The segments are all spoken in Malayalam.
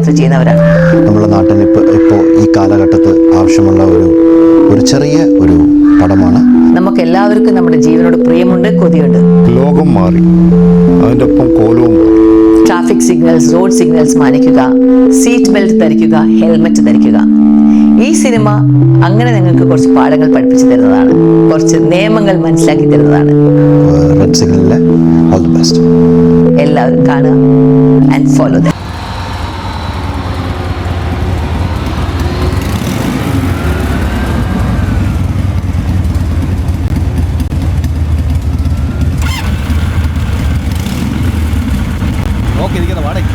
യാത്ര ചെയ്യുന്നവരാണ്. നമ്മുടെ നാട്ടിൽ ഇപ്പോൾ ഈ കാലഘട്ടത്തിൽ ആവശ്യമുള്ള ഒരു ചെറിയ ഒരു പടമാണ്. നമുക്ക് എല്ലാവർക്കും നമ്മുടെ ജീവനോട് പ്രിയമുണ്ട്, കൊതിയുണ്ട്. ലോകം മാറി, അതിൻ്റെ ഒപ്പം കോലവും മാറി. ട്രാഫിക് സിഗ്നൽസ്, റോഡ് സിഗ്നൽസ് മാനിക്കുക, സീറ്റ് ബെൽറ്റ് ധരിക്കുക, ഹെൽമെറ്റ് ധരിക്കുക. ഈ സിനിമ അങ്ങനെ നിങ്ങൾക്ക് കുറച്ച് പാഠങ്ങൾ പഠിപ്പിച്ചു തരുന്നതാണ്, കുറച്ച് നിയമങ്ങൾ മനസ്സിലാക്കി തരുന്നതാണ്. റെഡ് സിഗ്നലിലെ ഓൾ ദി ബെസ്റ്റ്. എല്ലാവരും കാണുക ആൻഡ് ഫോളോ ദം. നോക്കിയിരിക്കുന്ന വാടക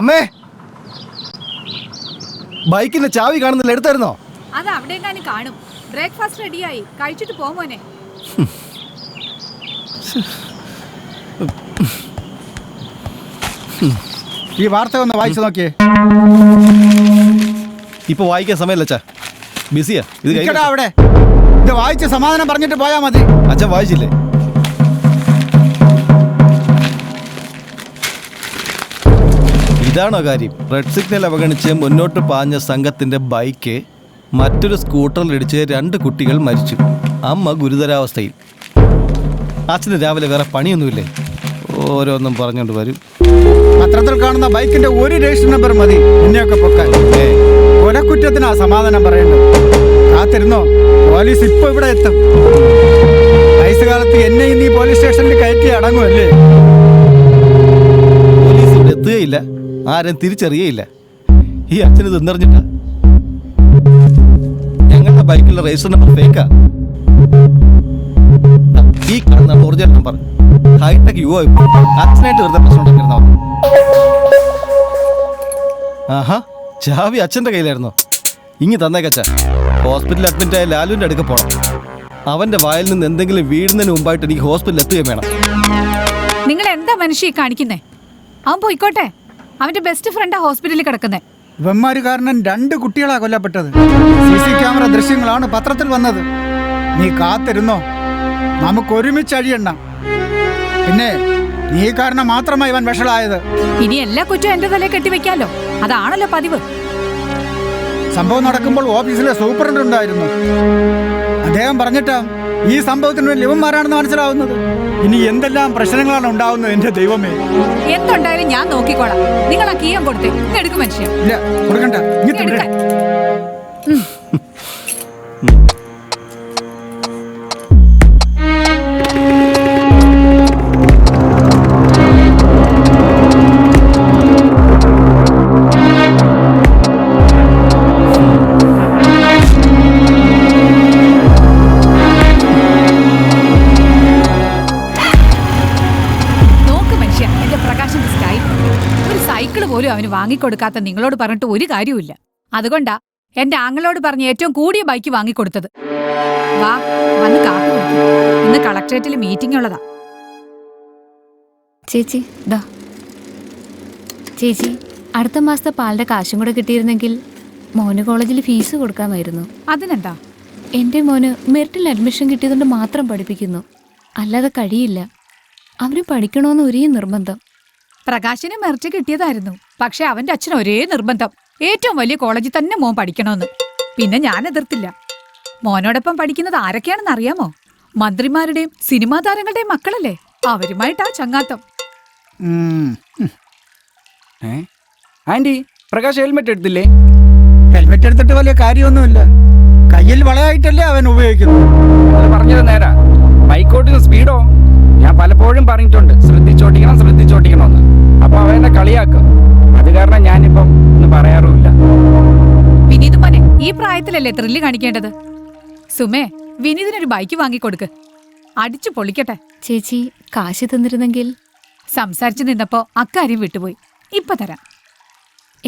അമ്മേ, ബൈക്കിന്റെ ചാവി കാണുന്നില്ല, എടുത്തായിരുന്നോ? അത് അവിടെ കാണും. ബ്രേക്ക്ഫാസ്റ്റ് റെഡിയായി, കഴിച്ചിട്ട് പോ മോനെ. ഈ വാർത്ത ഒന്ന് വായിച്ചു നോക്കിയേ. ഇപ്പൊ വായിക്കാൻ സമയമല്ല അച്ഛാ, ബിസിയാ. ഇത് അവിടെ ഇത് വായിച്ച് സമാധാനം പറഞ്ഞിട്ട് പോയാ മതി. അച്ഛൻ വായിച്ചില്ലേ? ഇതാണോ കാര്യം? റെഡ് സിഗ്നൽ അവഗണിച്ച് മുന്നോട്ട് പാഞ്ഞ സംഘത്തിന്റെ ബൈക്ക് മറ്റൊരു സ്കൂട്ടറിലിടിച്ച് 2 കുട്ടികൾ മരിച്ചു. അമ്മ ഗുരുതരാവസ്ഥയിൽ. അച്ഛന് രാവിലെ വേറെ പണിയൊന്നുമില്ലേ? ഓരോന്നും പറഞ്ഞോണ്ട് വരും. പത്രത്തിൽ കാണുന്ന ബൈക്കിന്റെ ഒരു രജിസ്റ്റർ നമ്പർ മതി എന്നെയൊക്കെ പൊക്കാൻ. കൊലക്കുറ്റത്തിനാ സമാധാനം പറയേണ്ടത്. കാത്തിരുന്നോ, പോലീസ് ഇപ്പൊ ഇവിടെ എത്തും. വയസ്സുകാലത്ത് എന്നെ ഇന്ന് ഈ പോലീസ് സ്റ്റേഷനിൽ കയറ്റി അടങ്ങുമല്ലേ? പോലീസ് ഇവിടെ എത്തുകയില്ല, ആരും തിരിച്ചറിയയില്ല. ഈ അച്ഛനിത് എന്തറിഞ്ഞിട്ടാ? ഞങ്ങളുടെ ബൈക്കിലെ രജിസ്റ്റർ നമ്പർ ഫേക്കാ. ഈ കാണുന്ന ഒറിജിനൽ നമ്പർ. ഹൈടെക് യുവ. അച്ഛനായിട്ട് വെറുതെ പ്രശ്നം ഉണ്ടാക്കിയിരുന്നോ? ആഹാ, ചാവി അച്ഛൻ്റെ കയ്യിലായിരുന്നോ? ഇങ്ങി തന്നേക്കച്ച. ഹോസ്പിറ്റലിൽ അഡ്മിറ്റ് ആയ ലാലുവിൻ്റെ അടുക്ക പോകണം. അവൻ്റെ വായിൽ നിന്ന് എന്തെങ്കിലും വീഴുന്നതിന് മുമ്പായിട്ട് എനിക്ക് ഹോസ്പിറ്റലിൽ എത്തുകയും വേണം. നിങ്ങൾ എന്താ മനുഷ്യ കാണിക്കുന്നേ? അവൻ പോയിക്കോട്ടെ, അവന്റെ ബെസ്റ്റ് ഫ്രണ്ടാ ഹോസ്പിറ്റലിൽ കിടക്കുന്നേ. വെമ്മാര് കാരണം 2 കുട്ടികളാ കൊല്ലപ്പെട്ടത്. CC ക്യാമറ ദൃശ്യങ്ങളാണ് പത്രത്തിൽ വന്നത്. നീ കാത്തിരുന്നോ, നമുക്ക് ഒരുമിച്ച് അഴിയണ്ട. പിന്നെ നീ കാരണം മാത്രമാണ് ഇവൻ വഷളായത്. ഇനി എല്ലാ കുറ്റവും എന്റെ തലയിൽ കെട്ടിവെക്കാലോ, അതാണല്ലോ പതിവ്. സംഭവം നടക്കുമ്പോൾ ഓഫീസിലെ സൂപ്രണ്ട് ഉണ്ടായിരുന്നു. അദ്ദേഹം പറഞ്ഞിട്ടാ ഈ സംഭവത്തിന് ലിവന്മാരാണെന്ന് മനസ്സിലാവുന്നത്. ഇനി എന്തെല്ലാം പ്രശ്നങ്ങളാണ് ഉണ്ടാവുന്നത് എന്റെ ദൈവമേ. എന്തുണ്ടായാലും ഞാൻ നോക്കിക്കോളാം. നിങ്ങൾ ആ കീയം കൊടുത്തേ, എടുക്കും മനുഷ്യൻ. ഇല്ല, കൊടുക്കണ്ട. ഇങ്ങോട്ട് വിട്. എടുക്കാൻ. പോലും അവന് വാങ്ങിക്കൊടുക്കാത്ത നിങ്ങളോട് പറഞ്ഞിട്ട് ഒരു കാര്യവുമില്ല. അതുകൊണ്ടാ എന്റെ ആങ്ങളോട് പറഞ്ഞ് ഏറ്റവും കൂടിയ ബൈക്ക് വാങ്ങിക്കൊടുത്തത്. വാ, വന്ന് കാപ്പി കുടിക്കും. ഇന്ന് കളക്ടറേറ്റിൽ മീറ്റിംഗ് ഉള്ളതാ. ചേച്ചി ദാ ചേച്ചി, അടുത്ത മാസത്തെ പാലിന്റെ കാശും കൂടെ കിട്ടിയിരുന്നെങ്കിൽ മോന് കോളേജിൽ ഫീസ് കൊടുക്കാമായിരുന്നു. അതിനെന്താ? എൻ്റെ മോന് മെറിറ്റിൽ അഡ്മിഷൻ കിട്ടിയതുകൊണ്ട് മാത്രം പഠിപ്പിക്കുന്നു, അല്ലാതെ കഴിയില്ല. അവന് പഠിക്കണമെന്ന് ഒരേ നിർബന്ധം. പ്രകാശിന് മെറിറ്റ് കിട്ടിയതായിരുന്നു. പക്ഷെ അവന്റെ അച്ഛൻ ഒരേ നിർബന്ധം, ഏറ്റവും വലിയ കോളേജിൽ തന്നെ മോൻ പഠിക്കണമെന്ന്. പിന്നെ ഞാൻ എതിർത്തില്ല. മോനോടൊപ്പം പഠിക്കുന്നത് ആരൊക്കെയാണെന്ന് അറിയാമോ? മന്ത്രിമാരുടെയും സിനിമാ താരങ്ങളുടെയും മക്കളല്ലേ. അവരുമായിട്ടാ ചങ്ങാത്തം. ആന്റി, പ്രകാശ് ഹെൽമെറ്റ് എടുത്തില്ലേ? ഹെൽമെറ്റ് എടുത്തിട്ട് വലിയ കാര്യമൊന്നുമില്ല. കയ്യിൽ വളയായിട്ടല്ലേ അവൻ ഉപയോഗിക്കുന്നു. അത് പറഞ്ഞത് നേരാ. ബൈക്കോട്ടിന് സ്പീഡോ? ഞാൻ പലപ്പോഴും പറഞ്ഞിട്ടുണ്ട് ശ്രദ്ധിച്ചോട്ടിക്കണമെന്ന്. അപ്പൊ അവനെ കളിയാക്കും. അത് കാരണം ഞാനിപ്പം ഒന്നും പറയാറുമില്ല. വിനീത് മോനെ, ഈ പ്രായത്തിലല്ലേ ത്രില്ല് കാണിക്കേണ്ടത്. സുമേ, വിനീതിനൊരു ബൈക്ക് വാങ്ങിക്കൊടുക്ക്, അടിച്ചു പൊളിക്കട്ടെ. ചേച്ചി, കാശ് തന്നിരുന്നെങ്കിൽ. സംസാരിച്ചു നിന്നപ്പോ അക്കാര്യം വിട്ടുപോയി. ഇപ്പൊ തരാം.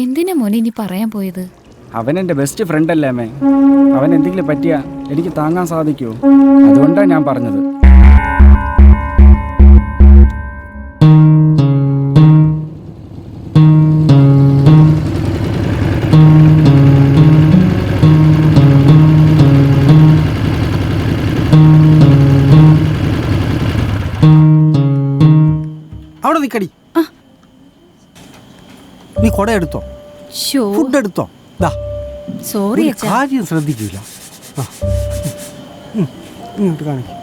എന്തിനാ മോനെ ഇനി പറയാൻ പോയത്? അവൻ എൻ്റെ ബെസ്റ്റ് ഫ്രണ്ട് അല്ലേ അമ്മേ. അവൻ എന്തെങ്കിലും പറ്റിയാ എനിക്ക് താങ്ങാൻ സാധിക്കുമോ? അതുകൊണ്ടാണ് ഞാൻ പറഞ്ഞത്. അവിടെ നിക്കടി. നീ കൊട എടുത്തോ? ഫുഡ് എടുത്തോ? സോറി കാര്യം ശ്രദ്ധിക്കില്ല. ഇങ്ങോട്ട് കാണിക്കും.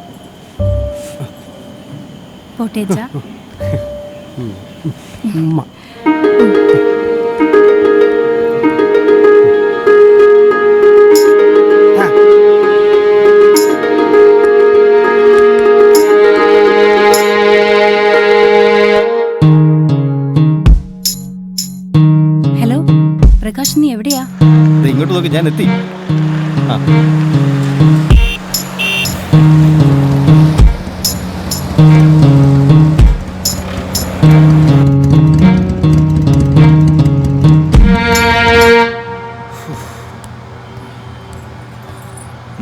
ഹലോ പ്രകാശ്, നീ എവിടെയാ? ഇങ്ങോട്ട് നോക്കി, ഞാൻ എത്തി. ആ,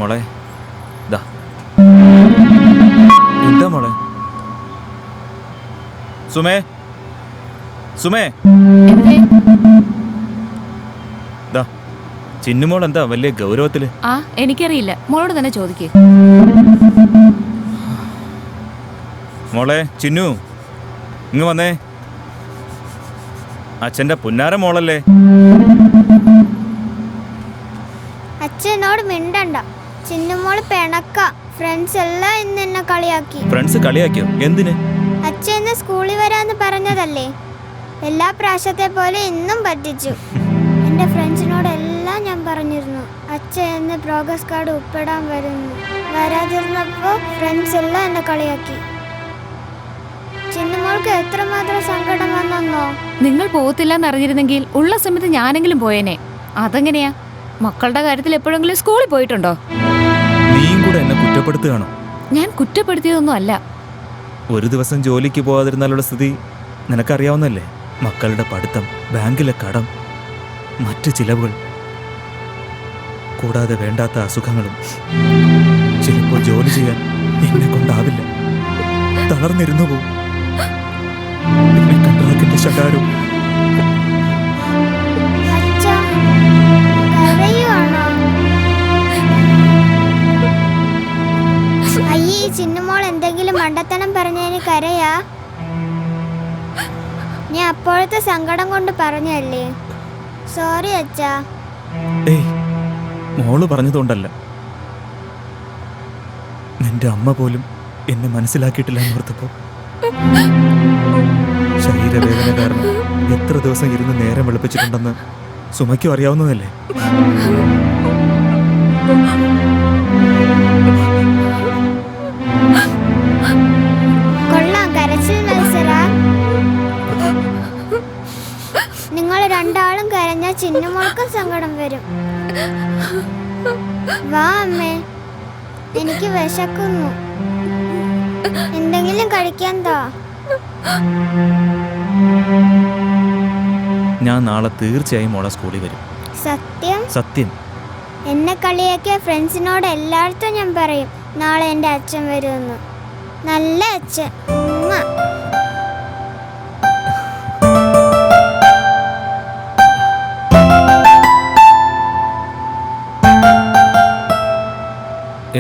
മോളെ, ദാ. എന്താ മോളെ? സുമേ, ദാ, ചിന്നുമോൾ എന്താ വലിയ ഗൗരവത്തില്? ആ, എനിക്കറിയില്ല, മോളോട് തന്നെ ചോദിക്കേ. മോളെ ചിന്നു, ഇങ്ങ് വന്നേ. അച്ഛന്റെ പുന്നാര മോളല്ലേ? അച്ഛനോട് മിണ്ടണ്ട. ചിന്നുമോള് പിണക്ക. ഫ്രണ്ട്സ് എല്ലാം ഇന്ന് എന്നെ കളിയാക്കി. ഫ്രണ്ട്സ് കളിയാക്കിയോ? എന്തിന്? അച്ഛൻ ഇന്ന് സ്കൂളിൽ വരാന്ന് പറഞ്ഞതല്ലേ. എല്ലാ പ്രാവശ്യത്തെ പോലെ ഇന്നും പറ്റിച്ചു. എന്റെ ഫ്രണ്ട്സിനോടെല്ലാം ഞാൻ പറഞ്ഞിരുന്നു അച്ഛൻ ഇന്ന് പ്രോഗ്രസ് കാർഡ് ഉൾപ്പെടാൻ വരുന്നു. വരാതിരുന്നപ്പോ ഫ്രണ്ട്സ് എല്ലാം എന്നെ കളിയാക്കി. ചിന്നുമോൾക്ക് എത്രമാത്രം സങ്കടം വന്നോ. നിങ്ങൾ പോകത്തില്ലെന്ന് അറിഞ്ഞിരുന്നെങ്കിൽ ഉള്ള സമയത്ത് ഞാനെങ്കിലും പോയേനെ. അതെങ്ങനെയാ? മക്കളുടെ കാര്യത്തിൽ എപ്പോഴെങ്കിലും സ്കൂളിൽ പോയിട്ടുണ്ടോ? നീയും കൂടെ എന്നെ കുറ്റപ്പെടുത്തുകയാണോ? ഞാൻ കുറ്റപ്പെടുത്തിയതൊന്നും അല്ല. ഒരു ദിവസം ജോലിക്ക് പോകാതിരുന്നാലുള്ള സ്ഥിതി നിനക്കറിയാവുന്നല്ലേ. മക്കളുടെ പഠിത്തം, ബാങ്കിലെ കടം, മറ്റ് ചിലവുകൾ, കൂടാതെ വേണ്ടാത്ത അസുഖങ്ങളും. ചിലപ്പോൾ ജോലി ചെയ്യാൻ എന്നെ കൊണ്ടാവില്ല, തളർന്നിരുന്നു പോവും. പിന്നെ കണ്ടാക്കിന്റെ ശകാരവും. അയ്യേ, ചിന്നുമോൾ എന്തെങ്കിലും മണ്ടത്തനം പറഞ്ഞതിന് കരയാ? ഞാൻ അപ്പോഴത്തെ സങ്കടം കൊണ്ട് പറഞ്ഞല്ലേ. സോറി അച്ഛാ. ഏയ്, മോള് പറഞ്ഞതുകൊണ്ടല്ല. നിന്റെ അമ്മ പോലും എന്നെ മനസ്സിലാക്കിയിട്ടില്ല എന്നോർത്തപ്പോ ശരീരവേദന കാരണം എത്ര ദിവസം ഇരുന്ന് നേരം വെളുപ്പിച്ചിട്ടുണ്ടെന്ന് സുമയ്ക്കും അറിയാവുന്നതല്ലേ. കൊള്ളാം, കരച്ചിൽ മത്സര. നിങ്ങൾ രണ്ടാളും കരഞ്ഞാൽ ചിന്നുമോൾക്കും സങ്കടം വരും. വാ അമ്മേ, എനിക്ക് വിശക്കുന്നു. എന്തെങ്കിലും കഴിക്കാൻ താ. ഞാൻ നാളെ തീർച്ചയായും മോളെ സ്കൂളിൽ വരും. സത്യം? സത്യം. എന്നെ കളിയാക്കിയ ഫ്രണ്ട്സിനോട് എല്ലായിടത്തും ഞാൻ പറയും നാളെ എൻ്റെ അച്ഛൻ വരുമെന്ന്. നല്ല അച്ഛൻ. ഉമ്മ.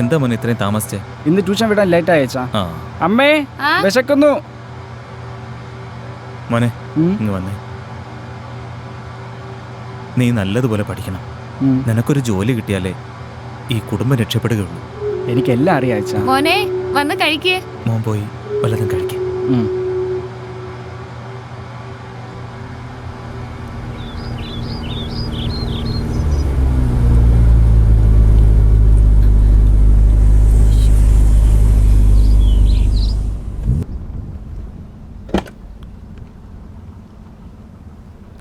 എന്താ മോനെ ഇത്രയും താമസിച്ചേ? ഇന്ന് ട്യൂഷൻ വിടാൻ ലേറ്റ് അയച്ചാ. ആ അമ്മേ, വിശക്കുന്നു. മോനെ ഇങ്ങ് വന്നേ. നീ നല്ലതുപോലെ പഠിക്കണം. നിനക്കൊരു ജോലി കിട്ടിയാലേ ഈ കുടുംബം രക്ഷപ്പെടുകയുള്ളൂ. എനിക്കെല്ലാം അറിയാം അച്ഛാ. മോനെ വന്ന് കഴിക്കേ. മോൻ പോയി വല്ലതും കഴിക്കാം.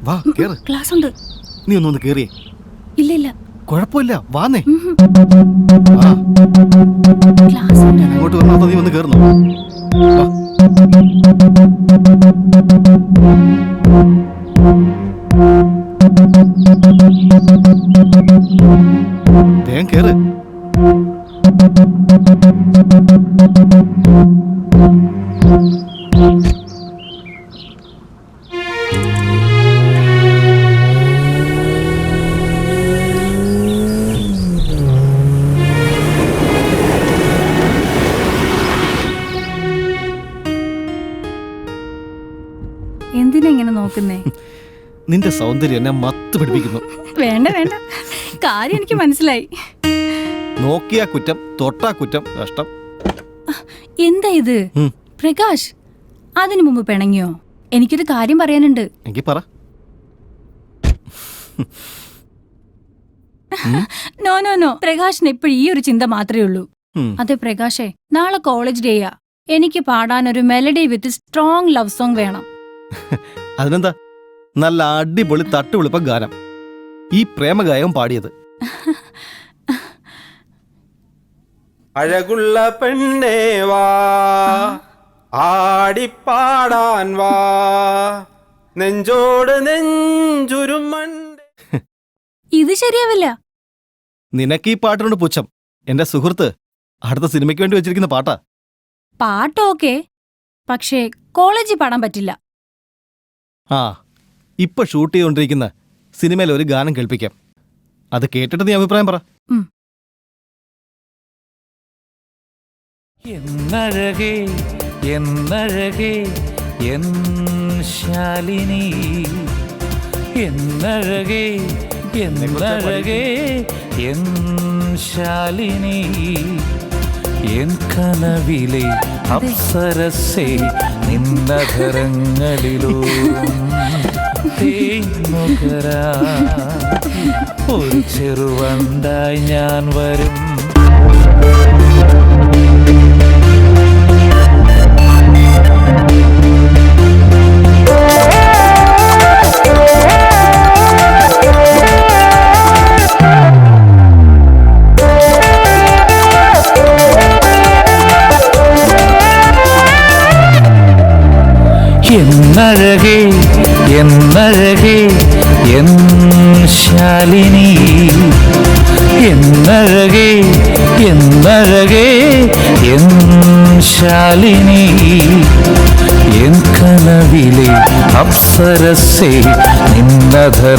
വാ കേറ്. ക്ലാസ് ഉണ്ട്. നീ ഒന്നൊന്ന് കേറിയേ. ഇല്ല ഇല്ല, കുഴപ്പമില്ല, വാന്നേ. ക്ലാസ് ഉണ്ട്. അങ്ങോട്ട് വന്നാ നീ വന്ന് കേറുന്നു. വേഗം കേറ്. എന്തിനാ ഇങ്ങനെ നോക്കുന്നേ? നിന്റെ സൗന്ദര്യം എന്നെ മത്ത് പിടിപ്പിക്കുന്നു. വേണ്ട വേണ്ട, കാര്യം എനിക്ക് മനസ്സിലായി. നോക്കിയാ കുറ്റം, തൊട്ടാ കുറ്റം. കഷ്ടം. എന്താ ഇത് പ്രകാശ്? അതിനു മുമ്പ് പിണങ്ങിയോ? എനിക്കൊരു കാര്യം പറയാനുണ്ട്. എങ്കി പറ. നോ നോ നോ, പ്രകാശിന് ഇപ്പോഴും ഈ ഒരു ചിന്ത മാത്രമേ ഉള്ളൂ. അതെ പ്രകാശേ, നാളെ കോളേജ് ഡേയാ. എനിക്ക് പാടാൻ ഒരു മെലഡി വിത്ത് സ്ട്രോങ് ലവ് സോങ് വേണം. അതിനെന്താ, നല്ല അടിപൊളി തട്ടുവിളിപ്പ ഗാനം. ഈ പ്രേമഗായകം പാടിയത്. അഴകുള്ള പെണ്ണേ വാ, ആടിപ്പാടാൻ വാ, നെഞ്ചോട് നെഞ്ചുരുമണ്ട്. ഇത് ശരിയാവില്ല. നിനക്ക് ഈ പാട്ടിനോട് പുച്ഛം. എന്റെ സുഹൃത്ത് അടുത്ത സിനിമയ്ക്ക് വേണ്ടി വെച്ചിരിക്കുന്ന പാട്ടാ. പാട്ടോക്കെ, പക്ഷേ കോളേജിൽ പാടാൻ പറ്റില്ല. ആ, ഇപ്പൊ ഷൂട്ട് ചെയ്തുകൊണ്ടിരിക്കുന്ന സിനിമയിൽ ഒരു ഗാനം കേൾപ്പിക്കാം. അത് കേട്ടിട്ട് നീ അഭിപ്രായം പറ. എന്നഴകേ എന്നഴകേ എൻ ശാലിനി, എന്നഴകേ എന്നഴകേ എൻ ശാലിനി, എൻ കനവിലെ അപ്സരസേ നിന്നധരങ്ങളിലൂറും തേനുകരാ, ഒരു ചെറുവണ്ടായി ഞാൻ വരും. എന്നഴകേ എന്നഴകേ എൻ ശാലിനി, എന്നഴകേ എന്നഴകേ എൻ ശാലിനി, എൻ കനവിലെ അപ്സരസേ നിന്നധരങ്ങളിലൂറും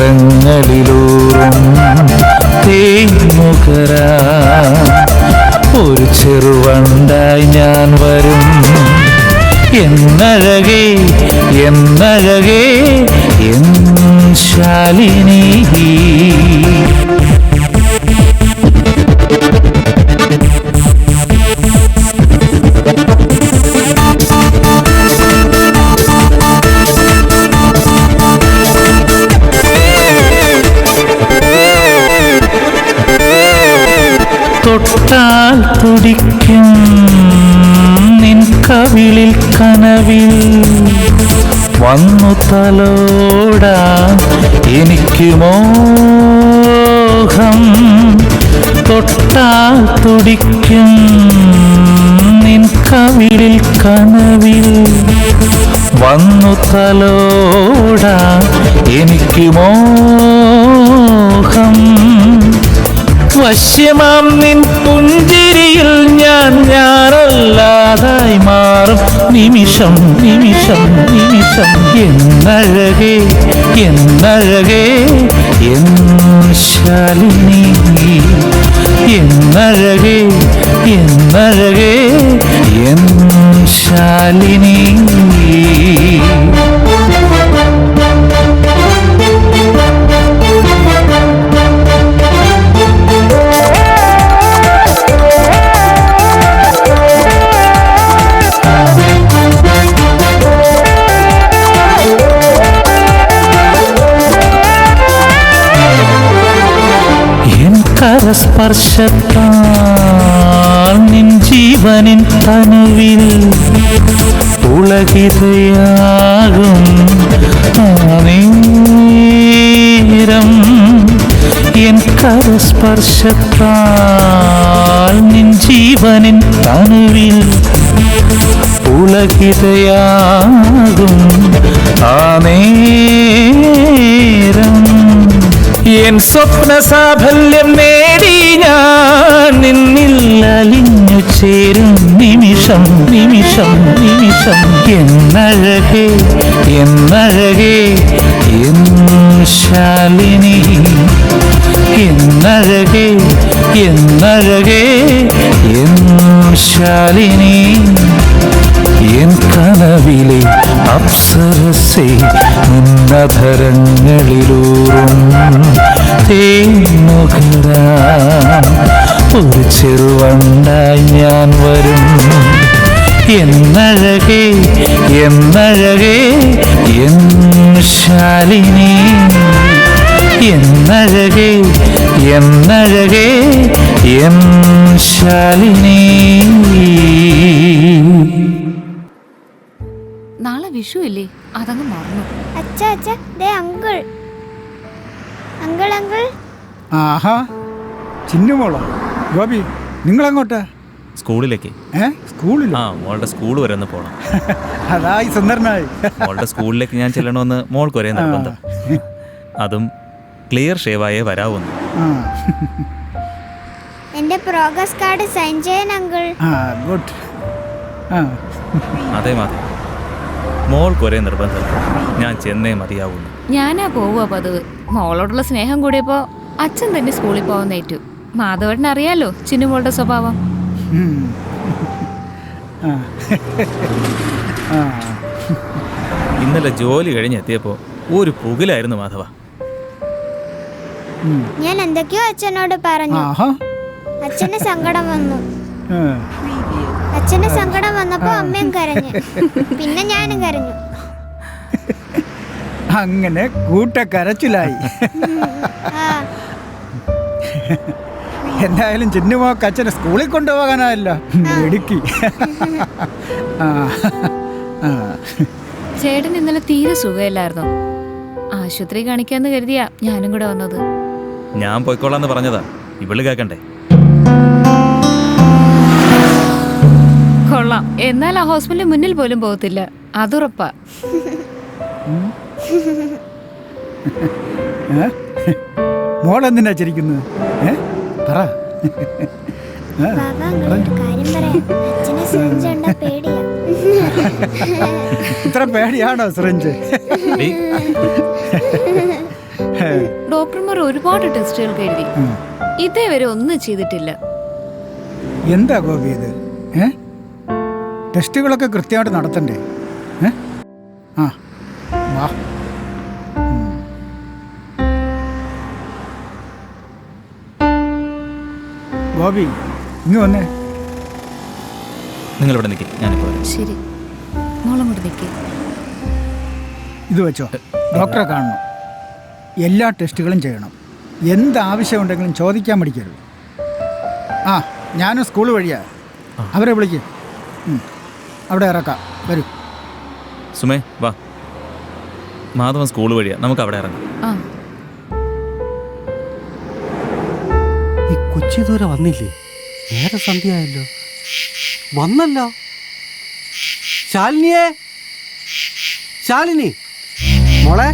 തേനുകരാ, ഒരു ചെറുവണ്ടായി ഞാൻ വരും. എന്നഴകേ എന്നഴകേ എൻ ശാലിനി. തൊട്ടാൽ തുടിക്കും നിൻ കവിളിൽ കനവിൽ വന്നു തലോടാൻ എനിക്ക് മോഹം. തൊട്ടാൽ തുടിക്കും നിൻ കവിളിൽ കനവിൽ വന്നു തലോടാൻ എനിക്ക് മോഹം. വശ്യമാം നിൻ പുഞ്ചിരിയിൽ ഞാനല്ലാതായി മാറും നിമിഷം നിമിഷം നിമിഷം. എന്നഴകേ എന്നഴകേ എൻ ശാലിനി. എന്നഴകേ എന്നഴകേ എൻ ശാലിനി. സ്പർശത്താൽ നിൻ ജീവനിൻ തനുവിൽ ഉളകിതയാകും നേരം. എൻ കരസ്പർശത്താൽ നിൻ ജീവനിൻ തനുവിൽ ഉളകിതയാകും ആ നേരം. എൻ സ്വപ്ന സാഫല്യം നേടി ഞാൻ നിന്നിൽ അലിഞ്ഞു ചേരും നിമിഷം നിമിഷം നിമിഷം. എന്നഴകേ എന്നഴകേ എൻ ശാലിനി. എന്നഴകേ എന്നഴകേ എൻ ശാലിനി. എൻ കനവിലെ അപ്സരസേ ഉന്നതരങ്ങളിലൂറും തേനുകരാൻ ഒരു ചെറുവണ്ടായി ഞാൻ വരും. എന്നഴകേ എന്നഴകേ എൻ ശാലിനി. എന്നഴകേ എന്നഴകേ എൻ ശാലിനി. നാളെ വിഷു ഇല്ലേ, അതങ്ങ് മറന്നു. അച്ഛാ ദേ അങ്കിൾ അങ്കിൾ അങ്കിൾ. ആഹാ, ചിന്നുമോളോ? ഗോപി, നിങ്ങളെങ്ങോട്ടാ? സ്കൂളിലേക്ക്. സ്കൂളിൽ? ആ, മോളുടെ സ്കൂൾ വരെ ഒന്ന് പോകണം. അതായി സുന്ദരനായി. മോളുടെ സ്കൂളിലേക്ക് ഞാൻ ചെല്ലണമെന്ന് മോൾക്ക് ഒരേ നിർബന്ധം. അതും ക്ലിയർ ഷേവായേ വരാവുന്നു. എന്റെ പ്രോഗ്രസ് കാർഡ് സൈൻ ചെയ്യാൻ അങ്കിൾ. ഗുഡ്. അതെ മാധവ്, മോൾക്ക് ഒരേ നിർബന്ധം, ഞാൻ ചെന്നേ മതിയാവുന്നു. ഞാനാ പോവുക പതിവ്. മോളോടുള്ള സ്നേഹം കൂടിയപ്പോ അച്ഛൻ തന്നെ സ്കൂളിൽ പോകുന്നേറ്റു. മാധവേട്ടന് അറിയാലോ ചിന്നുമോളുടെ സ്വഭാവം. ഇന്നലെ ജോലി കഴിഞ്ഞെത്തിയപ്പോ ഒരു പുകിലായിരുന്നു മാധവ. ഞാൻ എന്തൊക്കെയോ അച്ഛനോട് പറഞ്ഞു. അച്ഛന് സങ്കടം വന്നു. അച്ഛന് സങ്കടം വന്നപ്പോ അമ്മയും കരഞ്ഞു, പിന്നെ ഞാനും കരഞ്ഞു. അങ്ങനെ കൂട്ടക്കരച്ചിലായി. എന്തായാലും ചിന്നുമോക്ക് അച്ഛനെ സ്കൂളിൽ കൊണ്ടുപോകാനായല്ലോ. ഇടുക്കി. ചേട്ടൻ ഇന്നലെ തീരെ സുഖമില്ലായിരുന്നു. ആശുപത്രി കാണിക്കാന്ന് കരുതിയാ ഞാനും കൂടെ വന്നത്. ഞാൻ പോയിക്കോളാന്ന് പറഞ്ഞതാ, ഇവള് കേക്കണ്ടേ? കൊള്ളാം. എന്നാൽ ആ ഹോസ്പിറ്റലിന് മുന്നിൽ പോലും പോകത്തില്ല, അതുറപ്പാ. മോളെന്തിനാ ചിരിക്കുന്നത്? പറ. ഇത്ര പേടിയാണോ സിറിഞ്ച്? ഡോക്ടർമാർ ഒരുപാട് ടെസ്റ്റുകൾ എഴുതി, ഇതേവരെ ഒന്നും ചെയ്തിട്ടില്ല. എന്താ ഗോപി ഇത്? ടെസ്റ്റുകളൊക്കെ കൃത്യമായിട്ട് നടത്തണ്ടേ? ആ വാ. ഗോപി ഇങ്ങ് വന്നേ. നിങ്ങളിവിടെ നിൽക്കും, ഞാനിപ്പോൾ വരാം. ശരി, മോളങ്ങോട്ട് നിൽക്കേ. ഇത് വെച്ചോ, ഡോക്ടറെ കാണണം. എല്ലാ ടെസ്റ്റുകളും ചെയ്യണം. എന്താവശ്യമുണ്ടെങ്കിലും ചോദിക്കാൻ പഠിക്കരുത്. ആ, ഞാനും സ്കൂൾ വഴിയാ. അവരെ വിളിക്കും. അവിടെ ഇറക്കാം. വരൂ. സുമേ വാ, മാധവൻ സ്കൂൾ വഴിയാ, നമുക്ക് അവിടെ ഇറങ്ങാം. ഈ കൊച്ചി ദൂരെ വന്നില്ലേ? നേരെ സന്ധ്യയായല്ലോ. വന്നല്ലോ. ശാലിനിയേ, ശാലിനി മോളെ,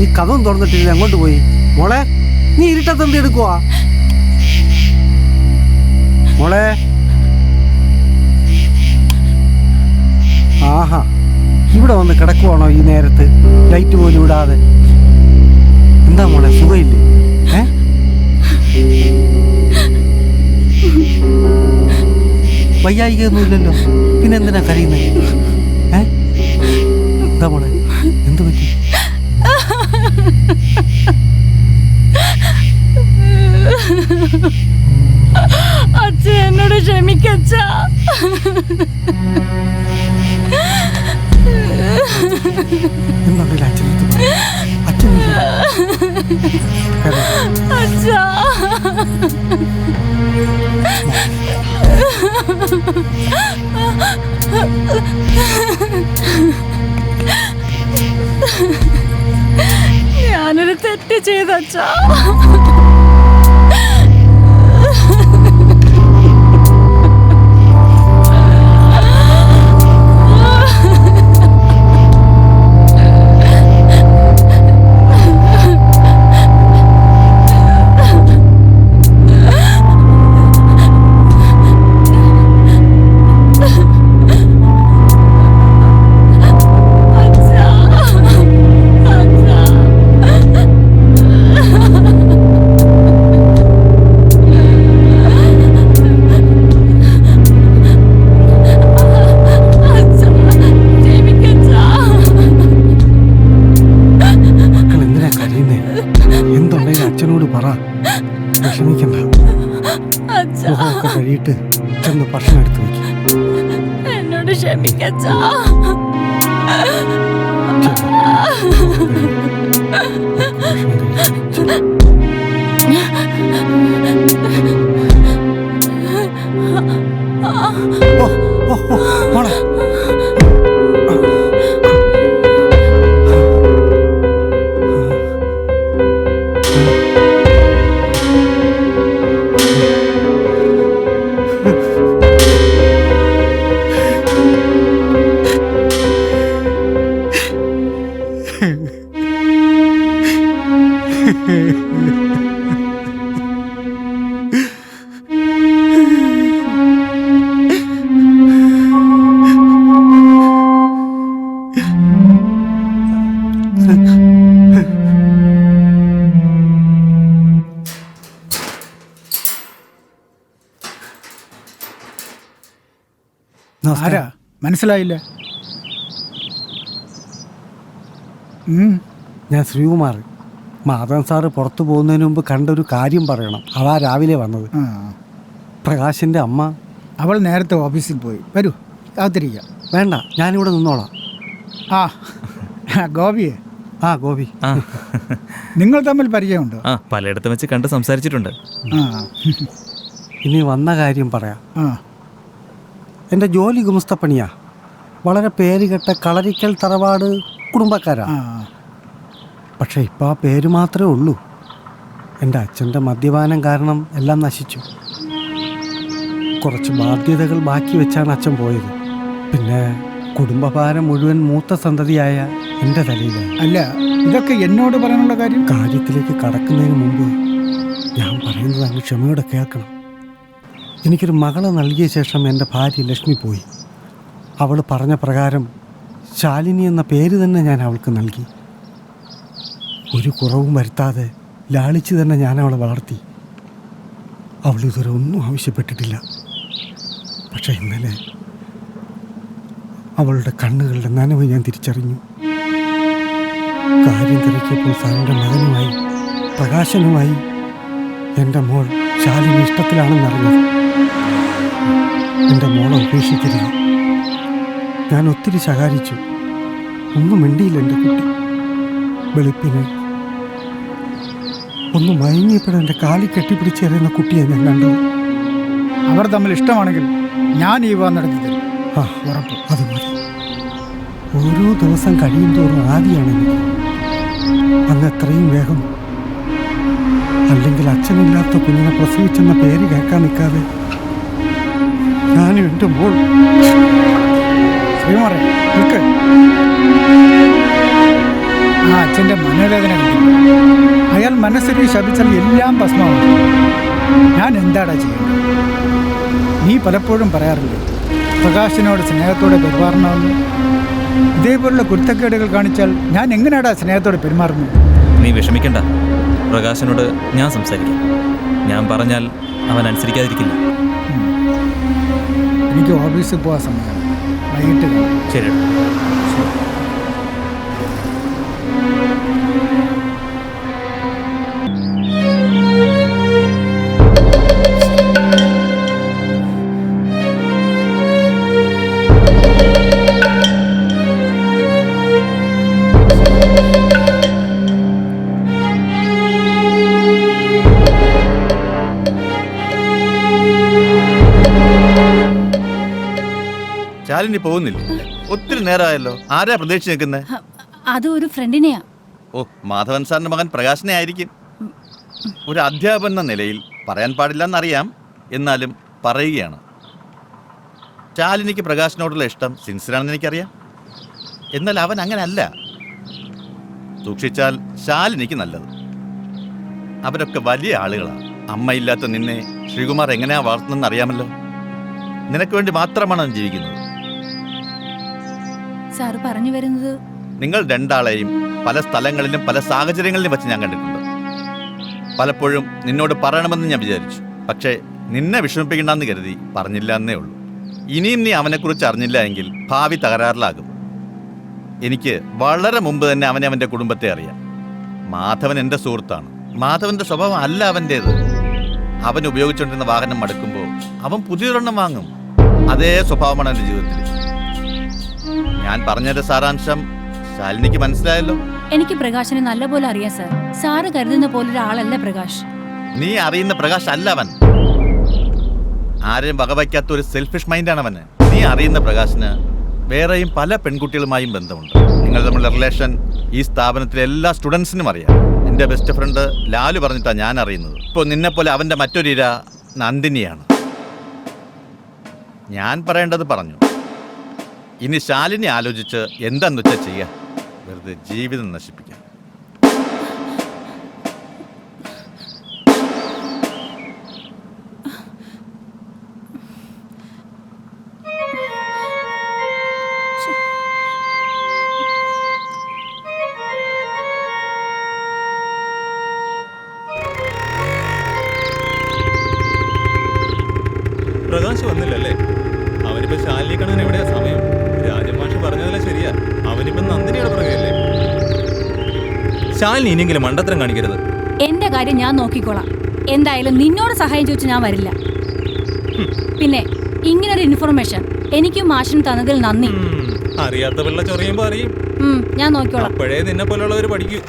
ഈ കഥം തുറന്നിട്ടില്ല, അങ്ങോട്ട് പോയി. മോളെ, നീ ഇരുട്ടത്തെന്ത് എടുക്കുവാ? മോളെ, ആഹാ, ഇവിടെ വന്ന് കിടക്കുവാണോ ഈ നേരത്ത്? ലൈറ്റ് പോലും ഇടാതെ. എന്താ മോളെ, സുഖമില്ലേ? വയ്യായികയൊന്നുമില്ലല്ലോ, പിന്നെന്തിനാ കരയുന്നേ? എന്താ മോളെ, എന്തു പറ്റി? അച്ഛ എന്നോട് ക്ഷമിക്കച്ച. എന്താ അച്ഛൻ അച്ഛാ, ഞാനൊരു തെറ്റ് ചെയ്തച്ചാ. കഴിയിട്ട് ചെന്ന് ഭക്ഷണം എടുത്ത് വയ്ക്കും. എന്നോട് ക്ഷമിക്കച്ചാ. മോളെ, ആരാ മനസ്സിലായില്ല? ഞാൻ ശ്രീകുമാർ. മാധവൻ സാറ് പുറത്തു പോകുന്നതിന് മുമ്പ് കണ്ടൊരു കാര്യം പറയണം. അതാ രാവിലെ വന്നത്. പ്രകാശിൻ്റെ അമ്മ. അവൾ നേരത്തെ ഓഫീസിൽ പോയി. വരൂ, കാത്തിരിക്കാം. വേണ്ട, ഞാനിവിടെ നിന്നോളാം. ആ ഗോപിയെ. ആ ഗോപി, നിങ്ങൾ തമ്മിൽ പരിചയമുണ്ടോ? ആ, പലയിടത്തും വെച്ച് കണ്ട് സംസാരിച്ചിട്ടുണ്ട്. ഇനി വന്ന കാര്യം പറയാം. എൻ്റെ ജോലി ഗുമസ്തപ്പണിയാ. വളരെ പേരുകെട്ട കളരിക്കൽ തറവാട് കുടുംബക്കാരാ. പക്ഷെ ഇപ്പം ആ പേര് മാത്രമേ ഉള്ളൂ. എൻ്റെ അച്ഛൻ്റെ മദ്യപാനം കാരണം എല്ലാം നശിച്ചു. കുറച്ച് ബാധ്യതകൾ ബാക്കി വെച്ചാണ് അച്ഛൻ പോയത്. പിന്നെ കുടുംബഭാരം മുഴുവൻ മൂത്ത സന്തതിയായ എൻ്റെ തലയിലാണ്. അല്ല, ഇതൊക്കെ എന്നോട് പറയാനുള്ള കാര്യത്തിലേക്ക് കടക്കുന്നതിന് മുമ്പ് ഞാൻ പറയുന്നത് അങ്ങ് ക്ഷമയോടെ കേൾക്കണം. എനിക്കൊരു മകളെ നൽകിയ ശേഷം എൻ്റെ ഭാര്യ ലക്ഷ്മി പോയി. അവൾ പറഞ്ഞ പ്രകാരം ശാലിനി എന്ന പേര് തന്നെ ഞാൻ അവൾക്ക് നൽകി. ഒരു കുറവും വരുത്താതെ ലാളിച്ച് തന്നെ ഞാൻ അവളെ വളർത്തി. അവൾ ഇതുവരെ ഒന്നും ആവശ്യപ്പെട്ടിട്ടില്ല. പക്ഷെ ഇന്നലെ അവളുടെ കണ്ണുകളുടെ നനവ് ഞാൻ തിരിച്ചറിഞ്ഞു. കാര്യം തിരക്കിയപ്പോൾ സാറിൻ്റെ മകനുമായി പ്രകാശനുമായി എൻ്റെ മോൾ ശാലിനി ഇഷ്ടത്തിലാണെന്നറിഞ്ഞത്. എൻ്റെ മോളെ ഉപേക്ഷിക്കരുത്. ഞാൻ ഒത്തിരി ശകാരിച്ചു. ഒന്നും മിണ്ടിയില്ല എൻ്റെ കുട്ടി. വെളുപ്പിന് ഒന്ന് മയങ്ങിയപ്പോഴും എൻ്റെ കാലിൽ കെട്ടിപ്പിടിച്ചെറിയുന്ന കുട്ടിയെ ഞാൻ കണ്ടു. അവർ തമ്മിൽ ഇഷ്ടമാണെങ്കിൽ ഞാൻ ഈ വിവാഹം നടത്തി തരും. ആ ഉറപ്പ്, അത് മതി. ഓരോ ദിവസം കഴിയും തോറും ആദിയാണ് എനിക്ക്. അന്ന് എത്രയും വേഗം, അല്ലെങ്കിൽ അച്ഛനില്ലാത്ത കുഞ്ഞിനെ പ്രസവിച്ചെന്ന പേര് കേൾക്കാൻ നിൽക്കാതെ ഞാനും എൻ്റെ മോൾ. ശ്രീമാറേ നിൽക്ക്. ആ അച്ഛൻ്റെ മനോവേദന കണ്ടില്ല. അയാൾ മനസ്സിനെ ശപിച്ചാൽ എല്ലാം ഭസ്മമാണ്. ഞാൻ എന്താടാ ചെയ്യുന്നത്? നീ പലപ്പോഴും പറയാറില്ലേ പ്രകാശിനോട് സ്നേഹത്തോടെ പെരുമാറണമെന്ന്? ഇതേപോലുള്ള കുരുത്തക്കേടുകൾ കാണിച്ചാൽ ഞാൻ എങ്ങനെയാടാ സ്നേഹത്തോടെ പെരുമാറുന്നത്? നീ വിഷമിക്കണ്ട, പ്രകാശനോട് ഞാൻ സംസാരിക്കാം. ഞാൻ പറഞ്ഞാൽ അവൻ അനുസരിക്കാതിരിക്കില്ല. എനിക്ക് ഓഫീസിൽ പോകാൻ സമയമാണ്. വൈകിട്ട് കാണാം. ശരി. ശാലിനി പോകുന്നില്ലേ? ഒത്തിരി നേരമായല്ലോ. ആരാ പ്രതീക്ഷിച്ച് നിൽക്കുന്നത്? അത് ഒരു ഫ്രണ്ടിനെയാ. ഓ, മാധവൻ സാറിന്റെ മകൻ പ്രകാശനെ ആയിരിക്കും. ഒരു അധ്യാപകൻ എന്ന നിലയിൽ പറയാൻ പാടില്ലെന്നറിയാം, എന്നാലും പറയുകയാണ്. ശാലിനിക്ക് പ്രകാശിനോടുള്ള ഇഷ്ടം സിൻസിയറാണെന്ന് എനിക്കറിയാം. എന്നാൽ അവൻ അങ്ങനെ അല്ല. സൂക്ഷിച്ചാൽ ശാലിനിക്ക് നല്ലത്. അവരൊക്കെ വലിയ ആളുകളാണ്. അമ്മയില്ലാത്ത നിന്നെ ശ്രീകുമാർ എങ്ങനെയാ വളർത്തുന്നതെന്ന് അറിയാമല്ലോ. നിനക്ക് വേണ്ടി മാത്രമാണ് അവൻ ജീവിക്കുന്നത്. സാറ് പറഞ്ഞു വരുന്നത്? നിങ്ങൾ രണ്ടാളെയും പല സ്ഥലങ്ങളിലും പല സാഹചര്യങ്ങളിലും വെച്ച് ഞാൻ കണ്ടിട്ടുണ്ട്. പലപ്പോഴും നിന്നോട് പറയണമെന്ന് ഞാൻ വിചാരിച്ചു. പക്ഷേ നിന്നെ വിഷമിപ്പിക്കണ്ടെന്ന് കരുതി പറഞ്ഞില്ല എന്നേ ഉള്ളൂ. ഇനിയും നീ അവനെക്കുറിച്ച് അറിഞ്ഞില്ല എങ്കിൽ ഭാവി തകരാറിലാകും. എനിക്ക് വളരെ മുമ്പ് തന്നെ അവനെ അവൻ്റെ കുടുംബത്തെ അറിയാം. മാധവൻ എൻ്റെ സുഹൃത്താണ്. മാധവൻ്റെ സ്വഭാവം അല്ല അവൻ്റേത്. അവൻ ഉപയോഗിച്ചുകൊണ്ടിരുന്ന വാഹനം മടുക്കുമ്പോൾ അവൻ പുതിയൊരെണ്ണം വാങ്ങും. അതേ സ്വഭാവമാണ് എൻ്റെ ജീവിതത്തിൽ. ഞാൻ പറഞ്ഞതിന്റെ സാരാംശം ശാലിനിക്ക് മനസ്സിലായല്ലോ. എനിക്ക് പ്രകാശിനെ നല്ലപോലെ അറിയാം സാർ. സാറ് കരുതുന്ന പോലൊരാളല്ല പ്രകാശ്. നീ അറിയുന്ന പ്രകാശ് അല്ല അവൻ. ആരെയും വകവയ്ക്കാത്ത ഒരു സെൽഫിഷ് മൈൻഡാണ് അവന്. നീ അറിയുന്ന പ്രകാശിന് വേറെയും പല പെൺകുട്ടികളുമായും ബന്ധമുണ്ട്. നിങ്ങൾ തമ്മിലുള്ള റിലേഷൻ ഈ സ്ഥാപനത്തിലെ എല്ലാ സ്റ്റുഡൻസിനും അറിയാം. എൻ്റെ ബെസ്റ്റ് ഫ്രണ്ട് ലാലു പറഞ്ഞിട്ടാണ് ഞാൻ അറിയുന്നത്. ഇപ്പോൾ നിന്നെപ്പോലെ അവൻ്റെ മറ്റൊരു ഇര നന്ദിനിയാണ്. ഞാൻ പറയേണ്ടത് പറഞ്ഞു. ഇനി ശാലിനി ആലോചിച്ച് എന്താന്ന് വെച്ചാൽ ചെയ്യാം. വെറുതെ ജീവിതം നശിപ്പിക്കാം. പ്രകാശ് വന്നില്ലല്ലേ? അവനിപ്പോ ശാലിനി കാണാൻ എവിടെയാ സമയം? രാജമാഷ് പറഞ്ഞതല്ലേ ശരിയാ. അവനിപ്പോ നന്ദിനിയുടെ പുറകെയല്ലേ? ശാലിനി ഇനിയെങ്കിലും മണ്ടത്തരം കാണിക്കരുത്. എന്റെ കാര്യം ഞാൻ നോക്കിക്കോളാം. എന്തായാലും നിന്നോട് സഹായം ചോദിച്ചു ഞാൻ വരില്ല. പിന്നെ ഇങ്ങനൊരു ഇൻഫർമേഷൻ എനിക്കും മാഷിനും തന്നതിൽ നന്ദി. അറിയാത്ത പിള്ള ചൊറിയുമ്പോ അറിയും. ഞാൻ നോക്കിക്കോളാം. അപ്പോഴേ നിന്നെ പോലുള്ളവർ പഠിക്കൂ.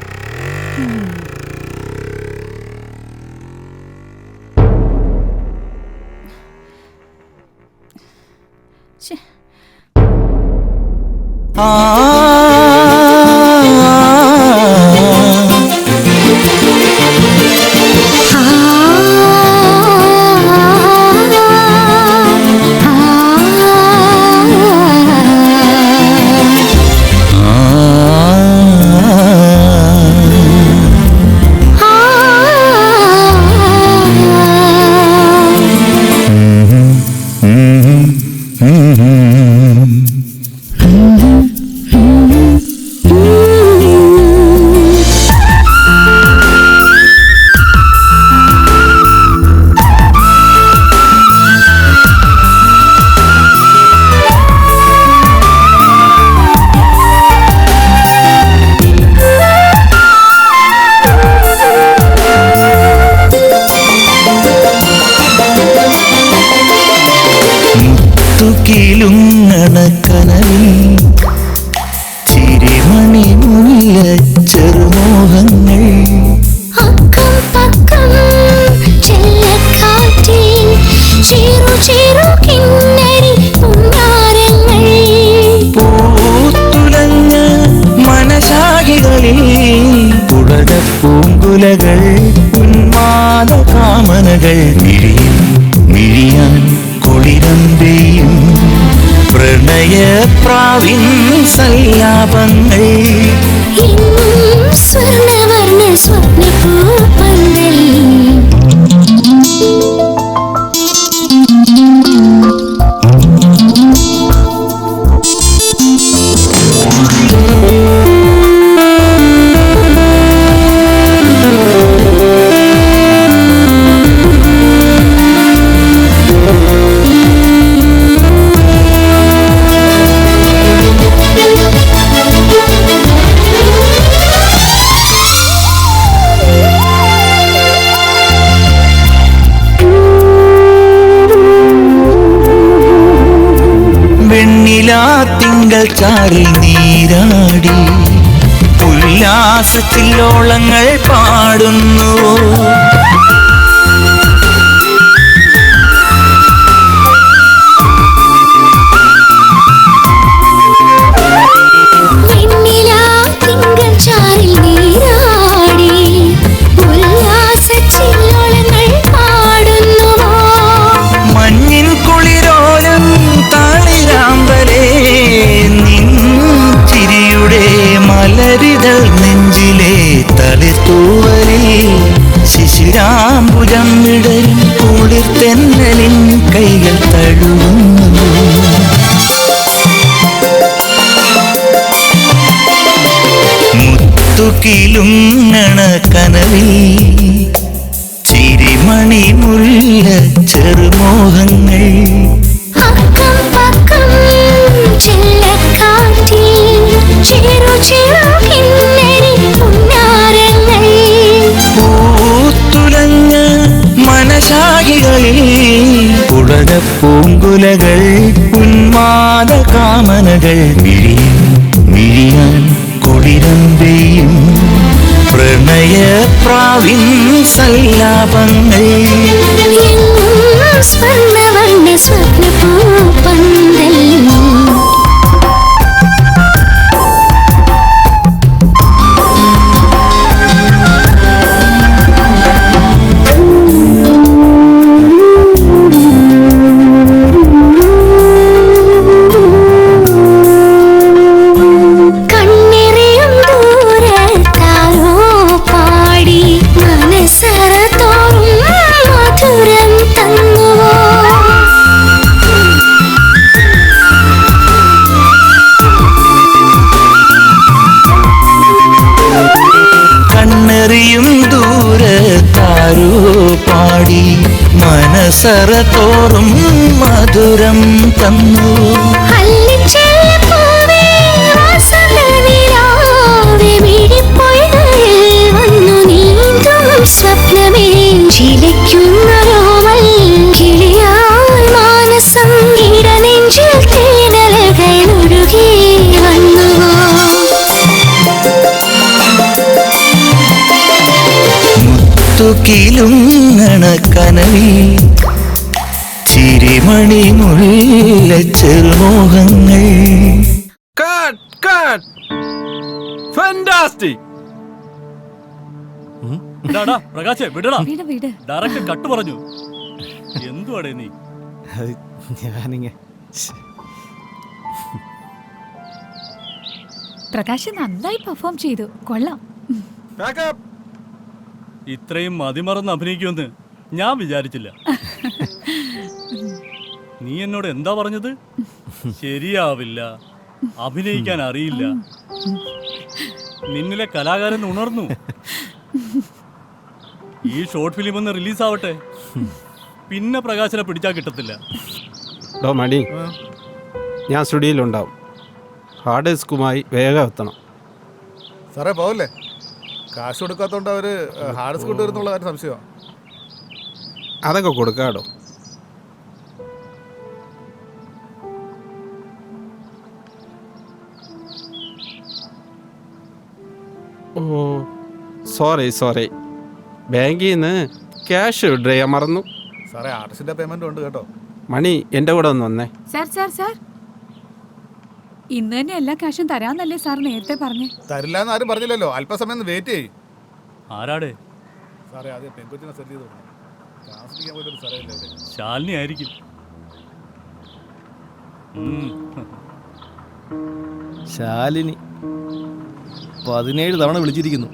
ചെറുമോഹങ്ങൾ അക്കം പക്കം ചെല്ലക്കാറ്റിൽ ചേരു ചേരു കിന്നരി പുന്നാരങ്ങൾ പൂത്തുലഞ്ഞ മനസാകികളിൽ പുളക പൂങ്കുലകൾ ഉന്മാദ കാമനകൾ മിഴിയിൽ മിഴിയാൻ കൊളിരം പെയ്യും പ്രണയപ്രാവിൻ സല്ലാപങ്ങൾ ഇന്നും സ്വർണവർണ്ണ സ്വപ്നപൂപ്പന്തൽ തിങ്കൾ ചാറിൽ നീരാടി ഉല്ലാസത്തിലോളങ്ങൾ പാടുന്നു മഞ്ഞിൻ കുളിരോലം താളിരാമ്പലേ നിൻ ചിരിയുടെ മലരിതൾ നെഞ്ചിലെ തളിർത്തൂവലിൽ ശിശിരാംബുജം വിടരും കുളിർത്തെന്നലിൻ കൈകൾ തഴുകുന്നു മുത്തുകിലുങ്ങണ കനവിൽ ചിരിമണി മുല്ല ചെറുമോഹങ്ങൾ അക്കം പക്കം ചെല്ലക്കാറ്റിൽ ചേരു ചേരു കിന്നരി പുന്നാരങ്ങൾ പൂത്തുലഞ്ഞ മനസാകികളിൽ പുളക പൂങ്കുലകൾ ഉന്മാദ കാമനകൾ മിഴിയിൽ മിഴിയാൻ കൊളിരം പെയ്യും പ്രണയപ്രാവിൻ സല്ലാപങ്ങൾ സ്വർണവർണ്ണ സ്വപ്നപൂപ്പന്തൽ കണ്ണെറിയും ദൂരത്താരോ പാടി മനസറ തോറും മധുരം തന്നു സ്വപ്നമേ ചിലയ്ക്കുന്നൊരോമൽ കിളിയായി മാനസം ഇടനെഞ്ചിൽ തേനലകൾ ഒഴുകി വന്നുവോ മുത്തുകിലുങ്ങണ കനവിൽ ചിരിമണി മുല്ല ചെറുമോഹങ്ങൾ പ്രകാശേ വിടടാ വിട് വിട് ഡയറക്റ്റ് കട്ട് പറഞ്ഞു എന്തുവാടേ നീ ഞാനിങ്ങ പ്രകാശ് നന്നായി പെർഫോം ചെയ്തു കൊള്ളാം ഇത്രയും മതിമറന്ന് അഭിനയിക്കുമെന്ന് ഞാൻ വിചാരിച്ചില്ല നീ എന്നോട് എന്താ പറഞ്ഞത് ശരിയാവില്ല അഭിനയിക്കാൻ അറിയില്ല നിന്നിലെ കലാകാരൻ ഉണർന്നു ഈ ഷോർട്ട് ഫിലിം ഒന്ന് റിലീസ് ആവട്ടെ പിന്നെ പ്രകാശനെ പിടിച്ചാൽ കിട്ടത്തില്ല മണി ഞാൻ സ്റ്റുഡിയോയിലുണ്ടാവും ഹാർഡ് ഡിസ്കുമായി വേഗം എത്തണം സാറേ പോവല്ലേ കാശ് കൊടുക്കാത്തോണ്ട് അവര് ഹാർഡ് ഡിസ്ക് കൊണ്ടുവരുന്നുള്ള കാര്യം സംശയമാണ് അതൊക്കെ കൊടുക്കാടോ ഓ സോറി ബാങ്കിൽ നിന്ന് ക്യാഷ് വിഡ്രോ ചെയ്യാൻ മറന്നു. സാറേ ആർട്ടിസ്റ്റിന്റെ പേയ്മെന്റ് ഉണ്ട് കേട്ടോ. മണി എൻ്റെ കൂടെ ഒന്ന് വന്നേ. സാർ ഇന്ന് തന്നെ എല്ലാ കാശും തരാന്നല്ലേ സാർ നേരത്തെ പറഞ്ഞേ? തരില്ല എന്ന് ആരും പറഞ്ഞില്ലല്ലോ. അല്പസമയം ഒന്ന് വെയിറ്റ് ചെയ്യ്. ആരാടെ? സാറേ ആദ്യം പെൺകൊച്ചിനെ സെറ്റ് ചെയ്ത് കൊടുക്കണം. താമസിക്കാൻ പോലൊരു സ്ഥലമില്ല ഇവിടെ. ശാലിനി ആയിരിക്കും. ശാലിനി 17 തവണ വിളിച്ചിരിക്കുന്നു.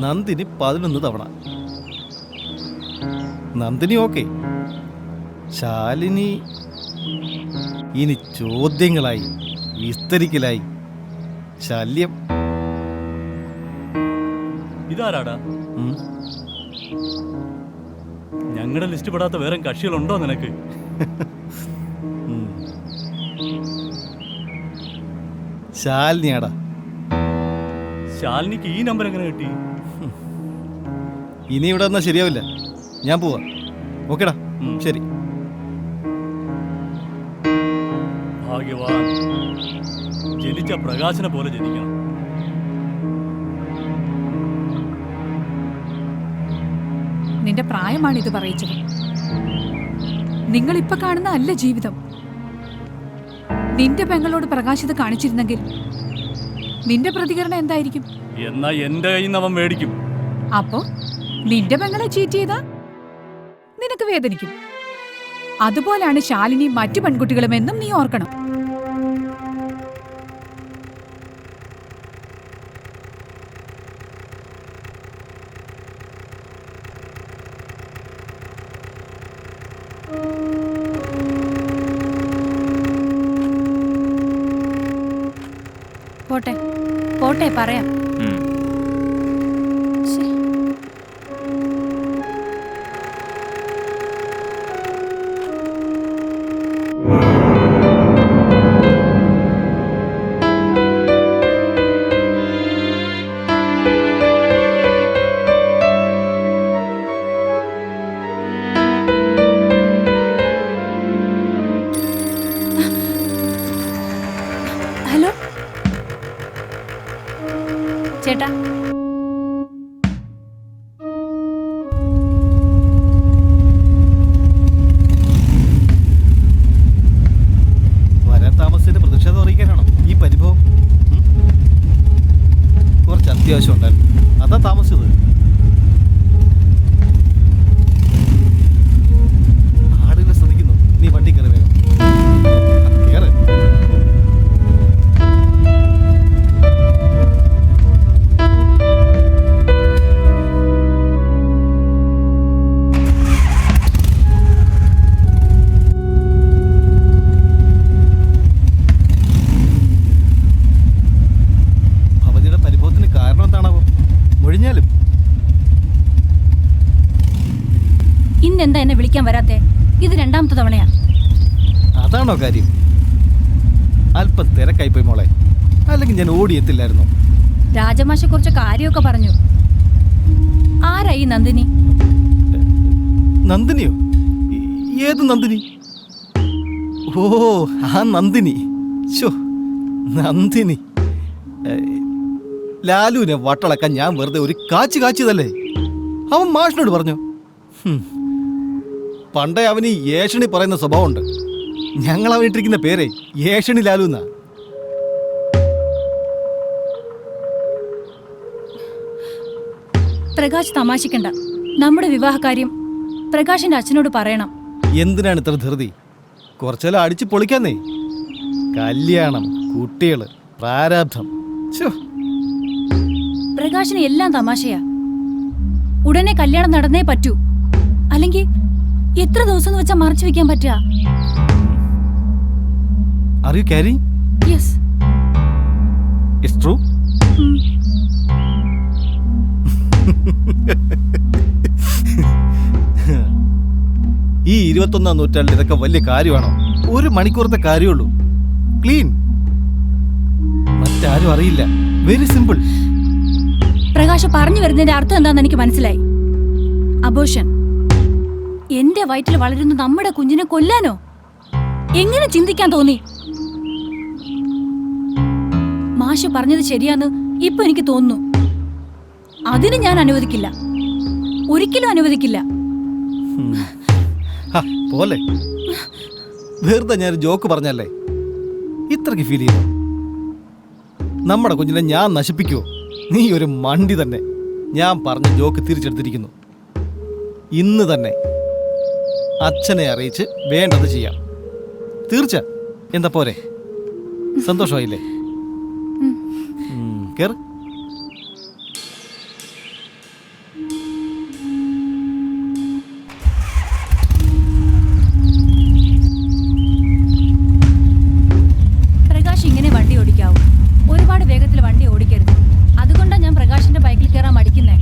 നന്ദിനി 11 തവണ. നന്ദിനി ഓക്കെ. ശാലിനി ഇനി ചോദ്യങ്ങളായി, വിസ്തരിക്കലായി, ശല്യം. ഇതാരാടാ? ഞങ്ങളുടെ ലിസ്റ്റ് പെടാത്ത വേറെ കക്ഷികളുണ്ടോ നിനക്ക്? ശാലിനിയാടാ. ശാലിനിക്ക് ഈ നമ്പർ എങ്ങനെ കിട്ടി? ഇനി ഇവിടെ വന്നാൽ ശരിയാവില്ല. ഞാൻ പോവാ. ഓക്കേടാ, ശരി. ഭാഗ്യവാൻ. ജനിച്ച പ്രകാശനെ പോലെ ജനിക്കണം. നിന്റെ പ്രായമാണ് ഇത് പറയിച്ചത്. നിങ്ങൾ ഇപ്പൊ കാണുന്ന അല്ല ജീവിതം. നിന്റെ പെങ്ങളോട് പ്രകാശിത കാണിച്ചിരുന്നെങ്കിൽ നിന്റെ പ്രതികരണം എന്തായിരിക്കും? എന്നാ എന്റെ കയ്യിൽ നിന്ന് അവൻ മേടിക്കും. അപ്പോ നിന്റെ പെങ്ങളെ ചീറ്റ് ചെയ്താ നിനക്ക് വേദനിക്കും. അതുപോലാണ് ശാലിനി മറ്റു പെൺകുട്ടികളും എന്നും നീ ഓർക്കണം. പോട്ടെ പോട്ടെ പറയാം. ഹലോ ചേട്ടാ, വരാൻ താമസത്തിന്റെ പ്രതിഷേധം അറിയിക്കാനാണോ ഈ പരിഭവം? കുറച്ച് അത്യാവശ്യം ഉണ്ടായിരുന്നു, അതാ താമസിച്ചത്. ആടുകളെ ശ്രദ്ധിക്കുന്നു. നീ വണ്ടി കയറി വേഗം കയറ്. ഇന്നെന്താ എന്നെ വിളിക്കാൻ വരാത്തെ? ഇത് 2ാമത്തെ തവണയാ. അതാണോ കാര്യം? അല്പം തിരക്കായി പോയി മോളെ, അല്ലെങ്കിൽ ഞാൻ ഓടിയെത്തില്ലായിരുന്നു. രാജമാഷെ കുറിച്ച് കാര്യമൊക്കെ പറഞ്ഞു. ആരായി നന്ദിനി? നന്ദിനിയോ? ഏത് നന്ദിനി? ഓ, ആ നന്ദിനി. നന്ദിനി ലാലുവിനെ വട്ടളക്കാൻ ഞാൻ വെറുതെ ഒരു കാച്ചിയതല്ലേ. അവൻ മാഷിനോട് പറഞ്ഞു. പണ്ടേ അവന് ഏഷണി പറയുന്ന സ്വഭാവമുണ്ട്. ഞങ്ങൾ അവനിട്ടിരിക്കുന്ന പേരെ ഏഷണി ലാലു എന്നാ. പ്രകാശ് തമാശിക്കണ്ട. നമ്മുടെ വിവാഹകാര്യം പ്രകാശിന്റെ അച്ഛനോട് പറയണം. എന്തിനാണ് ഇത്ര ധൃതി? കുറച്ചെല്ലാം അടിച്ചു പൊളിക്കാന്നേ. കല്യാണം, കുട്ടികള്, പ്രാരാബ്ധം. പ്രകാശിന് എല്ലാം തമാശയാ. ഉടനെ കല്യാണം നടന്നേ പറ്റൂ. അല്ലെങ്കിൽ എത്ര ദിവസം വെച്ചാ മറച്ചു വെക്കാൻ പറ്റുക? Are you carrying? Yes. It's true? ഈ 21ാം നൂറ്റാണ്ടിൽ ഇതൊക്കെ വലിയ കാര്യമാണോ? 1 മണിക്കൂറത്തെ കാര്യമുള്ളൂ. ക്ലീൻ. മറ്റാരും അറിയില്ല. Very simple. പ്രകാശ് പറഞ്ഞു വരുന്നതിന്റെ അർത്ഥം എന്താണെന്ന് എനിക്ക് മനസ്സിലായി. അബോഷൻ. എന്റെ വയറ്റിൽ വളരുന്ന നമ്മുടെ കുഞ്ഞിനെ കൊല്ലാനോ? എങ്ങനെ ചിന്തിക്കാൻ തോന്നി? ആശു പറഞ്ഞത് ശരിയാന്ന് ഇപ്പൊ എനിക്ക് തോന്നുന്നു. അതിന് ഞാൻ അനുവദിക്കില്ല, ഒരിക്കലും അനുവദിക്കില്ല. പോലെ വെറുതെ ഞാൻ ജോക്ക് പറഞ്ഞല്ലേ, ഇത്രയ്ക്ക് ഫീൽ ചെയ്യുന്നു? നമ്മുടെ കുഞ്ഞിനെ ഞാൻ നശിപ്പിക്കുവോ? നീ ഒരു മണ്ടി തന്നെ. ഞാൻ പറഞ്ഞ ജോക്ക് തിരിച്ചെടുത്തിരിക്കുന്നു. ഇന്ന് തന്നെ അച്ഛനെ അറിയിച്ച് വേണ്ടത് ചെയ്യാം. തീർച്ച. എന്താ പോരെ? സന്തോഷമായില്ലേ? കേറ്. പ്രകാശ് ഇങ്ങനെ വണ്ടി ഓടിക്കാവൂ? ഒരുപാട് വേഗത്തിൽ വണ്ടി ഓടിക്കരുത്. അതുകൊണ്ടാണ് ഞാൻ പ്രകാശിന്റെ ബൈക്കിൽ കയറാൻ മടിക്കുന്നേ.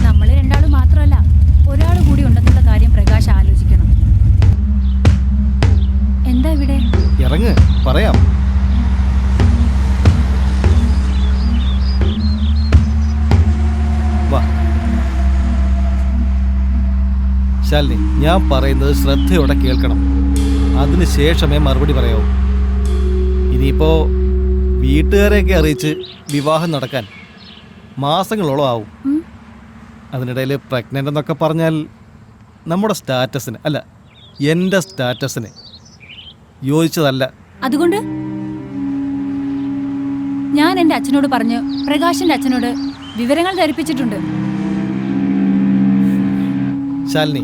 നമ്മൾ രണ്ടാളും മാത്രമല്ല, ഒരാൾ കൂടി ഉണ്ടെന്നുള്ള കാര്യം പ്രകാശ് ആലോചിക്കണം. എന്താ ഇവിടെ? ഇറങ്ങ്, പറയാം. വാ ശാലിനി, ഞാൻ പറയുന്നത് ശ്രദ്ധയോടെ കേൾക്കണം. അതിനുശേഷമേ മറുപടി പറയാവൂ. ഇനിയിപ്പോ വീട്ടുകാരെയൊക്കെ അറിയിച്ച് വിവാഹം നടക്കാൻ മാസങ്ങളോളം ആവും. അതിനിടയിൽ പ്രഗ്നൻ്റ് എന്നൊക്കെ പറഞ്ഞാൽ നമ്മുടെ സ്റ്റാറ്റസിന്, അല്ല എൻ്റെ സ്റ്റാറ്റസിന് യോജിച്ചതല്ല. അതുകൊണ്ട് ഞാൻ എന്റെ അച്ഛനോട് പറഞ്ഞു, പ്രകാശിന്റെ അച്ഛനോട് വിവരങ്ങൾ ധരിപ്പിച്ചിട്ടുണ്ട്. ശാലിനി,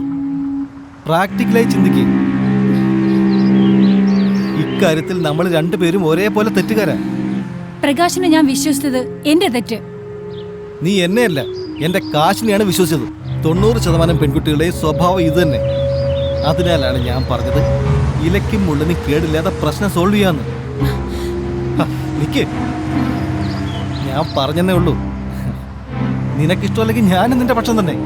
പ്രാക്ടിക്കലായി ചിന്തിക്കുക. ഇക്കാര്യത്തിൽ നമ്മൾ രണ്ടുപേരും ഒരേപോലെ തെറ്റുകാരാ. പ്രകാശിനെ ഞാൻ വിശ്വസിച്ചത് എന്റെ തെറ്റ്. നീ എന്നെയല്ല, എൻ്റെ കാശിനെയാണ് വിശ്വസിച്ചത്. 90% പെൺകുട്ടികളുടെയും സ്വഭാവം ഇത് തന്നെ. അതിനാലാണ് ഞാൻ പറഞ്ഞത് ഇലയ്ക്കും മുള്ളിനും കേടില്ലാതെ പ്രശ്നം സോൾവ് ചെയ്യാന്ന്. നിക്ക്, ഞാൻ പറഞ്ഞെന്നേ ഉള്ളൂ. നിനക്കിഷ്ടമല്ലെങ്കിൽ ഞാനും നിന്റെ പക്ഷം തന്നെ.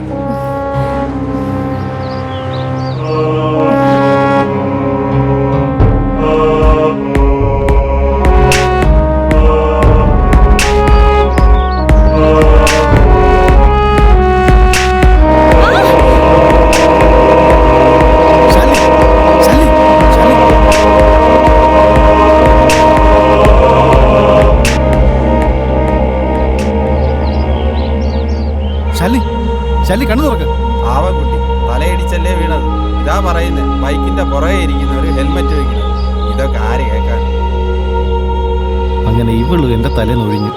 ശാലി, കണ്ണു തുറക്ക്. ആവക്കുട്ടി തലയിടിച്ചല്ലേ വീണത്. ഇതാ പറയുന്നത്, ബൈക്കിന്റെ പുറകെ ഇരിക്കുന്നവർ ഹെൽമെറ്റ് വെക്കണം. ഇതൊക്കെ ആര് കേൾക്കാൻ? അങ്ങനെ ഇവള് എന്റെ തലേന്നൊഴിഞ്ഞു.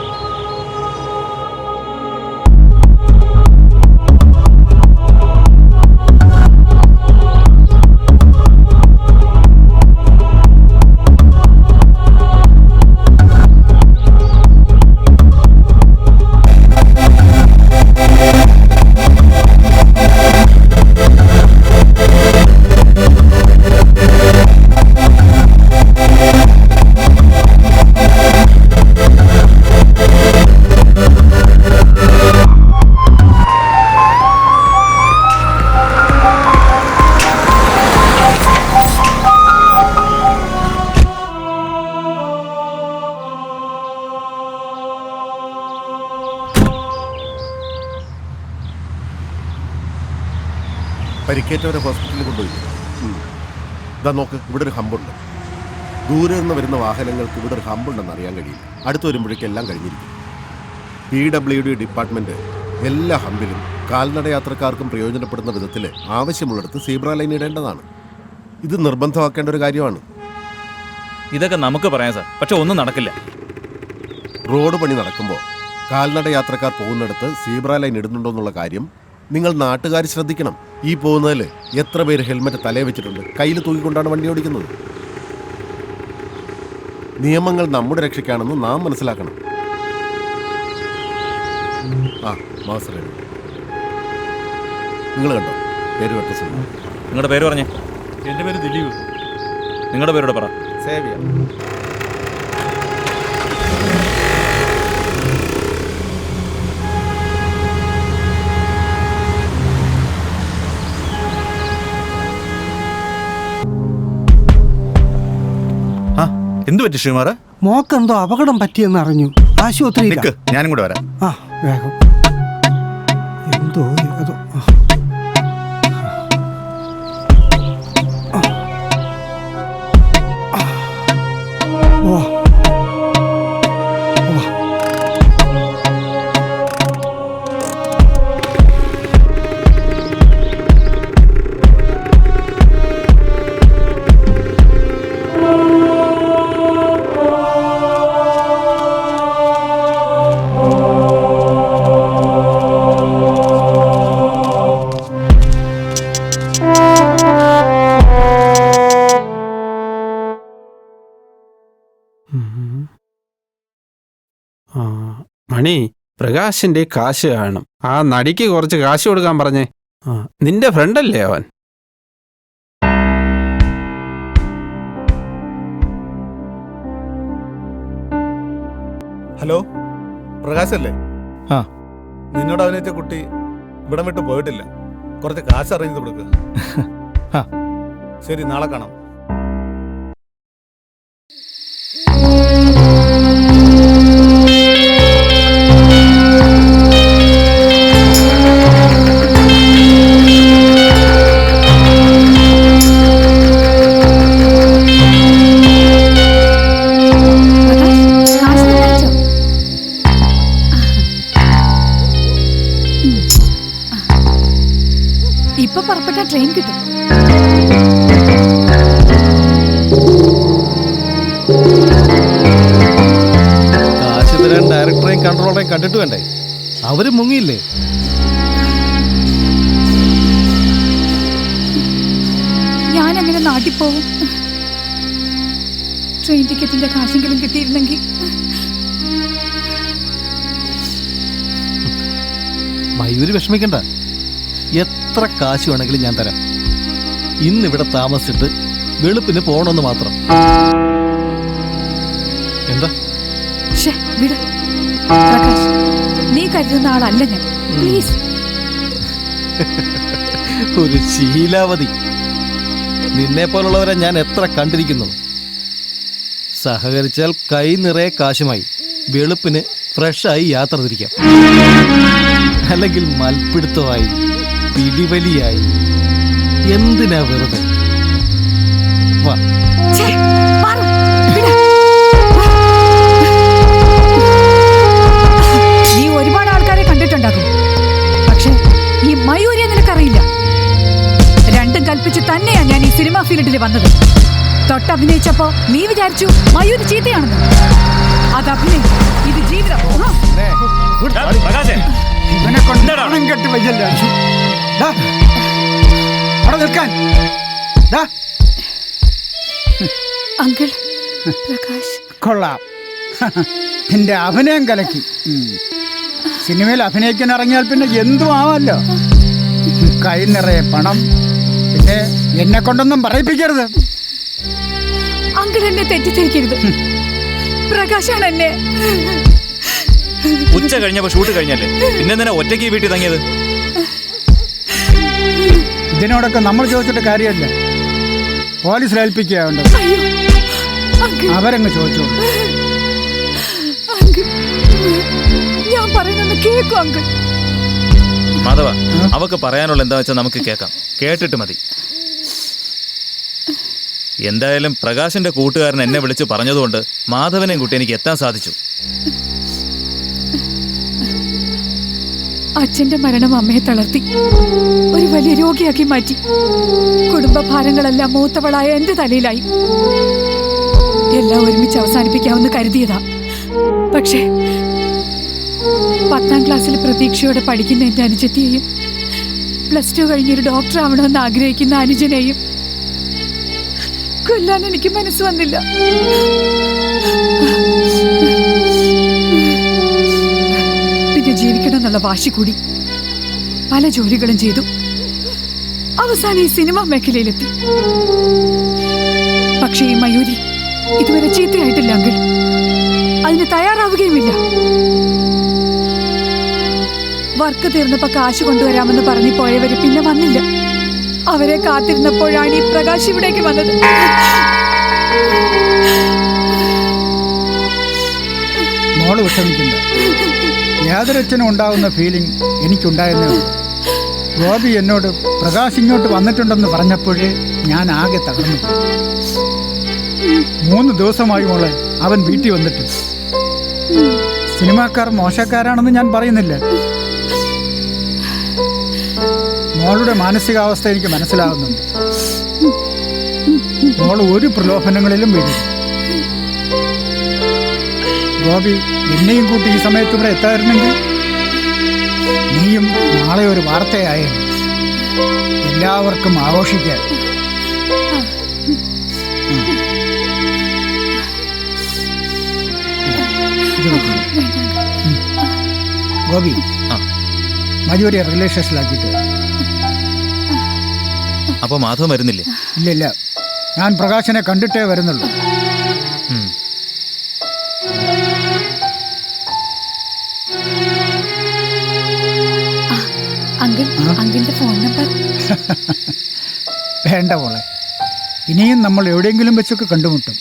പരിക്കേറ്റവരെ ഹോസ്പിറ്റലിൽ കൊണ്ടുപോയി. ഇതാ നോക്ക്, ഇവിടെ ഒരു ഹമ്പുണ്ട്. ദൂരെ നിന്ന് വരുന്ന വാഹനങ്ങൾക്ക് ഇവിടെ ഒരു ഹമ്പുണ്ടെന്ന് അറിയാൻ കഴിയില്ല. അടുത്ത് വരുമ്പോഴേക്കും എല്ലാം കഴിഞ്ഞിരിക്കും. PWD ഡിപ്പാർട്ട്മെൻറ്റ് എല്ലാ ഹമ്പിലും കാൽനട യാത്രക്കാർക്കും പ്രയോജനപ്പെടുന്ന വിധത്തിൽ ആവശ്യമുള്ളിടത്ത് സീബ്ര ലൈൻ ഇടേണ്ടതാണ്. ഇത് നിർബന്ധമാക്കേണ്ട ഒരു കാര്യമാണ്. ഇതൊക്കെ നമുക്ക് പറയാം സാർ, പക്ഷെ ഒന്നും നടക്കില്ല. റോഡ് പണി നടക്കുമ്പോൾ കാൽനട യാത്രക്കാർ പോകുന്നിടത്ത് സീബ്ര ലൈൻ ഇടുന്നുണ്ടോ എന്നുള്ള കാര്യം നിങ്ങൾ നാട്ടുകാർ ശ്രദ്ധിക്കണം. ഈ പോകുന്നതിൽ എത്ര പേര് ഹെൽമെറ്റ് തലയിൽ വെച്ചിട്ടുണ്ട്, കയ്യിൽ തൂക്കിക്കൊണ്ടാണ് വണ്ടി ഓടിക്കുന്നത്? നിയമങ്ങൾ നമ്മുടെ രക്ഷയ്ക്കാണെന്ന് നാം മനസ്സിലാക്കണം. ആ മാസ്റ്റർ, നിങ്ങൾ കണ്ടോ പേര് വെട്ട? നിങ്ങളുടെ പേര് പറഞ്ഞേ. എൻ്റെ പേര് ദിലീപ്. നിങ്ങളുടെ പേരോട് പറ. സേവ്യ. എന്തു പറ്റി ശ്രീമാറ? മോക്കെന്തോ അപകടം പറ്റിയെന്ന് അറിഞ്ഞു. ആശുപത്രി. ഞാനും കൂടെ വരാം. ആ വേഗം. എന്തോ ഏതോ ഓ മണി, പ്രകാശിന്റെ കാശ് കാണും. ആ നടിക്ക് കുറച്ച് കാശ് കൊടുക്കാൻ പറഞ്ഞേ. ആ, നിന്റെ ഫ്രണ്ടല്ലേ അവൻ? ഹലോ, പ്രകാശല്ലേ? ആ. നിന്നോട് അഭിനയിച്ച കുട്ടി ഇവിടം വിട്ട് പോയിട്ടില്ല. കുറച്ച് കാശ് അറേഞ്ച് ചെയ്ത് കൊടുക്കുക. ശരി, നാളെ കാണാം. ഇപ്പൊ പുറപ്പെട്ട ട്രെയിൻ കിട്ടും. കാശ് തരാൻ ഡയറക്ടറെയും കൺട്രോളറേയും കണ്ടിട്ട് വേണ്ടേ? അവര് മുങ്ങിയില്ലേ? ഞാൻ അങ്ങനെ നാട്ടിൽ പോവും. ട്രെയിൻ ടിക്കറ്റിന്റെ കാശെങ്കിലും കിട്ടിയിരുന്നെങ്കിൽ. മയൂര് വിഷമിക്കണ്ട, എത്ര കാശ് വേണമെങ്കിലും ഞാൻ തരാം. ഇന്നിവിടെ താമസിച്ചിട്ട് വെളുപ്പിന് പോകണമെന്ന് മാത്രം. എന്താ? വിട് പ്രകാശ്, നീ കരുതുന്ന ആളല്ല ഞാൻ. പ്ലീസ്. ഒരു ശീലാവതി. നിന്നെ പോലുള്ളവരെ ഞാൻ എത്ര കണ്ടിരിക്കുന്നു. സഹകരിച്ചാൽ കൈ നിറയെ കാശുമായി വെളുപ്പിന് ഫ്രഷായി യാത്ര തിരിക്കാം. അല്ലെങ്കിൽ മൽപ്പിടുത്തമായി, പിടിവലിയായി. എന്തിനാ വെറുതെ? വാ. നീ ഒരുപാട് ആൾക്കാരെ കണ്ടിട്ടുണ്ടാകും, പക്ഷെ ഈ മയൂരിയെ നിനക്കറിയില്ല. രണ്ടും കൽപ്പിച്ച് തന്നെയാ ഞാൻ ഈ സിനിമാ ഫീൽഡിൽ വന്നത്. തൊട്ടഭിനയിച്ചപ്പോ നീ വിചാരിച്ചു മയൂരി ചീത്തയാണെന്ന്. അത് അഭിനയം, ഇത് ജീവിതം. ഇവനെ കൊണ്ട് പണം കെട്ടി വയ്യല്ല. അവിടെ നിൽക്കാൻ. അങ്കിൾ പ്രകാശ് കൊള്ളാം, എന്റെ അഭിനയം കലക്കി. സിനിമയിൽ അഭിനയിക്കാൻ ഇറങ്ങിയാൽ പിന്നെ എന്തും ആവാമല്ലോ. കൈ നിറയെ പണം. പിന്നെ എന്നെ കൊണ്ടൊന്നും പറയിപ്പിക്കരുത്. അങ്കിൾ എന്നെ തെറ്റിദ്ധരിക്കരുത്. പ്രകാശാണ് എന്നെ. ഉച്ച കഴിഞ്ഞപ്പോ ഷൂട്ട് കഴിഞ്ഞല്ലേ, പിന്നെ എന്തിനാ ഒറ്റയ്ക്ക് വീട്ടിൽ തങ്ങിയത്? ഇതിനോടൊക്കെ നമ്മൾ ചോദിച്ചിട്ട് കാര്യമല്ല. പോലീസിൽ ഏൽപ്പിക്കുക വേണ്ടത്. അവരങ്ങ് ചോദിച്ചോ. ഞാൻ പറയുന്നത് കേൾക്കൂ അങ്കിൾ. മാധവ, അവക്ക് പറയാനുള്ള എന്താ വെച്ചാൽ നമുക്ക് കേൾക്കാം. കേട്ടിട്ട് മതി. എന്തായാലും പ്രകാശിന്റെ കൂട്ടുകാരൻ എന്നെ വിളിച്ച് പറഞ്ഞതുകൊണ്ട് മാധവനെയും കൂട്ടി എനിക്ക് എത്താൻ സാധിച്ചു. അച്ഛന്റെ മരണം അമ്മയെ തളർത്തി, ഒരു വലിയ രോഗിയാക്കി മാറ്റി. കുടുംബഭാരങ്ങളെല്ലാം മൂത്തവളായ എന്റെ തലയിലായി. എല്ലാം ഒരുമിച്ച് അവസാനിപ്പിക്കാമെന്ന് കരുതിയതാ. പക്ഷേ 10ാം ക്ലാസ്സിൽ പ്രതീക്ഷയോടെ പഠിക്കുന്ന എന്റെ അനുജത്തിയെയും +2 കഴിഞ്ഞൊരു ഡോക്ടർ ആവണമെന്ന് ആഗ്രഹിക്കുന്ന അനുജനെയും കൊല്ലാൻ എനിക്ക് മനസ്സ് വന്നില്ല. പിന്നെ ജീവിക്കണം എന്നുള്ള വാശി കൂടി പല ജോലികളും ചെയ്തു. അവസാനം ഈ സിനിമാ മേഖലയിലെത്തി. പക്ഷേ ഈ മയൂരി ഇതുവരെ ചീത്തയായിട്ടില്ല അങ്കിൾ. അതിന് തയ്യാറാവുകയുമില്ല. വർക്ക് തീർന്നപ്പോ കാശ് കൊണ്ടുവരാമെന്ന് പറഞ്ഞു പോയവര് പിന്നെ വന്നില്ല. അവരെ കാത്തിരുന്നപ്പോഴാണ് ഈ പ്രകാശ് ഇവിടേക്ക് വന്നത്. മോള് വിഷമിക്കില്ല. യാതൊരച്ഛനും ഉണ്ടാകുന്ന ഫീലിംഗ് എനിക്കുണ്ടായെന്നേ ഉള്ളൂ. ഗോപി എന്നോട് പ്രകാശ് ഇങ്ങോട്ട് വന്നിട്ടുണ്ടെന്ന് പറഞ്ഞപ്പോഴേ ഞാൻ ആകെ തകർന്നു. 3 ദിവസമായി മോളെ അവൻ വീട്ടിൽ വന്നിട്ട്. സിനിമാക്കാർ മോശക്കാരാണെന്ന് ഞാൻ പറയുന്നില്ല. മോളുടെ മാനസികാവസ്ഥ എനിക്ക് മനസ്സിലാകുന്നുണ്ട്. മോൾ ഒരു പ്രലോഭനങ്ങളിലും വീഴും. ഗോപി എന്നെയും കൂട്ടി ഈ സമയത്ത് ഇവിടെ എത്തായിരുന്നെങ്കിൽ നീയും നാളെ ഒരു വാർത്തയായി. എല്ലാവർക്കും ആഘോഷിക്കാൻ. ഇത് ഗോപി മജൂരിയെ റെയിൽവേ സ്റ്റേഷനിലാക്കിയിട്ട്. അപ്പൊ മാധവൻ വരുന്നില്ലേ? ഇല്ല, ഞാൻ പ്രകാശനെ കണ്ടിട്ടേ വരുന്നുള്ളൂ. അങ്കിളിന്റെ ഫോൺ നമ്പർ വേണ്ട മോളെ, ഇനിയും നമ്മൾ എവിടെയെങ്കിലും വെച്ചൊക്കെ കണ്ടുമുട്ടും.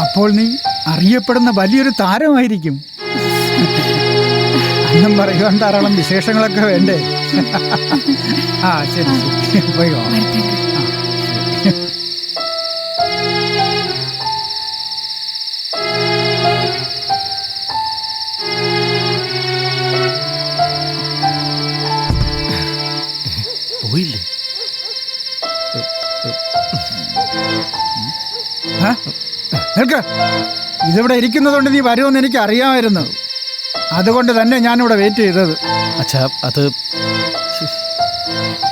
അപ്പോൾ നീ അറിയപ്പെടുന്ന വലിയൊരു താരമായിരിക്കും. അന്നും പറയുവാൻ ധാരാളം വിശേഷങ്ങളൊക്കെ വേണ്ടേ? ആ ശരി പോയോ. പോയില്ലേ? നിൽക്ക്, ഇതിവിടെ ഇരിക്കുന്നതുകൊണ്ട് നീ വരുമെന്ന് എനിക്ക് അറിയാമായിരുന്നു. അതുകൊണ്ട് തന്നെ ഞാനിവിടെ വെയിറ്റ് ചെയ്തത്. അച്ഛാ, അത്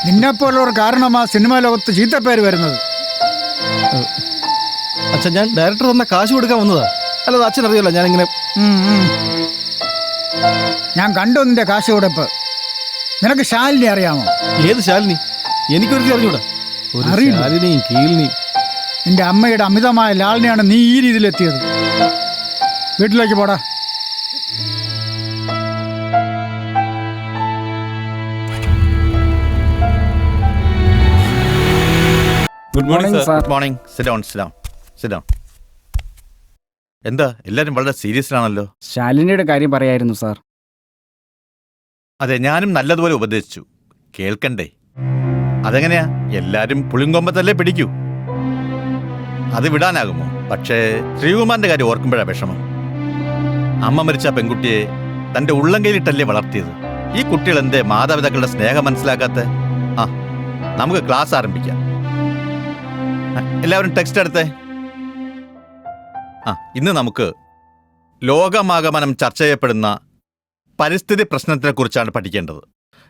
നിന്നെപ്പോലുള്ളവർ കാരണം ആ സിനിമാ ലോകത്ത് ചീത്തപ്പേര് വരുന്നത്. അച്ഛാ, ഞാൻ ഡയറക്ടർ തന്ന കാശ് കൊടുക്കാൻ വന്നതാ. അല്ലാതെ അച്ഛൻ അറിയാലോ ഞാനിങ്ങനെ. ഞാൻ കണ്ടു നിന്റെ കാശ് കൊടുപ്പ്. നിനക്ക് ശാലിനി അറിയാമോ? ഏത് ശാലിനി? എനിക്കൊരിക്കലും അറിഞ്ഞൂടാ. ശാലിനിയും കീലിനിയും. നിന്റെ അമ്മയുടെ അമിതമായ ലാളിനെയാണ് നീ ഈ രീതിയിലെത്തിയത്. വീട്ടിലേക്ക് പോടാ. Good morning sir. Good morning. Sit down, sit down, sit down. എന്താ എല്ലാവരും വളരെ സീരിയസിലാണല്ലോ? ശാലിനിയുടെ കാര്യം പറയായിരുന്നു സാർ. അതെ, ഞാനും നല്ലതുപോലെ ഉപദേശിച്ചു. കേൾക്കണ്ടേ? അതെങ്ങനെയാ? എല്ലാരും പുളിങ്കൊമ്പത്തല്ലേ പിടിക്കൂ. അത് വിടാനാകുമോ? പക്ഷേ ശ്രീകുമാറിന്റെ കാര്യം ഓർക്കുമ്പോഴാണ് വിഷമം. അമ്മ മരിച്ച പെൺകുട്ടിയെ തന്റെ ഉള്ളംകൈയിലിട്ടല്ലേ വളർത്തിയത്. ഈ കുട്ടികൾ എന്തേ മാതാപിതാക്കളുടെ സ്നേഹം മനസ്സിലാക്കാത്ത? ആ, നമുക്ക് ക്ലാസ് ആരംഭിക്കാം. എല്ലാവരും ടെക്സ്റ്റ് എടുത്തേ. ഇന്ന് നമുക്ക് ലോകമാകമാനം ചർച്ച ചെയ്യപ്പെടുന്ന പരിസ്ഥിതി പ്രശ്നത്തിനെക്കുറിച്ചാണ് പഠിക്കേണ്ടത്.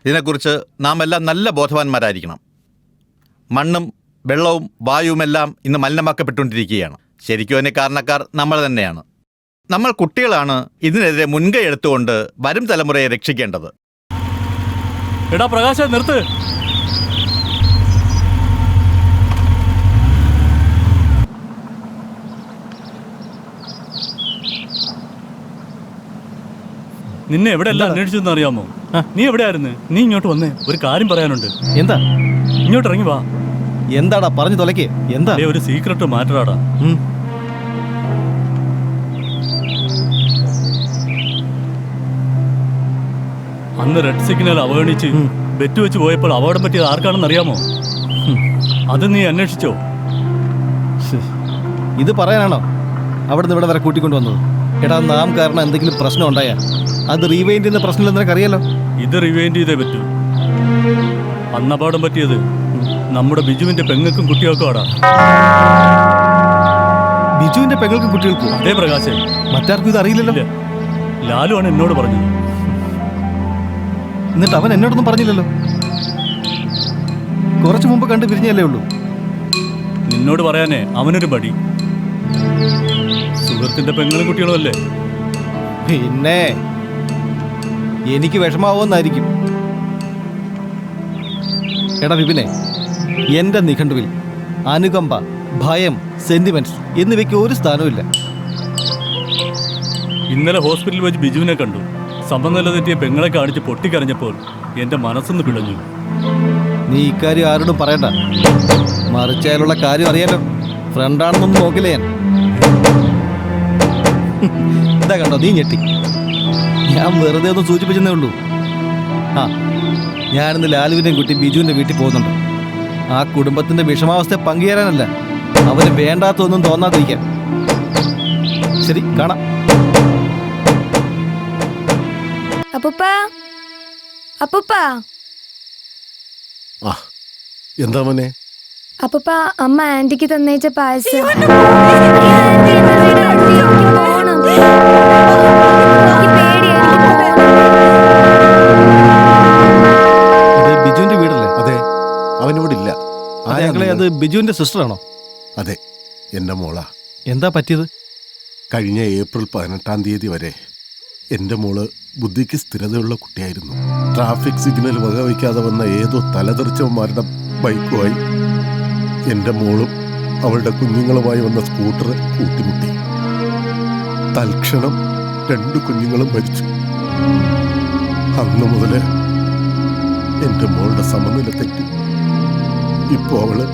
ഇതിനെക്കുറിച്ച് നാം എല്ലാം നല്ല ബോധവാന്മാരായിരിക്കണം. മണ്ണും വെള്ളവും വായുവുമെല്ലാം ഇന്ന് മലിനമാക്കപ്പെട്ടുകൊണ്ടിരിക്കുകയാണ്. ശരിക്കും അതിന് കാരണക്കാർ നമ്മൾ തന്നെയാണ്. നമ്മൾ കുട്ടികളാണ് ഇതിനെതിരെ മുൻകൈ എടുത്തുകൊണ്ട് വരും തലമുറയെ രക്ഷിക്കേണ്ടത്. എടാ പ്രകാശ, നിർത്ത്. നിന്നെ എവിടെ എല്ലാം അന്വേഷിച്ചെന്ന് അറിയാമോ? നീ എവിടെയായിരുന്നു? നീ ഇങ്ങോട്ട് വന്നേ, ഒരു കാര്യം പറയാനുണ്ട്. എന്താ? ഇങ്ങോട്ട് ഇറങ്ങി വാ. എന്താടാ പറഞ്ഞു തൊലക്കേ? എന്താ? ഒരു സീക്രട്ട് മാറ്ററാടാ. അന്ന് റെഡ് സിഗ്നൽ അവഗണിച്ച് ബെറ്റ് വെച്ച് പോയപ്പോൾ അപകടം പറ്റിയത് ആർക്കാണെന്ന് അറിയാമോ? അത് നീ അന്വേഷിച്ചോ? ഇത് പറയാനാണോ അവിടുന്ന് ഇവിടെ വരെ കൂട്ടിക്കൊണ്ടുവന്നത്? എടാ, നാം കാരണം എന്തെങ്കിലും പ്രശ്നം ഉണ്ടായാ അത് റീവൈൻഡ് ചെയ്യുന്ന പ്രശ്നമില്ലെന്ന് നിനക്കറിയാലോ. ഇത് റിവൈൻഡ് ചെയ്തേ പറ്റൂ. അന്ന് അപകടം പറ്റിയത് നമ്മുടെ ബിജുവിന്റെ പെങ്ങൾക്കും കുട്ടികൾക്കും ആടാ. ബിജുവിന്റെ പെങ്ങൾക്കും കുട്ടികൾക്കും? അതേ പ്രകാശേ. മറ്റാർക്കും ഇത് അറിയില്ലല്ലോ. ലാലു ആണ് എന്നോട് പറഞ്ഞത്. എന്നിട്ട് അവൻ എന്നോടൊന്നും പറഞ്ഞില്ലല്ലോ. കുറച്ചു മുമ്പ് കണ്ട് പിരിഞ്ഞല്ലേ ഉള്ളൂ. നിന്നോട് പറയാനേ അവനൊരു മടി. സുഹൃത്തിന്റെ പെങ്ങളും കുട്ടികളും അല്ലേ. പിന്നെ എനിക്ക് വിഷമാവുമെന്നായിരിക്കും. എടാ വിപിനെ, എന്റെ നിഘണ്ടുവിൽ അനുകമ്പ, ഭയം, സെന്റിമെന്റ്സ് എന്നിവയ്ക്ക് ഒരു സ്ഥാനവുമില്ല. ഇന്നലെ ഹോസ്പിറ്റലിൽ വെച്ച് ബിജുവിനെ കണ്ടു. സമനില തെറ്റിയ പെങ്ങളെ കാണിച്ച് പൊട്ടിക്കരഞ്ഞപ്പോൾ എന്റെ മനസ്സൊന്ന് പിടഞ്ഞു. നീ ഇക്കാര്യം ആരോടും പറയണ്ട. മറിച്ചാലുള്ള കാര്യം അറിയാലോ. ഫ്രണ്ടാണെന്നൊന്നും നോക്കില്ല ഞാൻ. ഇതാ കണ്ടോ, നീ ഞെട്ടി. ഞാൻ വെറുതെ ഒന്ന് സൂചിപ്പിച്ചെന്നേ ഉള്ളൂ. ഞാനിന്ന് ലാലുവിൻ്റെയും കുട്ടി ബിജുവിൻ്റെ വീട്ടിൽ പോകുന്നുണ്ട്. ആ കുടുംബത്തിൻ്റെ വിഷമാവസ്ഥയെ പങ്കുചേരാനല്ല, അവന് വേണ്ടാത്തൊന്നും തോന്നാതിരിക്കാൻ. ശരി, കാണാം. എന്താ മോനെ? അപ്പൂപ്പ, അമ്മ ആന്റിക്ക് തന്നേച്ച പായസം. ബിജുവിന്റെ വീടല്ലേ? അതെ, അവനിവിടെ ഇല്ല. അത് ബിജുവിന്റെ സിസ്റ്ററാണോ? അതെ, എന്റെ മോളാ. എന്താ പറ്റിയത്? കഴിഞ്ഞ ഏപ്രിൽ 18 വരെ എൻ്റെ മോള് ബുദ്ധിക്ക് സ്ഥിരതയുള്ള കുട്ടിയായിരുന്നു. ട്രാഫിക് സിഗ്നൽ വകവയ്ക്കാതെ വന്ന ഏതോ തലതെറിച്ചവന്മാരുടെ ബൈക്കുമായി എൻ്റെ മോളും അവളുടെ കുഞ്ഞുങ്ങളുമായി വന്ന സ്കൂട്ടർ കൂട്ടിമുട്ടി. തൽക്ഷണം 2 കുഞ്ഞുങ്ങളും മരിച്ചു. അന്ന് മുതൽ എൻ്റെ മോളുടെ സമനില തെറ്റി. ഇപ്പോൾ അവള്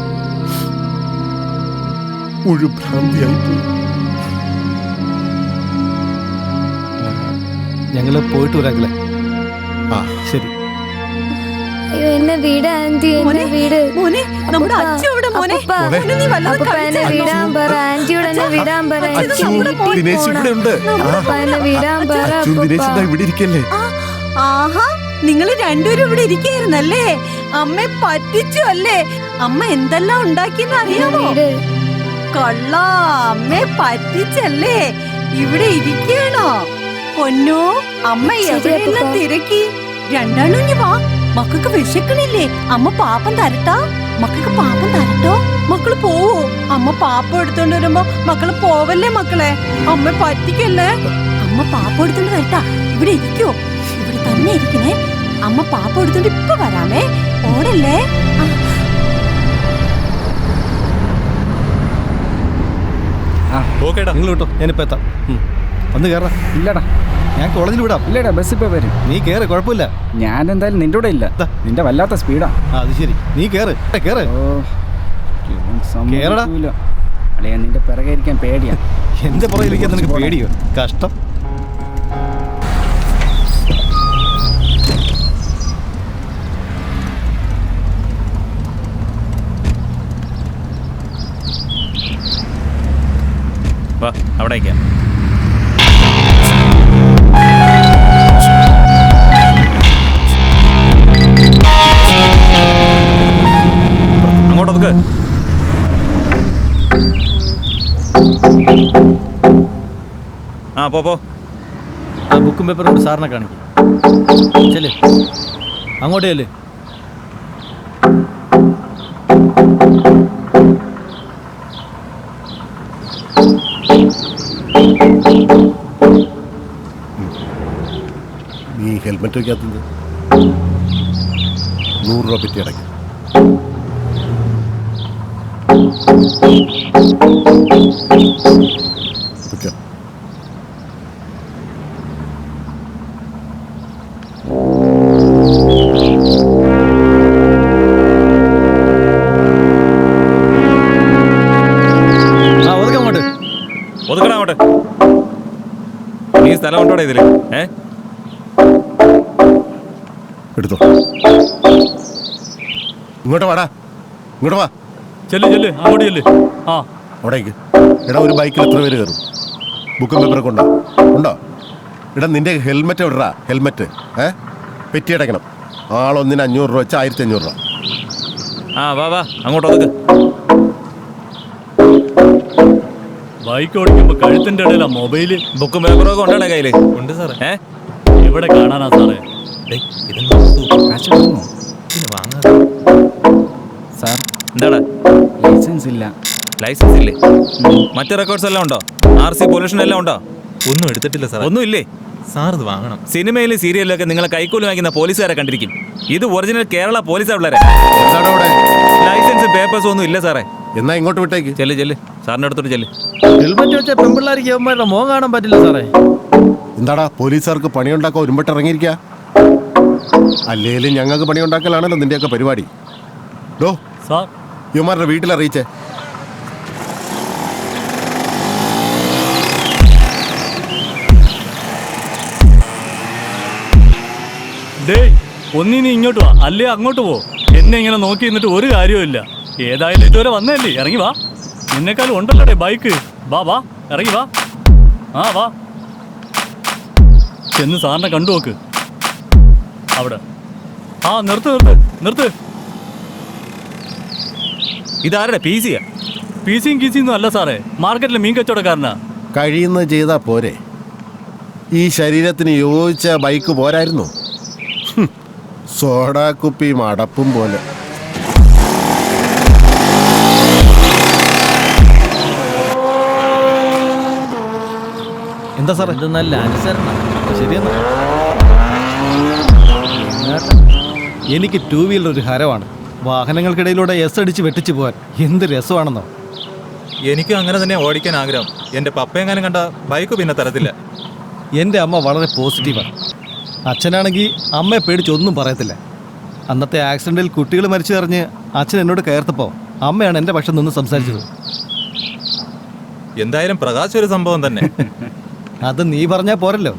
മുഴുഭ്രാന്തിയായിപ്പോയി. ഞങ്ങൾ പോയിട്ട് വരാങ്ങളെ. ആ ശരി. അയ്യോ എന്നെ വീട് ആന്റി, എന്നെ വീട്. നമ്മുടെ അച്ഛൻ എവിടെ മോനെ? മോനെ, നീ വല്ലതും അപ്പൂപ്പ എന്നെ വിടാൻ പറ, ആന്റിയോട് എന്നെ വിടാൻ പറ. എനിക്ക് വീട്ടിൽ ദിനേശ് ഇവിടെ ഉണ്ട്. അപ്പൂപ്പ എന്നെ വിടാൻ പറ. അച്ഛൻ ദിനേശ് ഇതാ ഇവിടെ ഇരിക്കല്ലേ. ആഹാ, നിങ്ങൾ രണ്ടുപേരും ഇവിടെ ഇരിക്കായിരുന്നല്ലേ? അമ്മയെ പറ്റിച്ചു അല്ലേ? അമ്മ എന്തെല്ലാം ഉണ്ടാക്കിയെന്ന് അറിയാമോ? കള്ള, അമ്മയെ പറ്റിച്ചല്ലേ? ഇവിടെ ഇരിക്കണോ? പൊന്നോ, അമ്മ എവിടെയെല്ലാം തിരക്കി. രണ്ടാളും ഇനി വാ. മക്കൾക്ക് വിശക്കണില്ലേ? അമ്മ പാപ്പം തരട്ടാ? മക്കൾക്ക് പാപ്പം തരട്ടോ? മക്കള് പോവോ? അമ്മ പാപ്പം എടുത്തോണ്ട് വരുമ്പോ മക്കള് പോവല്ലേ മക്കളെ? അമ്മ പറ്റിക്കല്ലേ? അമ്മ പാപ്പം എടുത്തോണ്ട് വരട്ടാ? ഇവിടെ ഇരിക്കോ? ഇവിടെ തന്നെ ഇരിക്കണേ. അമ്മ പാപ്പം എടുത്തോണ്ട് ഇപ്പൊ വരാമേ. ഓടല്ലേ? ഓക്കേടാ, നിങ്ങൾ വിട്ടോ, ഞാനിപ്പോൾ എത്താം. വന്ന് കയറാം. ഇല്ലടാ, ഞാൻ കോളേജിൽ വിടാം. ഇല്ലടാ, ബസ് ഇപ്പോൾ വരും. നീ കയറ്, കുഴപ്പമില്ല. ഞാൻ എന്തായാലും നിന്റെ കൂടെ ഇല്ല. നിന്റെ വല്ലാത്ത സ്പീഡാ. അത് ശരി, നീ കയറ്. കയറ്. കേറടാ. അളിയാ, നിന്റെ പിറകെ ഇരിക്കാൻ പേടിയാ. എന്റെ പുറകിലിരിക്കാൻ നിനക്ക് പേടിയോ? കഷ്ടം. വാ, അവിടേക്കാ. അങ്ങോട്ടൊക്കെ. ആ പോ. ആ ബുക്കും പേപ്പറും കൊണ്ട് സാറിനെ കാണിക്കും. ചെല്ലേ, അങ്ങോട്ടേ അല്ലേ? നീ ഹെൽമെറ്റ് വയ്ക്കാത്തത് 100 രൂപ പറ്റി അടയ്ക്കും. ഒതുക്കണ അങ്ങോട്ട്. നീ സ്ഥലം കൊണ്ടോടെ ഇതില്? എടുത്തോ. ഇങ്ങോട്ട് വാടാ, ഇങ്ങോട്ട് വാ. ചെല്ല് അങ്ങോട്ട് ചെല്ല്. ആ അവിടേക്ക്. എടാ, ഒരു ബൈക്കിൽ എത്ര പേര് കയറും? ബുക്കും പേപ്പറൊക്കെ ഉണ്ടോ? എടാ, നിന്റെ ഹെൽമെറ്റ് എവിടാ? ഹെൽമെറ്റ് പെറ്റി അടയ്ക്കണം. ആളൊന്നിന് 500 രൂപ വെച്ചാൽ 1500 രൂപ. ആ വാ അങ്ങോട്ട് ഒതുക്ക്. ബൈക്ക് ഓടിക്കുമ്പോ കഴുത്തിന്റെ ഇടയിലാ മൊബൈല്. ബുക്കും പേപ്പറൊക്കെ ഉണ്ടാ കയ്യില്? ഉണ്ട് സാറേ. എവിടെ കാണാനാ സാറേ? സാർ, എന്താടാ? ലൈസൻസ് ഇല്ല. ലൈസൻസ് ഇല്ലേ? മറ്റു റെക്കോർഡ്സ് എല്ലാം ഉണ്ടോ? RC പൊല്യൂഷൻ എല്ലാം ഉണ്ടോ? ഒന്നും എടുത്തിട്ടില്ല സാർ. ഒന്നും ഇല്ലേ? സാർ ഇത് വാങ്ങണം. സിനിമയിലും സീരിയലിലൊക്കെ നിങ്ങളെ കൈക്കൂലി വാങ്ങിക്കുന്ന പോലീസുകാരെ കണ്ടിരിക്കും. ഇത് ഒറിജിനൽ കേരള പോലീസാ പിള്ളേരെ. ലൈസൻസ് പേപ്പേഴ്സ് ഒന്നും ഇല്ല സാറേ. എന്നാ ഇങ്ങോട്ട് വിട്ടേക്ക്. ചെല്ല് സാറിന്റെ അടുത്തോട്ട് ചെല്ല്. ഹെൽമെറ്റ് വെച്ച പെൺപിള്ളേർക്ക് യവന്മാരുടെ മോൻ കാണാൻ പറ്റില്ല സാറേ. എന്താടാ, പോലീസുകാർക്ക് പണിയുണ്ടാക്കാൻ ഒരുമ്പട്ട് ഇറങ്ങിയിരിക്കുക? അല്ലേലും ഞങ്ങൾക്ക് പണിയുണ്ടാക്കലാണല്ലോ നിന്റെയൊക്കെ പരിപാടി. ഡോ, യുവമാരുടെ വീട്ടിലറിയിച്ചേ. ഒന്നി നീ ഇങ്ങോട്ട് വാ, അല്ലേ അങ്ങോട്ട് പോ. എന്നെ ഇങ്ങനെ നോക്കി നിന്നിട്ട് ഒരു കാര്യവും. ഏതായാലും ഇതുവരെ വന്നല്ലേ, ഇറങ്ങി വാ. നിന്നെക്കാളും ഉണ്ടല്ലോ ബൈക്ക്. വാ ഇറങ്ങി വാ. വാ ചെന്ന് സാറിനെ കണ്ടു നോക്ക് അവിടെ. നിർത്ത്. ഇതാരുടെ PC-യാ? PC-യും കീസിയൊന്നും അല്ല സാറേ, മാർക്കറ്റിലെ മീൻ കച്ചവടക്കാരനാ. കഴിയുന്നത് ചെയ്താ പോരെ? ഈ ശരീരത്തിന് യോജിച്ച ബൈക്ക് പോരായിരുന്നു? സോഡാ കുപ്പിയും അടപ്പും പോലെ. എന്താ സാറേ? ഇത് നല്ല അനുസരണം. ശരിയെന്നാ. എനിക്ക് ടൂ വീലർ ഒരു ഹരമാണ്. വാഹനങ്ങൾക്കിടയിലൂടെ എസ് അടിച്ച് വെട്ടിച്ചു പോകാൻ എന്ത് രസമാണെന്നോ. എനിക്കും അങ്ങനെ തന്നെ ഓടിക്കാൻ ആഗ്രഹം. എൻ്റെ പപ്പയെങ്ങാനും കണ്ട ബൈക്ക് പിന്നെ തരത്തില്ല. എൻ്റെ അമ്മ വളരെ പോസിറ്റീവാണ്. അച്ഛനാണെങ്കിൽ അമ്മയെ പേടിച്ചൊന്നും പറയത്തില്ല. അന്നത്തെ ആക്സിഡൻറ്റിൽ കുട്ടികൾ മരിച്ചു അറിഞ്ഞ് അച്ഛൻ എന്നോട് കയർത്തപ്പോൾ അമ്മയാണ് എൻ്റെ പക്ഷം നിന്ന് സംസാരിച്ചത്. എന്തായാലും പ്രകാശ് ഒരു സംഭവം തന്നെ. അത് നീ പറഞ്ഞാൽ പോരല്ലോ,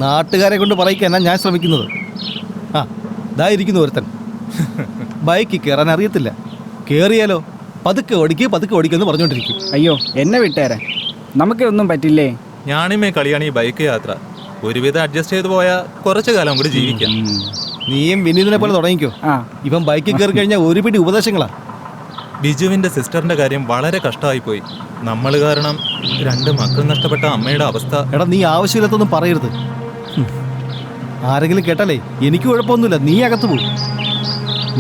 നാട്ടുകാരെ കൊണ്ട് പറയിക്കാനാണ് ഞാൻ ശ്രമിക്കുന്നത്. ആ ദാ ഇരിക്കുന്നു ഒരുത്തൻ, ബൈക്കിൽ കയറാൻ അറിയത്തില്ല. കയറിയാലോ പതുക്കെ ഓടിക്കുമെന്ന് പറഞ്ഞുകൊണ്ടിരിക്കും. അയ്യോ എന്നെ വിട്ടേരെ, നമുക്ക് ഒന്നും പറ്റില്ലേ. ഞാണിമേ കളിയാണ് ഈ ബൈക്ക് യാത്ര. ഒരുവിധം അഡ്ജസ്റ്റ് ചെയ്ത് പോയാൽ കുറച്ചു കാലം കൂടി ജീവിക്കാം. നീയും വിനീതിനെ പോലെ തുടങ്ങിക്കോ. ഇവൻ ബൈക്കിൽ കയറി കഴിഞ്ഞാൽ ഒരു പിടി ഉപദേശങ്ങളാ. ബിജുവിൻ്റെ സിസ്റ്ററിൻ്റെ കാര്യം വളരെ കഷ്ടമായി പോയി. നമ്മൾ കാരണം 2 മക്കൾ നഷ്ടപ്പെട്ട അമ്മയുടെ അവസ്ഥ. എടാ നീ ആവശ്യമില്ലാത്തൊന്നും പറയരുത്. ആരെങ്കിലും കേട്ടാലേ എനിക്ക് കുഴപ്പമൊന്നുമില്ല, നീ അകത്ത് പോകും.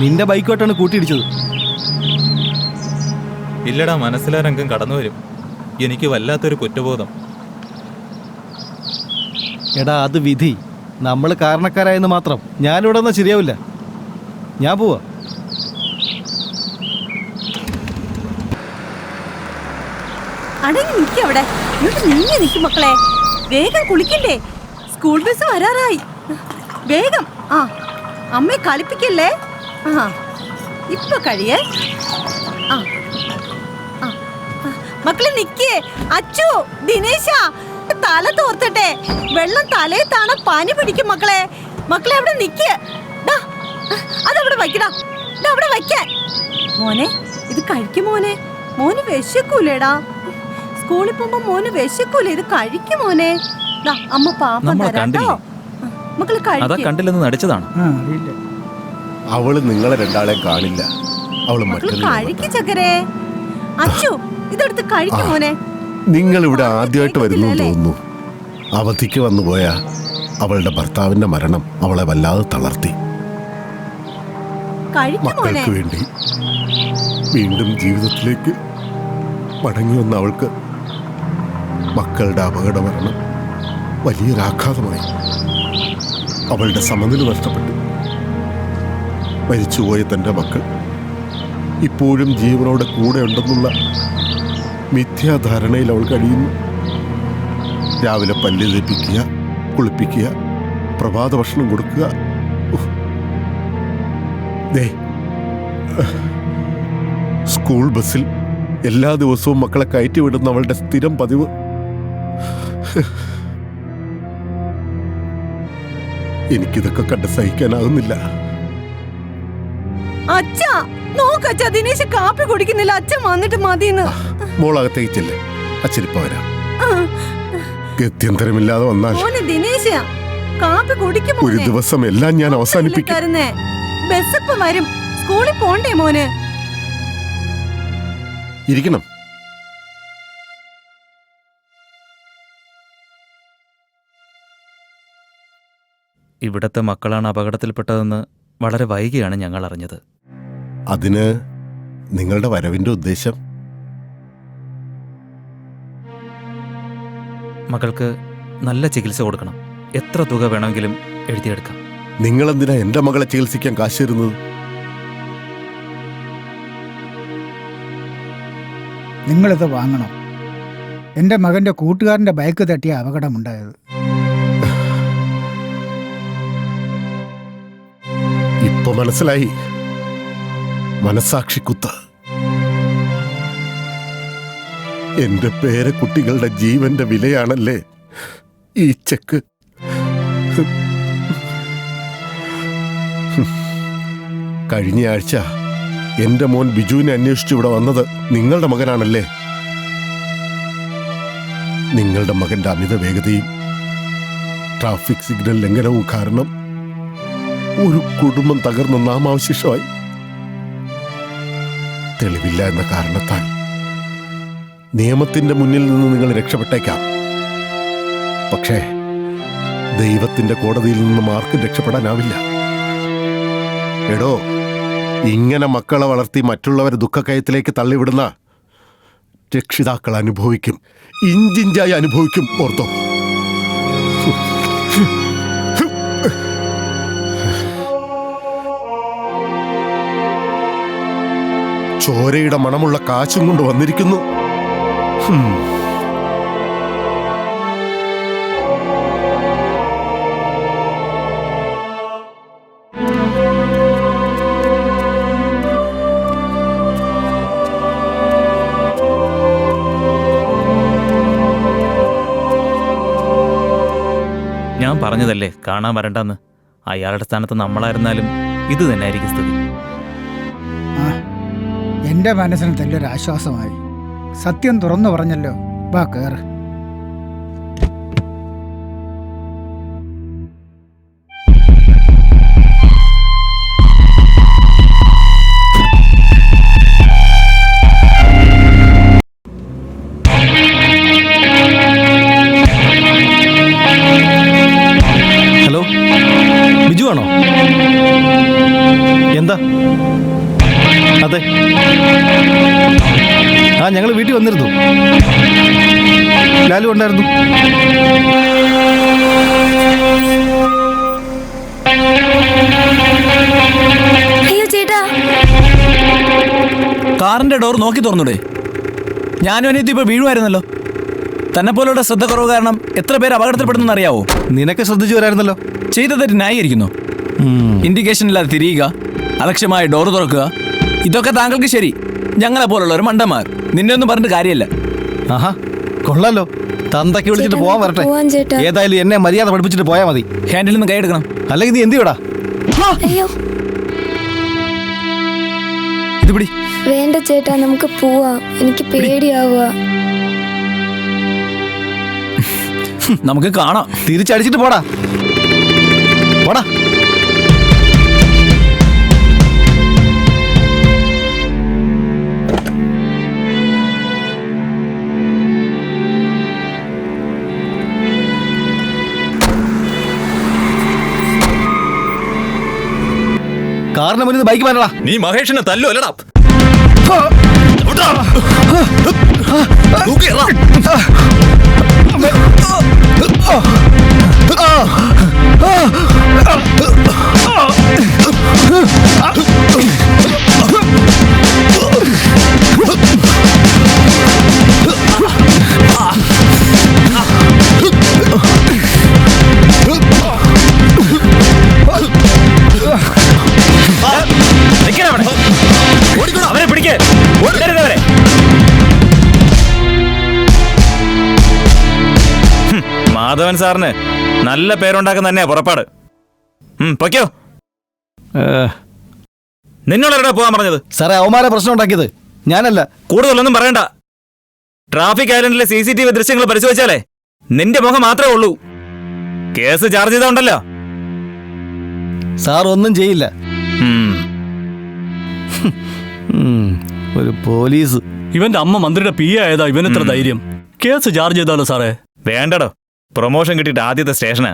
നിന്റെ ബൈക്കോട്ടാണ് കൂട്ടിയിടിച്ചത്. ഇല്ലടാ, മനസ്സിലാ രംഗം കടന്നു വരും. എനിക്ക് വല്ലാത്തൊരു കുറ്റബോധം. എടാ അത് വിധി, നമ്മൾ കാരണക്കാരായെന്ന് മാത്രം. ഞാനിവിടെ ഒന്നും ശരിയാവില്ല, ഞാൻ പോവാ. അടങ്ങി നിൽക്കവിടെ, നീങ്ങി നിൽക്കും മക്കളെ. വേഗം കുളിക്കണ്ടേ, സ്കൂൾ ബസ് വരാറായി. വേഗം. ആ അമ്മയെ കളിപ്പിക്കല്ലേ. ആ ഇപ്പൊ കഴിയേ. ആ മക്കളെ നിക്കേ. അച്ചു, ദിനേശ, തല തോർത്തട്ടെ. വെള്ളം തലയിൽ താണ പനി പിടിക്കും മക്കളെ. മക്കളെ അവിടെ നിക്കേ. അതവിടെ വയ്ക്കടാ, അവിടെ വയ്ക്കാൻ. മോനെ ഇത് കഴിക്കും മോനെ. മോന് വിശക്കൂലേടാ, സ്കൂളിൽ പോകുമ്പോ മോന് വിശക്കൂല. ഇത് കഴിക്കും മോനെ. അമ്മ പാപ്പം തരാട്ടോ. മക്കള് കണ്ടില്ലെന്ന് നടിച്ചതാണ്. അവള് നിങ്ങളെ രണ്ടാളെ കാണില്ല. അവള് കഴിക്കും ചക്കരെ. അച്ചു ഇതെടുത്ത് കഴിക്കും മോനെ. നിങ്ങൾ ഇവിടെ ആദ്യമായിട്ട് വരുന്നു തോന്നുന്നു. അവധിക്ക് വന്നുപോയ അവളുടെ ഭർത്താവിന്റെ മരണം അവളെ വല്ലാതെ തളർത്തി. മക്കൾക്ക് വേണ്ടി വീണ്ടും ജീവിതത്തിലേക്ക് മടങ്ങി വന്ന അവൾക്ക് മക്കളുടെ അപകട മരണം വലിയൊരാഘാതമായി. അവളുടെ സമനില നഷ്ടപ്പെട്ടു. മരിച്ചുപോയ തൻ്റെ മക്കൾ ഇപ്പോഴും ജീവനോടെ കൂടെ ഉണ്ടെന്നുള്ള മിഥ്യാധാരണയിൽ അവൾ കഴിയുന്നു. രാവിലെ പല്ല് തേപ്പിക്കുക, കുളിപ്പിക്കുക, പ്രഭാത ഭക്ഷണം കൊടുക്കുക. സ്കൂൾ ബസ്സിൽ എല്ലാ ദിവസവും മക്കളെ കയറ്റി വിടുന്ന അവളുടെ സ്ഥിരം പതിവ്. എനിക്കിതൊക്കെ കണ്ട് സഹിക്കാനാകുന്നില്ല. അച്ഛാ നോക്കച്ചാ, ദിനേശ് കാപ്പി കുടിക്കുന്നില്ല. അച്ഛൻ വന്നിട്ട് മതിന്ന്. മോളകത്തേക്ക് ചെല്ലേ, അച്ഛനിപ്പ വരാം. ഗത്യന്തരമില്ലാതെ വന്നാൽ കാപ്പി കുടിക്കും. ഒരു ദിവസം എല്ലാം ഞാൻ അവസാനിപ്പിക്കും. ബസ് വരും, സ്കൂളിൽ പോണ്ടേ മോന്. ഇരിക്കണം. ഇവിടത്തെ മക്കളാണ് അപകടത്തിൽപ്പെട്ടതെന്ന് വളരെ വൈകിയാണ് ഞങ്ങൾ അറിഞ്ഞത്. അതിന് നിങ്ങളുടെ വരവിന്റെ ഉദ്ദേശം? മകൾക്ക് നല്ല ചികിത്സ കൊടുക്കണം. എത്ര തുക വേണമെങ്കിലും എഴുതിയെടുക്കാം. നിങ്ങളെന്തിനാ എൻ്റെ മകളെ ചികിത്സിക്കാൻ കാശ് തരുന്നത്? നിങ്ങളിത് വാങ്ങണം. എൻ്റെ മകൻ്റെ കൂട്ടുകാരൻ്റെ ബൈക്ക് തട്ടിയ അപകടമുണ്ടായത്. ഇപ്പൊ മനസ്സിലായി. മനസാക്ഷിക്കുത്ത്. എന്റെ പേരക്കുട്ടികളുടെ ജീവന്റെ വിലയാണല്ലേ ഈ ചെക്ക്. കഴിഞ്ഞ ആഴ്ച എന്റെ മോൻ ബിജുവിനെ അന്വേഷിച്ച് ഇവിടെ വന്നത് നിങ്ങളുടെ മകനാണല്ലേ? നിങ്ങളുടെ മകന്റെ അമിത വേഗതയും ട്രാഫിക് സിഗ്നൽ ലംഘനവും കാരണം ഒരു കുടുംബം തകർന്ന നാമാവശേഷമായി. തെളിവില്ല എന്ന കാരണത്താൽ നിയമത്തിന്റെ മുന്നിൽ നിന്ന് നിങ്ങൾ രക്ഷപ്പെട്ടേക്കാം. പക്ഷേ ദൈവത്തിന്റെ കോടതിയിൽ നിന്നും ആർക്കും രക്ഷപ്പെടാനാവില്ല. എടോ, ഇങ്ങനെ മക്കളെ വളർത്തി മറ്റുള്ളവരെ ദുഃഖക്കയത്തിലേക്ക് തള്ളിവിടുന്ന രക്ഷിതാക്കൾ അനുഭവിക്കും, ഇഞ്ചിഞ്ചായി അനുഭവിക്കും. ഓർത്തോ. ചോരയുടെ മണമുള്ള കാശും കൊണ്ട് വന്നിരിക്കുന്നു. ഞാൻ പറഞ്ഞതല്ലേ കാണാൻ വരണ്ടെന്ന്. അയാളുടെ സ്ഥാനത്ത് നമ്മളായിരുന്നാലും ഇത് തന്നെ ആയിരിക്കും സ്ഥിതി. എന്റെ മനസ്സിന് തെല്ലൊരു ആശ്വാസമായി. സത്യം തുറന്നു പറഞ്ഞല്ലോ. വാ കേറ്. ഹലോ, ബിജു ആണോ? എന്താ? അതെ, ഞങ്ങൾ വീട്ടിൽ വന്നിരുന്നു. ലാലു ഉണ്ടായിരുന്നു. അയ്യോ ചേട്ടാ, കാറിന്റെ ഡോർ നോക്കി തുറന്നൂടെ? ഞാനും അനിയത്തി ഇപ്പൊ വീഴുമായിരുന്നല്ലോ. തന്നെ പോലുള്ള ശ്രദ്ധ കുറവ് കാരണം എത്ര പേര് അപകടത്തിൽപ്പെടുന്നെന്ന് അറിയാവോ? നിനക്ക് ശ്രദ്ധിച്ചു വരായിരുന്നല്ലോ. ചെയ്ത തെറ്റ് ന്യായീകരിക്കുന്നു. ഇൻഡിക്കേഷൻ ഇല്ലാതെ തിരിയുക, അലക്ഷ്യമായ ഡോർ തുറക്കുക, ഇതൊക്കെ താങ്കൾക്ക് ശരി. ഞങ്ങളെ പോലുള്ളവർ മണ്ടന്മാർ. നിന്നെ ഒന്നും പറഞ്ഞിട്ട് കാര്യമല്ല. ആഹാ, കൊള്ളാലോ. തന്തയ്ക്ക് വിളിച്ചിട്ട് പോവാൻ വരട്ടെ. ഏതായാലും എന്നെ മര്യാദ പഠിപ്പിച്ചിട്ട് പോയാൽ മതി. ഹാൻഡിൽ നിന്ന് കൈ എടുക്കണം. അല്ലെങ്കിൽ നീ എന്ത് ചെയ്യടാ? ഇത് പിടി. വേണ്ട ചേട്ടാ, നമുക്ക് പോവാം. എനിക്ക് പേടിയാവുക. നമുക്ക് കാണാം. തിരിച്ചടിച്ചിട്ട് പോടാ. പോടാ. കാറിന് മുന്നിൽ ബൈക്ക് മാറ്റടാ. നീ മഹേഷിനെ തല്ലോ അല്ലടാ. അവരെ പിടിക്കേ. മാധവൻ സാറിന് നല്ല പേരുണ്ടാക്കുന്ന തന്നെയാ പുറപ്പാട്. പൊയ്ക്കോ. നിന്നോടെവിടെ പോകാൻ പറഞ്ഞത്? സാറേ, അവന്മാരെ പ്രശ്നം ഉണ്ടാക്കിയത് ഞാനല്ല. കൂടുതലൊന്നും പറയണ്ട. ട്രാഫിക് ഐലൻഡിലെ CCTV ദൃശ്യങ്ങൾ പരിശോധിച്ചാലേ നിന്റെ മുഖം മാത്രമേ ഉള്ളൂ. Case charge ചെയ്തോണ്ടല്ലോ. സാർ ഒന്നും ചെയ്യില്ല. ഒരു പോലീസ്. ഇവന്റെ അമ്മ മന്ത്രിയുടെ PA ആയതാ ഇവനെത്ര ധൈര്യം? കേസ് ചാർജ് ചെയ്താലോ സാറേ? വേണ്ടടോ, പ്രൊമോഷൻ കിട്ടിയിട്ട് ആദ്യത്തെ സ്റ്റേഷനാ.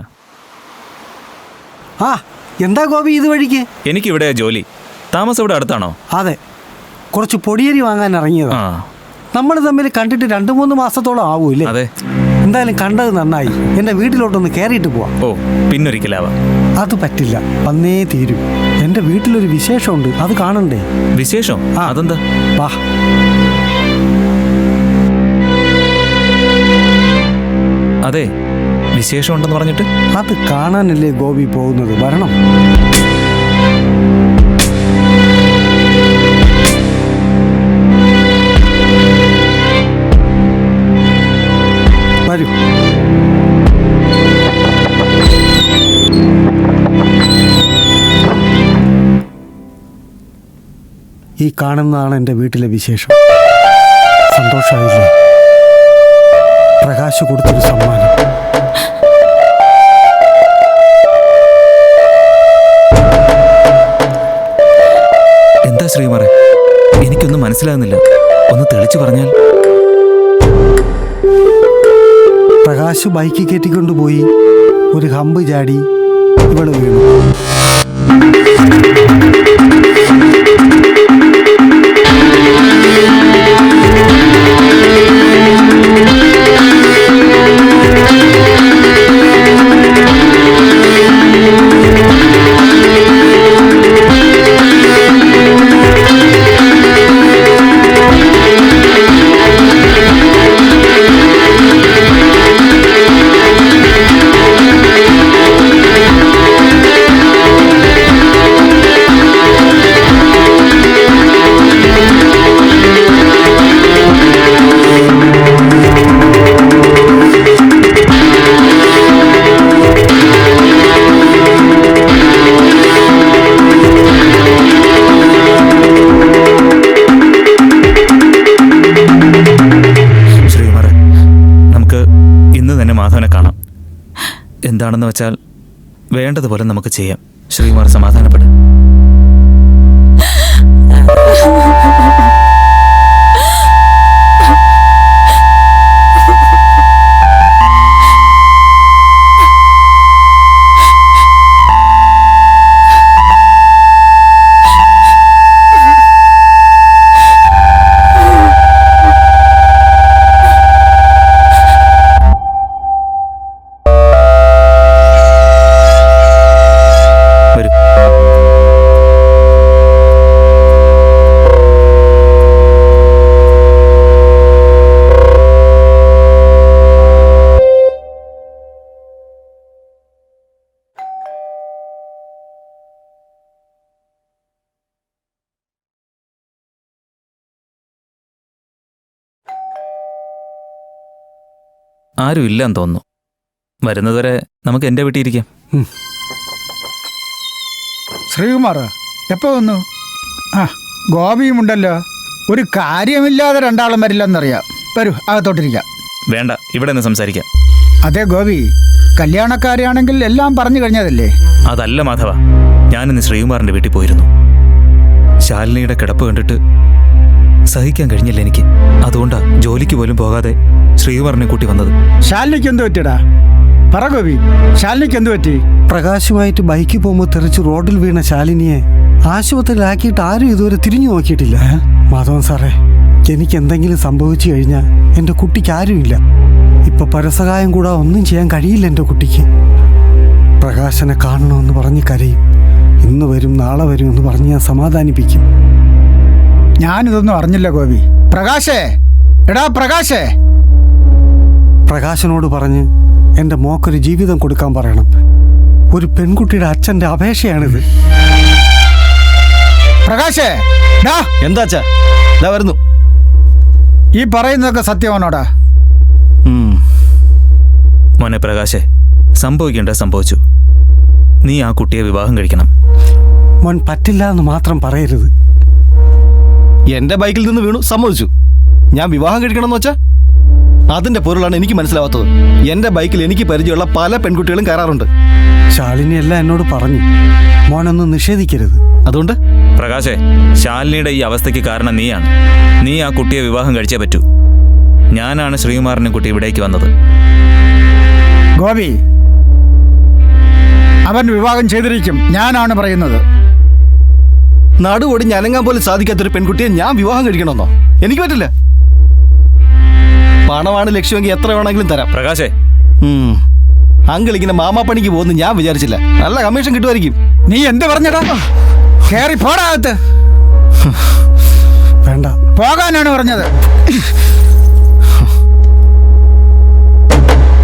എന്താ ഗോപി ഇത് വഴിക്ക്? എനിക്കിവിടെ ജോലി. താമസം ഇവിടെ അടുത്താണോ? അതെ, കുറച്ച് പൊടിയരി വാങ്ങാൻ ഇറങ്ങിയതാ. നമ്മൾ തമ്മിൽ കണ്ടിട്ട് 2-3 മാസത്തോളം ആവൂല്ലേ? അതെ. എന്തായാലും കണ്ടത് നന്നായി. എന്റെ വീട്ടിലോട്ടൊന്ന് കയറിയിട്ട് പോവാം. ഓ, പിന്നൊരിക്കലാവാം. അത് പറ്റില്ല, വന്നേ തീരൂ. എന്റെ വീട്ടിലൊരു വിശേഷമുണ്ട്, അത് കാണണ്ടേ? വിശേഷം? അതെന്താ? വാ. അതെ, വിശേഷം ഉണ്ടെന്ന് പറഞ്ഞിട്ട്? അത് കാണാനല്ലേ ഗോപി പോകുന്നത്, വരണം. വരൂ. ഈ കാണുന്നതാണ് എൻ്റെ വീട്ടിലെ വിശേഷം. സന്തോഷമായില്ലേ? പ്രകാശ് കൊടുത്തൊരു സമ്മാനം. എന്താ ശ്രീമാറെ, എനിക്കൊന്നും മനസ്സിലാകുന്നില്ല. ഒന്ന് തെളിച്ചു പറഞ്ഞാൽ. പ്രകാശ് ബൈക്ക് കയറ്റിക്കൊണ്ടുപോയി ഒരു ഹമ്പ് ചാടി ഇവള് വീണു. എന്താണെന്ന് വെച്ചാൽ വേണ്ടതുപോലെ നമുക്ക് ചെയ്യാം. ശ്രീകുമാർ സമാധാനപ്പെടും. ആരും ഇല്ലെന്ന് തോന്നുന്നു. വരുന്നതുവരെ നമുക്ക് എൻ്റെ വീട്ടിൽ ഇരിക്കാം. ശ്രീകുമാർ എപ്പോ വന്നു? ആ ഗോപിയും ഉണ്ടല്ലോ. ഒരു കാര്യമില്ലാതെ രണ്ടാളും വരില്ലെന്നറിയാം. വരൂ, അകത്തോട്ടിരിക്കാം. വേണ്ട, ഇവിടെ നിന്ന് സംസാരിക്കാം. അതെ ഗോപി, കല്യാണക്കാരെയാണെങ്കിൽ എല്ലാം പറഞ്ഞു കഴിഞ്ഞതല്ലേ? അതല്ല മാധവ, ഞാനിന്ന് ശ്രീകുമാറിൻ്റെ വീട്ടിൽ പോയിരുന്നു. ശാലിനിയുടെ കിടപ്പ് കണ്ടിട്ട് സഹിക്കാൻ കഴിഞ്ഞില്ല എനിക്ക്. അതുകൊണ്ടാ ജോലിക്ക് പോലും പോകാതെ ശ്രീകുമാറിനെ കൂട്ടി വന്നത്. ശാലിനിക്ക് എന്ത് പറ്റിയടാ? പറ ഗോപി, ശാലിനിക്ക് എന്ത് പറ്റി? പ്രകാശുമായിട്ട് ബൈക്കിൽ പോകുമ്പോൾ തെറിച്ച് റോഡിൽ വീണ ശാലിനിയെ ആശുപത്രിയിലാക്കിയിട്ട് ആരും ഇതുവരെ തിരിഞ്ഞു നോക്കിയിട്ടില്ല. മാധവൻ സാറേ, എനിക്ക് എന്തെങ്കിലും സംഭവിച്ചു കഴിഞ്ഞാൽ എൻ്റെ കുട്ടിക്ക് ആരുമില്ല. ഇപ്പൊ പരസഹായം കൂടാ ഒന്നും ചെയ്യാൻ കഴിയില്ല എൻ്റെ കുട്ടിക്ക്. പ്രകാശനെ കാണണമെന്ന് പറഞ്ഞ് കരയും. ഇന്ന് വരും നാളെ വരും എന്ന് പറഞ്ഞ് ഞാൻ സമാധാനിപ്പിക്കും. ഞാനിതൊന്നും അറിഞ്ഞില്ല ഗോപി. പ്രകാശേ, എടാ പ്രകാശേ. പ്രകാശനോട് പറഞ്ഞ് എൻ്റെ മോക്കൊരു ജീവിതം കൊടുക്കാൻ പറയണം. ഒരു പെൺകുട്ടിയുടെ അച്ഛൻ്റെ അപേക്ഷയാണിത്. പ്രകാശേ, എന്താച്ചാ വരുന്നു. ഈ പറയുന്നതൊക്കെ സത്യമാണോടാ? മോനെ പ്രകാശേ, സംഭവിക്കേണ്ട സംഭവിച്ചു. നീ ആ കുട്ടിയെ വിവാഹം കഴിക്കണം. മോൻ പറ്റില്ല എന്ന് മാത്രം പറയരുത്. എന്റെ ബൈക്കിൽ നിന്ന് വീണു, സമ്മതിച്ചു. ഞാൻ വിവാഹം കഴിക്കണമെന്ന് വെച്ചാ അതിന്റെ പൊരുളാണ് എനിക്ക് മനസ്സിലാവാത്തത്. എന്റെ ബൈക്കിൽ എനിക്ക് പരിചയമുള്ള പല പെൺകുട്ടികളും കയറാറുണ്ട്. ശാലിനി എല്ലാം എന്നോട് പറഞ്ഞു. മോനൊന്നും നിഷേധിക്കരുത്. അതുകൊണ്ട് പ്രകാശേ, ശാലിനിയുടെ ഈ അവസ്ഥയ്ക്ക് കാരണം നീയാണ്. നീ ആ കുട്ടിയെ വിവാഹം കഴിച്ചേ പറ്റൂ. ഞാനാണ് ശ്രീകുമാറിനെ കുട്ടി ഇവിടേക്ക് വന്നത്. ഗോപി, അവൻ വിവാഹം ചെയ്തിരിക്കും. ഞാനാണ് പറയുന്നത്. നടുവൊടിഞ്ഞ് അനങ്ങാൻ പോലും സാധിക്കാത്തൊരു പെൺകുട്ടിയെ ഞാൻ വിവാഹം കഴിക്കണമെന്നോ? എനിക്ക് പറ്റില്ല. പണമാണ് ലക്ഷ്യമെങ്കിൽ എത്ര വേണമെങ്കിലും തരാം. പ്രകാശേ, അങ്കിൾ ഇങ്ങനെ മാമാപ്പണിക്ക് പോകുന്നു ഞാൻ വിചാരിച്ചില്ല. നല്ല കമ്മീഷൻ കിട്ടുമായിരിക്കും. നീ എന്ത് പറഞ്ഞടാ? കേറി പോടാകത്ത്. വേണ്ട, പോകാനാണ് പറഞ്ഞത്.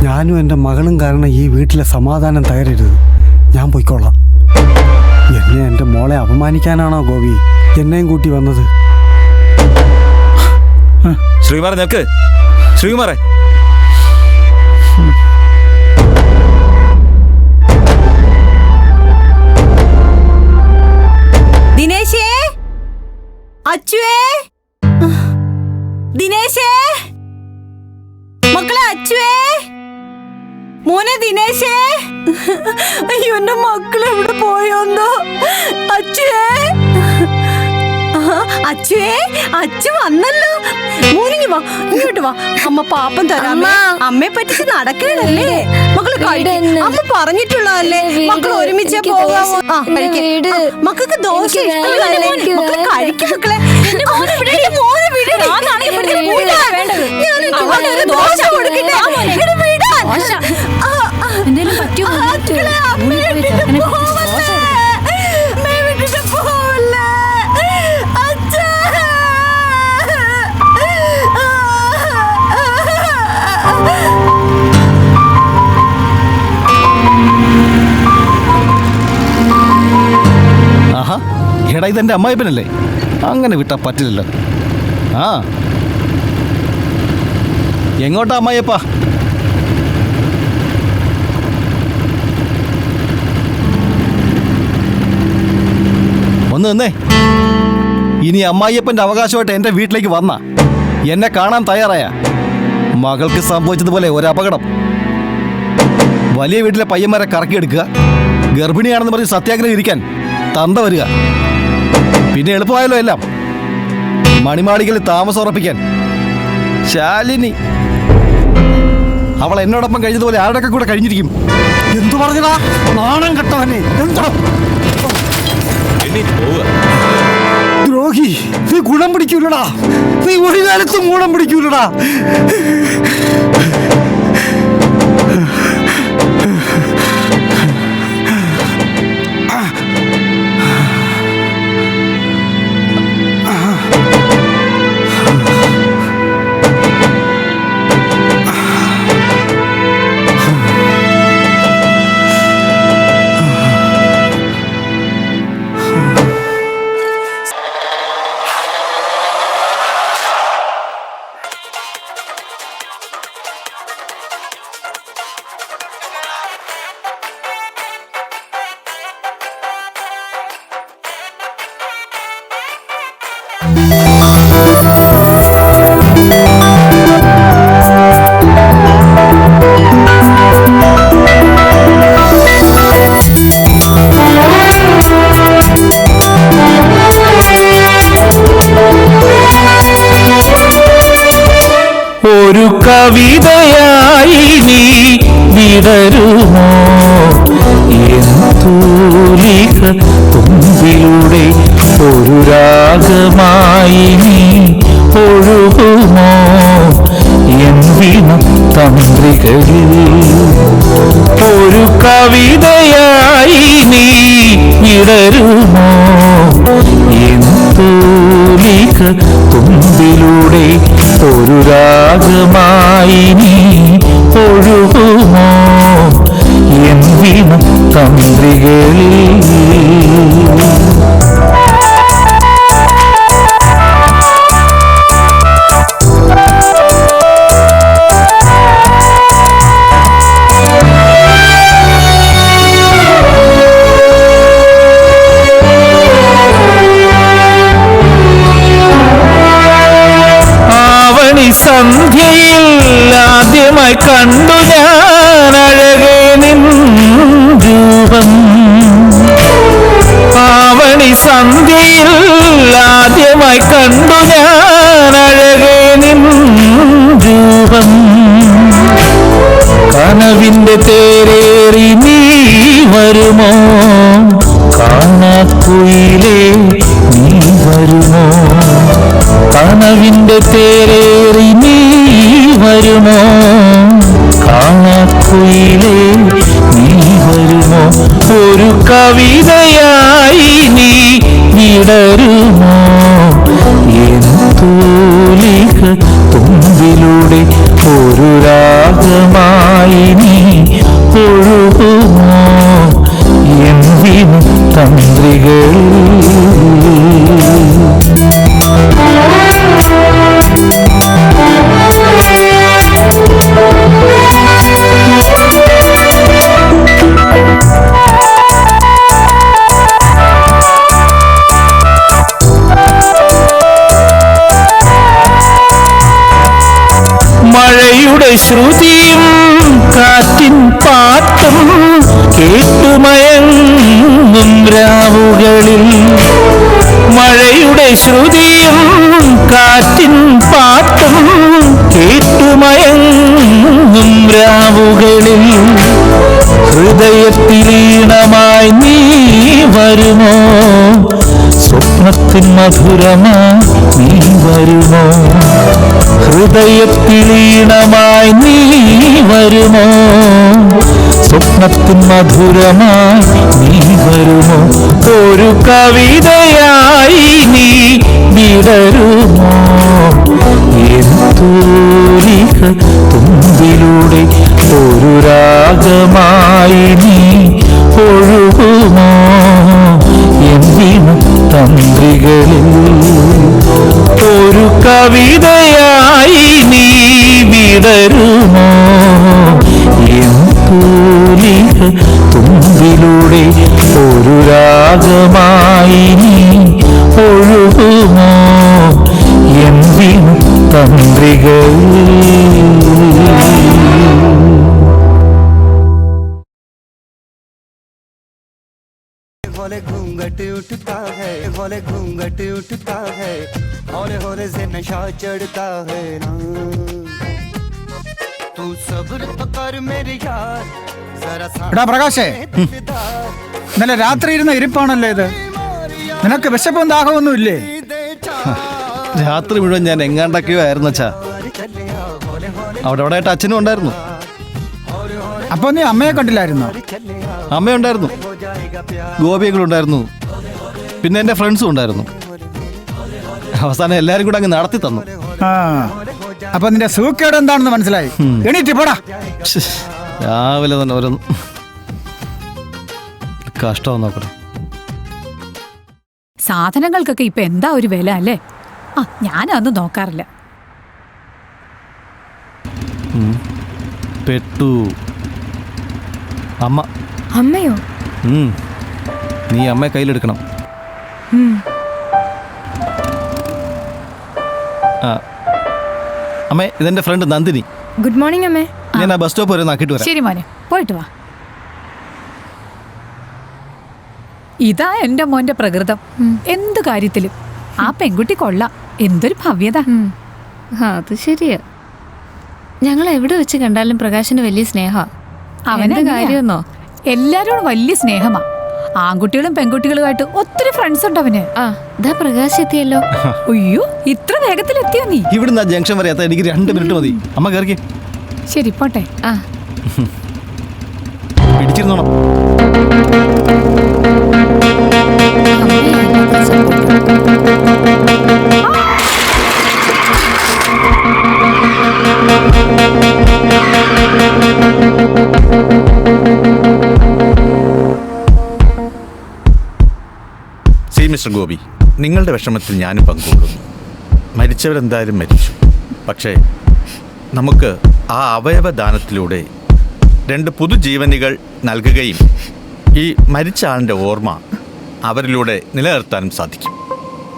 ഞാനും എൻ്റെ മകളും കാരണം ഈ വീട്ടിലെ സമാധാനം തകരരുത്. ഞാൻ പോയിക്കോളാം. എന്നെ എൻ്റെ മോളെ അപമാനിക്കാനാണോ ഗോപി എന്നെയും കൂട്ടി വന്നത്? ശ്രീകുമാർ നിൽക്ക്. ശ്രീകുമാറേ, ദിനേശേ, അച്ചുവേ, ദിനേശേ, മക്കളെ അച്ചുവേ, മോനെ ദിനേശേ. അയ്യോ, എന്റെ മക്കൾ എവിടെ പോയോന്നോ? അച്ചുവേ, അച്ചുവേ, അച്ചു വന്നല്ലോ. മോനിങ്ങി വാ, ഇങ്ങോട്ട് വാ. അമ്മ പാപ്പം തരാമേ. അമ്മയെ പറ്റിച്ച് നടക്കണല്ലേ മക്കള്? അമ്മ പറഞ്ഞിട്ടുള്ളതല്ലേ മക്കൾ ഒരുമിച്ച് പോകാമോ? മക്കൾക്ക് ദോശ ഇഷ്ടമല്ലേ? മക്കള് കഴിക്കും മക്കളെ. മോനെ വിടരുത്. ഞാനൊരു ദോശ കൊടുക്കട്ടെ. എന്തേലും പറ്റുമോ? ആഹാ, എടാ ഇതെന്റെ അമ്മായിപ്പനല്ലേ? അങ്ങനെ വിട്ടാ പറ്റില്ലല്ലോ. ആ, എങ്ങോട്ടാ അമ്മായിയപ്പാ? ഒന്ന് നിന്നേ. ഇനി അമ്മായിയപ്പന്റെ അവകാശമായിട്ട് എന്റെ വീട്ടിലേക്ക് വന്ന എന്നെ കാണാൻ തയ്യാറായ മകൾക്ക് സംഭവിച്ചതുപോലെ ഒരു അപകടം വലിയ വീട്ടിലെ പയ്യന്മാരെ കറക്കിയെടുക്കുക, ഗർഭിണിയാണെന്ന് പറഞ്ഞ് സത്യാഗ്രഹം ഇരിക്കാൻ തന്ത വരിക, പിന്നെ എളുപ്പമായല്ലോ എല്ലാം. മണിമാളികളിൽ താമസം ഉറപ്പിക്കാൻ ശാലിനി അവൾ എന്നോടൊപ്പം കഴിഞ്ഞതുപോലെ ആരുടെയൊക്കെ കൂടെ കഴിഞ്ഞിരിക്കും. എന്തു പറഞ്ഞടാ നാണം കെട്ടവനെ? എന്തോ ദ്രോഹി, നീ ഗുണം പിടിക്കൂലടാ, നീ ഒരു കാലത്തും ഗുണം പിടിക്കൂലടാ. ഒരു കവിതയായി നീ വിടരുമോ തൂലിക തുമ്പിലൂടെ ഒരു രാഗമായി നീ ഒഴുകുമോ എന്തിനും തന്ത്രികളിൽ ഒരു കവിതയായി നീ വിടരുമോ തൂലിക തുമ്പിലൂടെ ഒരു രാഗമായി നീ ഒഴുകുമോ എന്തിനും തന്ത്രികളിൽ സന്ധ്യയിൽ ആദ്യമായി കണ്ടു ഞാൻ അഴകേ നിൻ രൂപം ആവണി സന്ധ്യയിൽ ആദ്യമായി കണ്ടു ഞാൻ അഴകേ നിൻ രൂപം കനവിന്റെ തേരേറി നീ വരുമോ കാണാക്കുയിലേ നീ വരുമോ കനവിന്റെ തേരേറി നീ വരുമോ കാണാക്കുയിലേ നീ വരുമോ ഒരു കവിതയായി നീ വിടരുമോ തൂലിക തുമ്പിലൂടെ ഒരു രാഗമായി നീ ഒഴുകുമോ എന്തിനു തന്ത്രികൾ മഴയുടെ ശ്രുതിയും കാറ്റിൻ പാട്ടും കേട്ടുമയങ്ങും രാവുകളിൽ മഴയുടെ ശ്രുതിയും കാറ്റിൻ പാട്ടും കേട്ടുമയങ്ങും രാവുകളിൽ ഹൃദയത്തിലീണമായി നീ വരുമോ സ്വപ്നത്തിൻ മധുരമായി നീ വരുമോ ഹൃദയത്തിലീണമായി നീ വരുമോ സ്വപ്നത്തിൻ മധുരമായി നീ വരുമോ ഒരു കവിതയായി നീ വിടരുമോ തൂലിക തുമ്പിലൂടെ ഒരു രാഗമായി നീ ഒഴുകുമോ എന്തിനും തന്ത്രികളിൽ ഒരു കവിതയായി നീ വിടരുമോ തൂലിക തുമ്പിലൂടെ ഒരു രാഗമായി നീ ഒഴുകുമോ എന്തിനും തന്ത്രികളിൽ हौले घूंघट उठता है, हौले घूंघट उठता है, हौले हौले से नशा चढ़ता है ना। तू सब्र तो कर मेरे यार, जरा എടാ പ്രകാശേ, ഇന്നലെ രാത്രി ഇരുന്ന ഇരിപ്പാണല്ലോ ഇത്. നിനക്ക് വിശപ്പും ദാഹമൊന്നും ഇല്ലേ? രാത്രി മുഴുവൻ ഞാൻ എങ്ങാണ്ടൊക്കെയോ ആയിരുന്നു അച്ഛാ. അവിടെ ആയിട്ട് അച്ഛനും ഉണ്ടായിരുന്നു. അപ്പൊ നീ അമ്മയെ കണ്ടില്ലായിരുന്നോ? അമ്മയുണ്ടായിരുന്നു, ഗോപിയങ്ങളുണ്ടായിരുന്നു, പിന്നെ എൻ്റെ ഫ്രണ്ട്സും ഉണ്ടായിരുന്നു. അവസാനം എല്ലാരും കൂടെ അങ്ങ് നടത്തി തന്നു. ആ, അപ്പൊ നിന്റെ സൂക്കേട് എന്താണെന്ന് മനസ്സിലായി. എണീറ്റ് പോടാ. രാവിലെ തന്നെ ഓരോ കഷ്ടം നോക്കട്ടെ. സാധനങ്ങൾക്കൊക്കെ ഇപ്പൊ എന്താ ഒരു വില അല്ലേ? ആ, ഞാനതൊന്നും നോക്കാറില്ല. പെട്ടു അമ്മ. അമ്മയോ? നീ അമ്മയെ കയ്യിലെടുക്കണം. അമ്മേ, ഇതെന്റെ ഫ്രണ്ട് നന്ദിനി. ഗുഡ് മോർണിംഗ് അമ്മേ. ഞാൻ ആ ബസ് സ്റ്റോപ്പ് വരെ നാക്കിട്ട് വരാം. ശരി മോനെ, പോയിട്ട് വാ. ഇതാ എന്റെ മോന്റെ പ്രകൃതം. എന്ത് കാര്യത്തിലും ആ പെൺകുട്ടി കൊള്ളാം. എന്തൊരു ഭവ്യത. അത് ശരിയാ. ഞങ്ങൾ എവിടെ വെച്ച് കണ്ടാലും പ്രകാശിന് വലിയ സ്നേഹ. അവന്റെ കാര്യമെന്നോ, എല്ലാരോടും വലിയ സ്നേഹമാ. ആൺകുട്ടികളും പെൺകുട്ടികളുമായിട്ട് ഒത്തിരി ഫ്രണ്ട്സ് ഉണ്ട് അവന്. പ്രകാശ് എത്തിയല്ലോ. അയ്യോ, ഇത്ര വേഗത്തിലെത്തിയോ നീ? ഇവിടുന്ന് ആ ജംഗ്ഷൻ വരെ എത്താൻ എനിക്ക് 2 മിനിറ്റ് മതി. അമ്മ കയറിക്കേ. ശരി, പോട്ടെ. പിടിച്ചിരുന്നോണം. സി മിസ്റ്റർ ഗോപി, നിങ്ങളുടെ വിഷമത്തിൽ ഞാനും പങ്കുകൊള്ളുന്നു. മരിച്ചവരെന്തായാലും മരിച്ചു. പക്ഷേ നമുക്ക് ആ അവയവദാനത്തിലൂടെ 2 പുതുജീവനികൾ നൽകുകയും ഈ മരിച്ച ആളിൻ്റെ ഓർമ്മ അവരിലൂടെ നിലനിർത്താനും സാധിക്കും.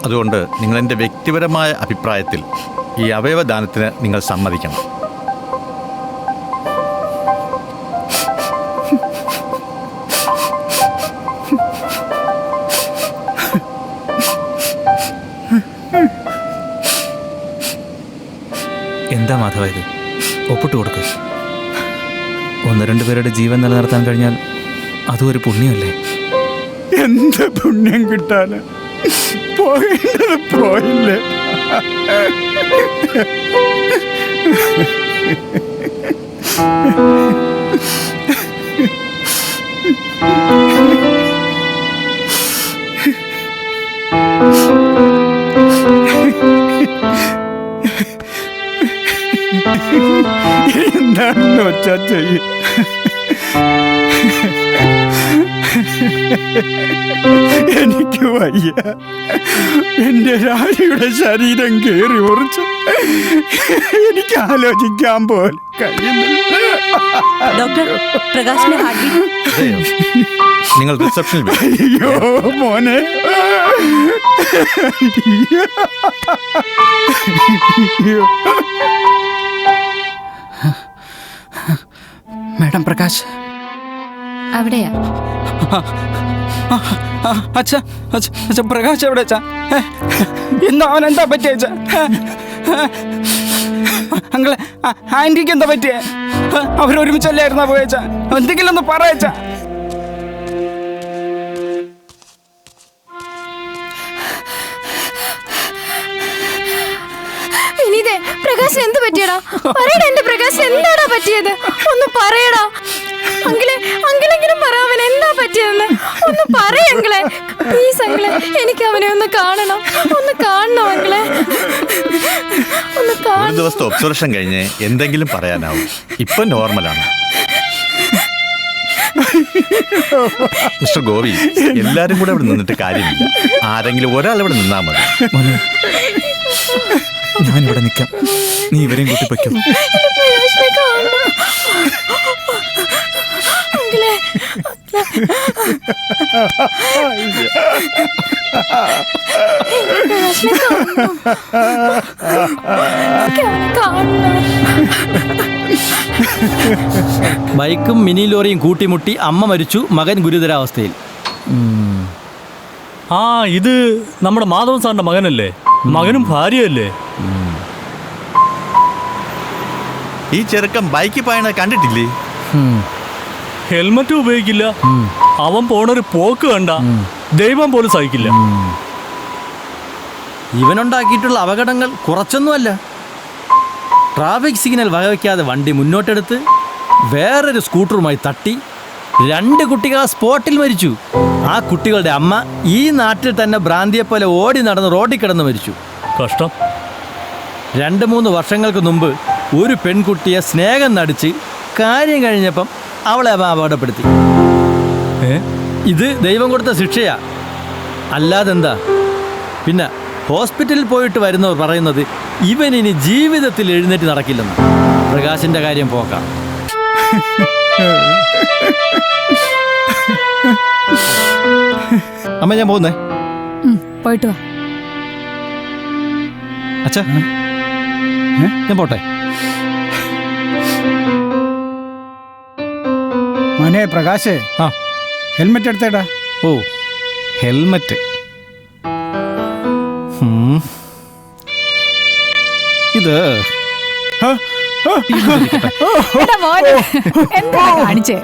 അതുകൊണ്ട് നിങ്ങളെൻ്റെ വ്യക്തിപരമായ അഭിപ്രായത്തിൽ ഈ അവയവദാനത്തിന് നിങ്ങൾ സമ്മതിക്കണം. എന്താ മാധവ ഇത്? ഒപ്പിട്ട് കൊടുക്ക്. 1-2 പേരുടെ ജീവൻ നിലനിർത്താൻ കഴിഞ്ഞാൽ അതും ഒരു പുണ്യമല്ലേ? എന്ത് പുണ്യം കിട്ടാന്? പോയില്ലേ പോയില്ലേ. എന്താണെന്ന് വെച്ചാ ചെയ്യ. എനിക്ക് വയ്യ. എന്റെ രാജിയുടെ ശരീരം കേറി ഉറച്ചു. എനിക്ക് ആലോചിക്കാൻ പോലും കഴിയുന്നില്ല. ഡോക്ടർ, പ്രകാശിന്റെ ഹാർട്ട് ബീറ്റ്. നിങ്ങൾ റിസപ്ഷനിൽ അയ്യോ മോനെ. മാഡം പ്രകാശ് അവിടെയാ. അച്ഛാ, പ്രകാശ് എവിടെ അച്ഛാ? എന്താ അവൻ എന്താ പറ്റിയ അച്ഛാ? അങ്ങളെ ആന്റിക്ക് എന്താ പറ്റിയേ? അവരൊരുമിച്ചല്ലായിരുന്നാ പോയച്ചാ? എന്തെങ്കിലും ഒന്ന് പറയച്ചാ. വിനീതേ, പ്രകാശ് എന്ത് പറ്റിയടാ? പറയടാ, എന്റെ പ്രകാശ് എന്താടാ പറ്റിയത്? ഒന്ന് പറയടാ. അങ്കിളെങ്കിലും പറ, അവൻ എന്താ പറ്റിയതെന്ന് ഒന്ന് പറയ അങ്കിളെ. പ്ലീസ് അങ്കിളെ, എനിക്ക് അവനെ ഒന്ന് കാണണം. ഒന്ന് കാണണം അങ്കിളെ, ഒന്ന് കാണണം. ഒരു ദിവസത്തെ ഒബ്സർവേഷൻ കഴിഞ്ഞ് എന്തെങ്കിലും പറയാനാവും. ഇപ്പൊ നോർമലാണ്. മിസ്റ്റർ ഗോപി, എല്ലാരും കൂടെ ഇവിടെ നിന്നിട്ട് കാര്യമില്ല. ആരെങ്കിലും ഒരാൾ ഇവിടെ നിന്നാ മതി. ഞാനിവിടെ നിൽക്കാം, നീ ഇവരെയും കൂട്ടി പൊയ്ക്കോ. പ്രകാശിനെ കാണണം അങ്കിളെ. പ്രകാശിനെ കാണണം. ബൈക്കും മിനി ലോറിയും കൂട്ടിമുട്ടി അമ്മ മരിച്ചു, മകൻ ഗുരുതരാവസ്ഥയിൽ. ആ ഇത് നമ്മുടെ മാധവൻ സാറിന്റെ മകനല്ലേ? മകനും ഭാര്യയല്ലേ? ഈ ചെറുക്കൻ ബൈക്കിൽ പായണത് കണ്ടിട്ടില്ലേ? ഹെൽമറ്റും ഉപയോഗിക്കില്ല. അവൻ പോണൊരു പോക്ക് കണ്ട ദൈവം പോലും സഹിക്കില്ല. ഇവനുണ്ടാക്കിയിട്ടുള്ള അപകടങ്ങൾ കുറച്ചൊന്നുമല്ല. ട്രാഫിക് സിഗ്നൽ വകവയ്ക്കാതെ വണ്ടി മുന്നോട്ടെടുത്ത് വേറൊരു സ്കൂട്ടറുമായി തട്ടി 2 കുട്ടികൾ ആ സ്പോട്ടിൽ മരിച്ചു. ആ കുട്ടികളുടെ അമ്മ ഈ നാട്ടിൽ തന്നെ ഭ്രാന്തിയെപ്പോലെ ഓടി നടന്ന് റോഡിൽ കിടന്ന് മരിച്ചു. കഷ്ടം. 2-3 വർഷങ്ങൾക്ക് മുമ്പ് ഒരു പെൺകുട്ടിയെ സ്നേഹം നടിച്ച് കാര്യം കഴിഞ്ഞപ്പം അവളെ അവൻ അപകടപ്പെടുത്തി. ഇത് ദൈവം കൊടുത്ത ശിക്ഷയാ, അല്ലാതെന്താ? പിന്നെ ഹോസ്പിറ്റലിൽ പോയിട്ട് വരുന്നവർ പറയുന്നത് ഇവനിനി ജീവിതത്തിൽ എഴുന്നേറ്റ് നടക്കില്ലെന്ന്. പ്രകാശിന്റെ കാര്യം പോക്കാം. അമ്മ ഞാൻ പോകുന്നേ. പോയിട്ട് വാ. അച്ഛാ ഞാൻ പോട്ടെ. മോനെ പ്രകാശേ, ഹെൽമെറ്റ് എടുത്തേടാ. ഓ ഹെൽമെറ്റ്. ഇത് എടാ മോനെ, എന്താ കാണിച്ചേ?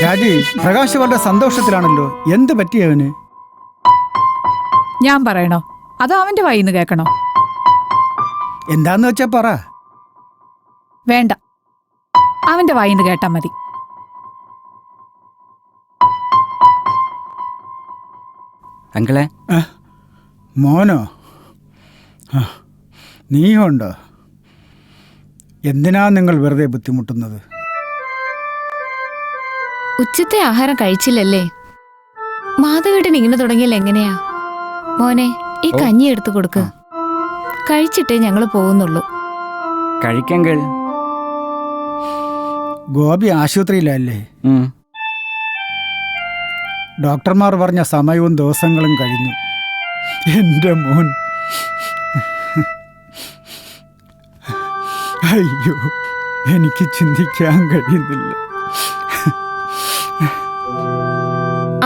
രാജി, പ്രകാശ് വളരെ സന്തോഷത്തിലാണല്ലോ. എന്ത് പറ്റിയവന്? ഞാൻ പറയണോ അതോ അവന്റെ വായിന്ന് കേൾക്കണോ? എന്താന്ന് വെച്ചാ പറ. വേണ്ട, അവന്റെ വായിന്ന് കേട്ടാ മതി. അങ്കിളെ. മോനോ? നീയുണ്ടോ? എന്തിനാ നിങ്ങൾ വെറുതെ ബുദ്ധിമുട്ടുന്നത്? ഉച്ചത്തെ ആഹാരം കഴിച്ചില്ലല്ലേ? മാധവേട്ടൻ ഇങ്ങനെ തുടങ്ങിയാൽ എങ്ങനെയാ? മോനെ, ഈ കഞ്ഞി എടുത്തു കൊടുക്ക്. കഴിച്ചിട്ടേ ഞങ്ങൾ പോകുന്നുള്ളൂ. കഴിക്കങ്കിൾ. ഗോപി ആശുപത്രിയിലല്ലേ? ഡോക്ടർമാർ പറഞ്ഞ സമയവും ദിവസങ്ങളും കഴിഞ്ഞു. എൻ്റെ മോൻ. അയ്യോ, എനിക്ക് ചിന്തിക്കാൻ കഴിയുന്നില്ല.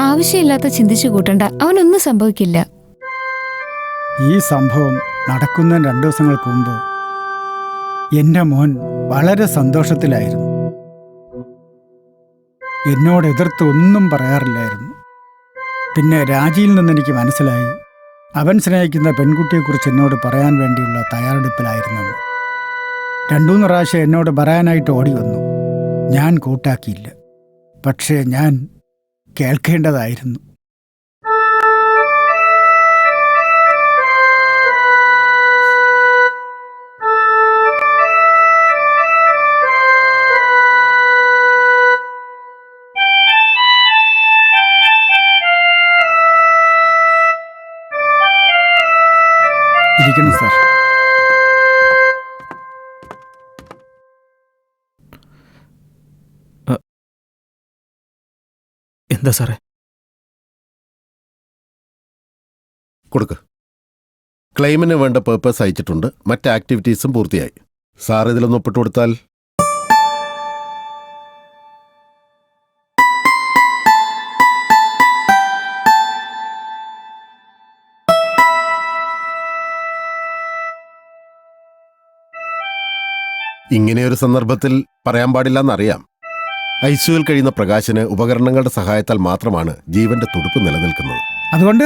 ആവശ്യമില്ലാത്ത ചിന്തിച്ചു കൂട്ടണ്ട, അവനൊന്നും സംഭവിക്കില്ല. ഈ സംഭവം നടക്കുന്ന 2 ദിവസങ്ങൾക്ക് മുമ്പ് എൻ്റെ മോൻ വളരെ സന്തോഷത്തിലായിരുന്നു. എന്നോട് എതിർത്ത് ഒന്നും പറയാറില്ലായിരുന്നു. പിന്നെ രാജിയിൽ നിന്ന് എനിക്ക് മനസ്സിലായി അവൻ സ്നേഹിക്കുന്ന പെൺകുട്ടിയെക്കുറിച്ച് എന്നോട് പറയാൻ വേണ്ടിയുള്ള തയ്യാറെടുപ്പിലായിരുന്നെന്ന്. 2-3 പ്രാവശ്യം എന്നോട് പറയാനായിട്ട് ഓടി വന്നു. ഞാൻ കൂട്ടാക്കിയില്ല. പക്ഷേ ഞാൻ കേൾക്കേണ്ടതായിരുന്നു. ഇരിക്കണം സാർ. എന്താ സാറേ? കൊടുക്ക്. ക്ലെയിമിന് വേണ്ട പേപ്പേഴ്സ് അയച്ചിട്ടുണ്ട്. മറ്റ് ആക്ടിവിറ്റീസും പൂർത്തിയായി. സാർ ഇതിലൊന്ന് ഒപ്പിട്ട് കൊടുത്താൽ. ഇങ്ങനെയൊരു സന്ദർഭത്തിൽ പറയാൻ പാടില്ലെന്നറിയാം. ഐസിയുവിൽ കഴിയുന്ന പ്രകാശിന് ഉപകരണങ്ങളുടെ സഹായത്താൽ മാത്രമാണ് ജീവന്റെ തുടിപ്പ് നിലനിൽക്കുന്നത്. അതുകൊണ്ട്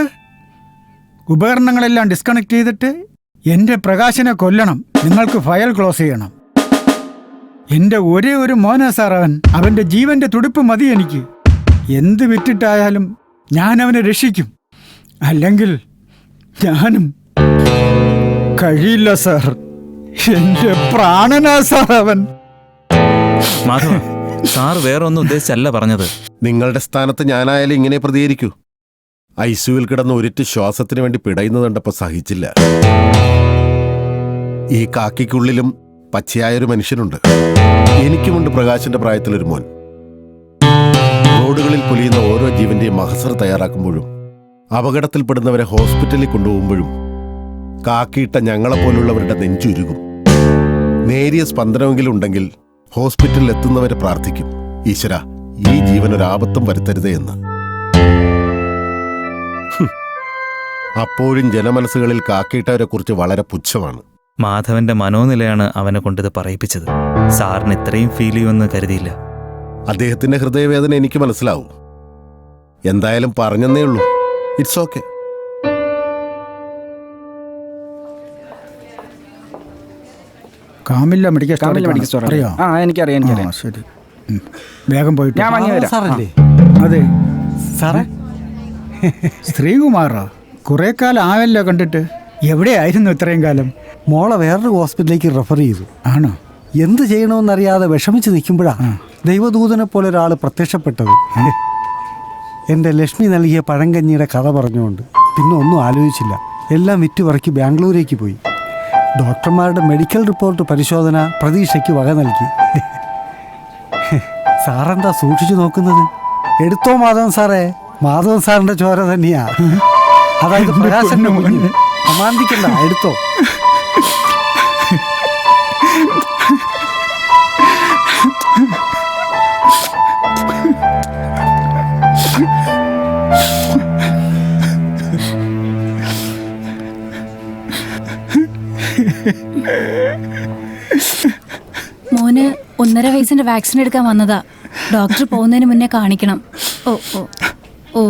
ഉപകരണങ്ങളെല്ലാം ഡിസ്കണക്ട് ചെയ്തിട്ട് എൻ്റെ പ്രകാശിനെ കൊല്ലണം. നിങ്ങൾക്ക് ഫയൽ ക്ലോസ് ചെയ്യണം. എൻ്റെ ഒരേ ഒരു മോനാ സാർ അവൻ. അവൻ്റെ ജീവന്റെ തുടിപ്പ് മതി എനിക്ക്. എന്ത് വിറ്റിട്ടായാലും ഞാൻ അവനെ രക്ഷിക്കും. അല്ലെങ്കിൽ ഞാനും. കഴിയില്ല സാർ. എൻ്റെ പ്രാണനാ സാർ അവൻ. മാധവ, സാർ വേറെ ഒന്നും ഉദ്ദേശിച്ചല്ല പറഞ്ഞത്. നിങ്ങളുടെ സ്ഥാനത്ത് ഞാനായാലും ഇങ്ങനെ പ്രതികരിക്കൂ. ഐസിയുവിൽ കിടന്ന് ഒരിറ്റ് ശ്വാസത്തിന് വേണ്ടി പിടയുന്നത് കണ്ടപ്പോൾ സഹിച്ചില്ല. ഈ കാക്കിക്കുള്ളിലും പച്ചയായൊരു മനുഷ്യനുണ്ട്. എനിക്കുമുണ്ട് പ്രകാശിന്റെ പ്രായത്തിലൊരു മോൻ. റോഡുകളിൽ പൊലിയുന്ന ഓരോ ജീവന്റെയും മഹസർ തയ്യാറാക്കുമ്പോഴും അപകടത്തിൽപ്പെടുന്നവരെ ഹോസ്പിറ്റലിൽ കൊണ്ടുപോകുമ്പോഴും കാക്കിയിട്ട ഞങ്ങളെപ്പോലുള്ളവരുടെ നെഞ്ചുരുകും. നേരിയ സ്പന്ദനമെങ്കിലും ഉണ്ടെങ്കിൽ ഹോസ്പിറ്റലിൽ എത്തുന്നവരെ പ്രാർത്ഥിക്കും. ഈശ്വര, ഈ ജീവനൊരാപത്തും വരുത്തരുതേ എന്ന്. അപ്പോഴും ജനമനസ്സുകളിൽ കാക്കിയിട്ടവരെ കുറിച്ച് വളരെ പുച്ഛമാണ്. മാധവന്റെ മനോനിലയാണ് അവനെ കൊണ്ടിത് പറയിപ്പിച്ചത്. സാറിന് ഇത്രയും ഫീൽ ചെയ്യുമെന്ന് കരുതിയില്ല. അദ്ദേഹത്തിന്റെ ഹൃദയവേദന എനിക്ക് മനസ്സിലാവും. എന്തായാലും പറഞ്ഞെന്നേ ഉള്ളൂ. It's okay. കാമില്ല മെഡിക്കൽ സ്റ്റോർ അറിയോ? ആ എനിക്കറിയാം എനിക്കറിയാം. ശരി, വേഗം പോയിട്ട് ഞാൻ വാങ്ങി വരാം. സാറല്ലേ? അതെ സാറേ, ശ്രീകുമാറോ? കുറെ കാലം ആയല്ലോ കണ്ടിട്ട്. എവിടെയായിരുന്നു ഇത്രയും കാലം? മോളെ വേറൊരു ഹോസ്പിറ്റലിലേക്ക് റെഫർ ചെയ്തു. ആണോ? എന്ത് ചെയ്യണമെന്നറിയാതെ വിഷമിച്ച് നിൽക്കുമ്പോഴാണ് ദൈവദൂതനെ പോലെ ഒരാൾ പ്രത്യക്ഷപ്പെട്ടത്. എൻ്റെ ലക്ഷ്മി നൽകിയ പഴങ്കഞ്ഞിയുടെ കഥ പറഞ്ഞുകൊണ്ട് പിന്നെ ഒന്നും ആലോചിച്ചില്ല. എല്ലാം വിറ്റുപറക്കി ബാംഗ്ലൂരേക്ക് പോയി. ഡോക്ടർമാരുടെ മെഡിക്കൽ റിപ്പോർട്ട് പരിശോധന പ്രതീക്ഷയ്ക്ക് വക നൽകി. സാറെന്താ സൂക്ഷിച്ചു നോക്കുന്നത്? എടുത്തോ മാധവൻ സാറേ, മാധവൻ സാറിൻ്റെ ചോര തന്നെയാ. അതായത് പ്രകാശന്റെ കുഞ്ഞിന്. അമാന്തിക്കണ്ട, എടുത്തോ. മോന് 1.5 വയസ്സിന്റെ വാക്സിൻ എടുക്കാൻ വന്നതാ. ഡോക്ടർ പോകുന്നതിന് മുന്നേ കാണിക്കണം. ഓ ഓ ഓ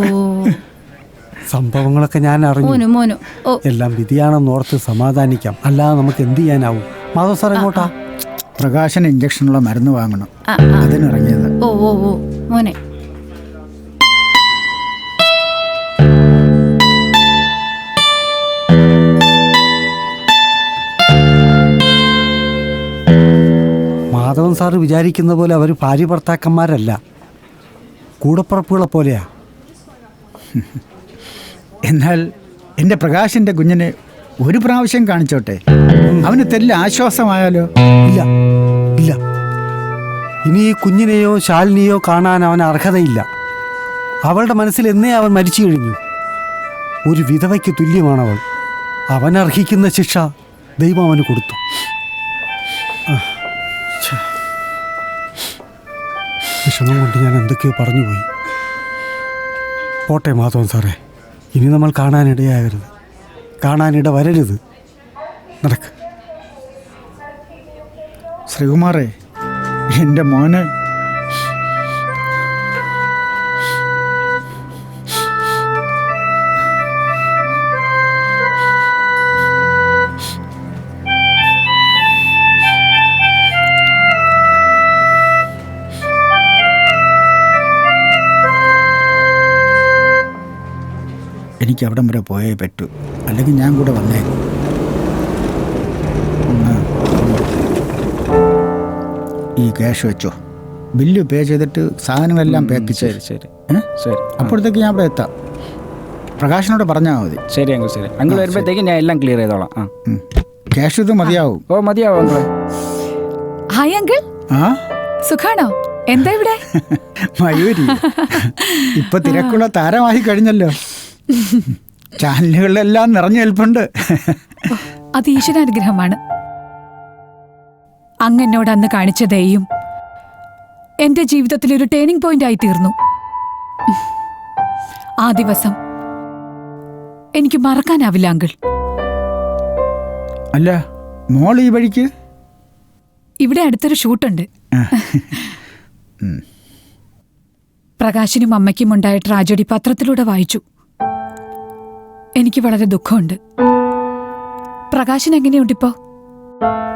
സംഭവങ്ങളൊക്കെ ഞാൻ അറിഞ്ഞു. മോനു ഓ എല്ലാം വിധിയാണെന്ന് ഓർത്ത് സമാധാനിക്കാം. അല്ലാതെ നമുക്ക് എന്ത് ചെയ്യാനാവും? മാധവ് സാർ എങ്ങോട്ടാ? പ്രകാശന് ഇഞ്ചക്ഷനുള്ള മരുന്ന് വാങ്ങണം, അതിനിറങ്ങിയത്. ഓ ഓ ഓ മോനെ. മാധവൻ സാറ് വിചാരിക്കുന്ന പോലെ അവർ ഭാര്യ ഭർത്താക്കന്മാരല്ല, കൂടപ്പുറപ്പുകളെ പോലെയാ. എന്നാൽ എൻ്റെ പ്രകാശിൻ്റെ കുഞ്ഞിനെ ഒരു പ്രാവശ്യം കാണിച്ചോട്ടെ, അവന് തെല്ല ആശ്വാസമായാലോ? ഇല്ല ഇല്ല, ഇനി ഈ കുഞ്ഞിനെയോ ശാലിനിയോ കാണാൻ അവന് അർഹതയില്ല. അവളുടെ മനസ്സിൽ എന്നേ അവൻ മരിച്ചു കഴിഞ്ഞു. ഒരു വിധവയ്ക്ക് തുല്യമാണവൾ. അവനർഹിക്കുന്ന ശിക്ഷ ദൈവം അവന് കൊടുത്തു. വിഷമം കൊണ്ട് ഞാൻ എന്തൊക്കെയോ പറഞ്ഞുപോയി. പോട്ടെ മാധവൻ സാറേ, ഇനി നമ്മൾ കാണാനിടയാകരുത്, കാണാനിട വരരുത്. നടക്ക്. ശ്രീകുമാറേ, എൻ്റെ മോന് എനിക്ക് അവിടം വരെ പോയേ പറ്റൂ, അല്ലെങ്കിൽ ഞാൻ കൂടെ വന്നേ. ഈ ക്യാഷ് വെച്ചോ, ബില്ല് പേ ചെയ്തിട്ട് സാധനങ്ങളെല്ലാം പാക്ക് ശരി ശരി ശരി. അപ്പോഴത്തേക്ക് ഞാൻ അവിടെ എത്താം. പ്രകാശനോട് പറഞ്ഞാൽ മതി. ശരി അങ്കിൾ, ശരി അങ്കിൾ വരുമ്പോഴത്തേക്ക് ഞാൻ എല്ലാം ക്ലിയർ ചെയ്തോളാം. ആ ക്യാഷ് ഇത് മതിയാവും. ഓ മതിയാവും അങ്കിളെ. ഹായ് അങ്കിൾ, ആ സുഖാണോ? എന്താ ഇവിടെ? മയൂരി ഇപ്പൊ തിരക്കുള്ള താരമായി കഴിഞ്ഞല്ലോ. ചാനലുകളിലെല്ലാം നിറഞ്ഞു നിൽപ്പുണ്ട്. അത് ഈശ്വരാനുഗ്രഹമാണ്. അങ്ങ് എന്നോട് അന്ന് കാണിച്ച ദയയും എന്റെ ജീവിതത്തിൽ ഒരു ടേണിംഗ് പോയിന്റ് ആയി തീർന്നു. ആ ദിവസം എനിക്ക് മറക്കാനാവില്ല അങ്കിൾ. അല്ല, മോൾ ഈ വഴിക്ക്? ഇവിടെ അടുത്തൊരു ഷൂട്ടുണ്ട്. പ്രകാശിനും അമ്മയ്ക്കും ഉണ്ടായ ട്രാജഡി പത്രത്തിലൂടെ വായിച്ചു. എനിക്ക് വളരെ ദുഃഖമുണ്ട്. പ്രകാശൻ എങ്ങനെയുണ്ടിപ്പോ?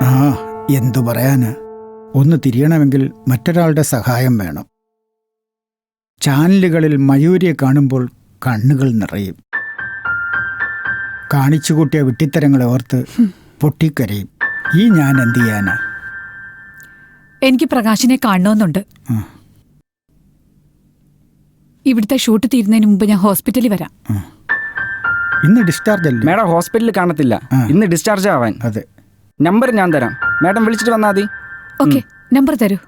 ആ, എന്തു പറയാന്, ഒന്ന് തിരിയണമെങ്കിൽ മറ്റൊരാളുടെ സഹായം വേണം. ചാനലുകളിൽ മയൂരിയെ കാണുമ്പോൾ കണ്ണുകൾ നിറയും. കാണിച്ചുകൂട്ടിയ വിട്ടിത്തരങ്ങളെ ഓർത്ത് പൊട്ടിക്കരയും. ഈ ഞാൻ എന്ത് ചെയ്യാനാ? എനിക്ക് പ്രകാശിനെ കാണണമെന്നുണ്ട്. ഇവിടുത്തെ ഷൂട്ട് തീരുന്നതിന് മുമ്പ് ഞാൻ ഹോസ്പിറ്റലിൽ വരാം. ഇന്ന് ഡിസ്ചാർജ് അല്ലേ? മേഡം ഹോസ്പിറ്റലിൽ കാണത്തില്ല, ഇന്ന് ഡിസ്ചാർജ് ആവാൻ. അതെ. നമ്പർ ഞാൻ തരാം, മേഡം വിളിച്ചിട്ട് വന്നാൽ മതി. ഓക്കെ, നമ്പർ തരൂ.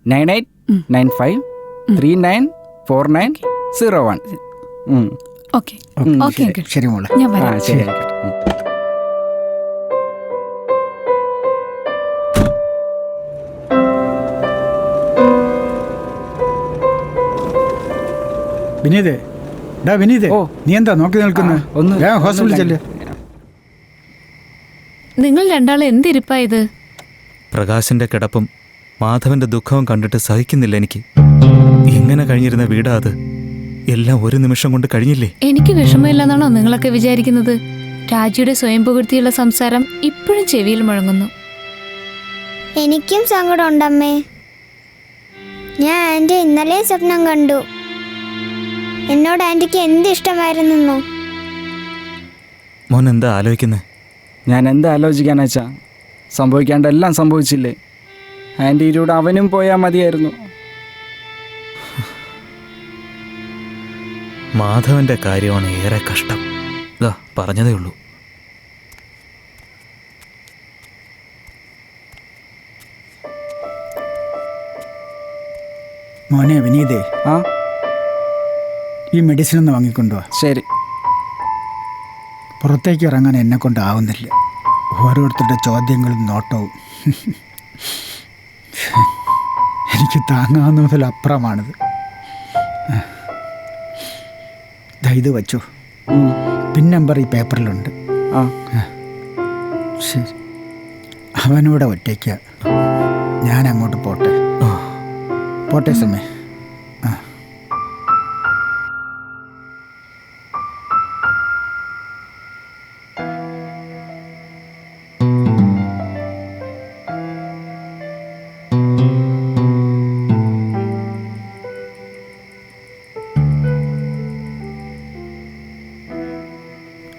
9895394901. ഓക്കെ ഓക്കെ അങ്കിൾ, ശരി മോളെ, ഞാൻ വരാം. ശരി. വിനീതേ, ഡാ വിനീതേ, നീ എന്താ നോക്കി നിൽക്കുന്നത്? ഹോസ്പിറ്റലിൽ ചെല്ല്. നിങ്ങൾ രണ്ടാളും എന്തിരിപ്പായത്? പ്രകാശിന്റെ കിടപ്പും മാധവന്റെ ദുഃഖവും കണ്ടിട്ട് സഹിക്കുന്നില്ല എനിക്ക്. എങ്ങനെ കഴിഞ്ഞിരുന്ന വീടാ അത്? എല്ലാം ഒരു നിമിഷം കൊണ്ട് കഴിഞ്ഞില്ലേ? എനിക്ക് വിഷമമില്ലെന്നാണോ നിങ്ങളൊക്കെ വിചാരിക്കുന്നത്? രാജിയുടെ സ്വയം പുകഴ്ത്തിയുള്ള സംസാരം ഇപ്പോഴും ചെവിയിൽ മുഴങ്ങുന്നു. എനിക്കും സങ്കടമുണ്ടമ്മേ. ഞാൻ ആൻറ്റി ഇന്നലെ സ്വപ്നം കണ്ടു. എന്നോട് ആൻറ്റിക്ക് എന്ത് ഇഷ്ടമായിരുന്നോ? മോൻ എന്താ ആലോചിക്കുന്നത്? ഞാൻ എന്താ ആലോചിക്കാനാച്ചാ, സംഭവിക്കാണ്ടെല്ലാം സംഭവിച്ചില്ലേ? ആൻറ്റിയിലൂടെ അവനും പോയാൽ മതിയായിരുന്നു. മാധവന്റെ കാര്യമാണ് ഏറെ കഷ്ടം. ഇതാ പറഞ്ഞതേ ഉള്ളൂ. മോനെ വിനീതേ, ഈ മെഡിസിൻ ഒന്ന് വാങ്ങിക്കൊണ്ടുവാ. ശരി. പുറത്തേക്ക് ഇറങ്ങാൻ എന്നെ കൊണ്ടാവുന്നില്ല. ഓരോരുത്തരുടെ ചോദ്യങ്ങളും നോട്ടവും എനിക്ക് താങ്ങാവുന്നതിലപ്പുറമാണിത്. ഇത് വച്ചു. പിൻ നമ്പർ ഈ പേപ്പറിലുണ്ട്. ശരി, അവനൂടെ ഒറ്റയ്ക്ക. ഞാൻ അങ്ങോട്ട് പോട്ടെ. പോട്ടെ സമയം.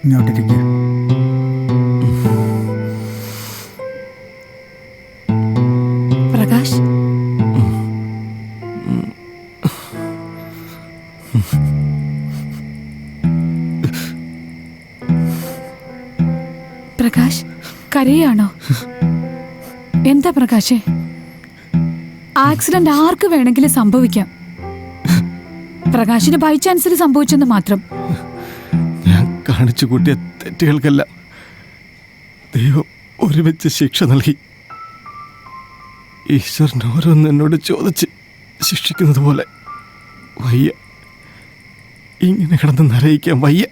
ഇങ്ങോട്ടിരിക്കുക. പ്രകാശ്, പ്രകാശ് കരയാണോ? എന്താ പ്രകാശേ? ആക്സിഡന്റ് ആർക്ക് വേണമെങ്കിലും സംഭവിക്കാം. പ്രകാശിന് ബൈ ചാൻസിൽ സംഭവിച്ചെന്ന് മാത്രം. ഞാൻ കാണിച്ചു കൂട്ടിയ തെറ്റുകൾക്കെല്ലാം ദൈവം ഒരുമിച്ച് ശിക്ഷ നൽകി. ഈശ്വരൻ ഓരോന്ന് എന്നോട് ചോദിച്ച് ശിക്ഷിക്കുന്നത് പോലെ വയ്യ. ഇങ്ങനെ കിടന്ന് നരയിക്കാൻ വയ്യ.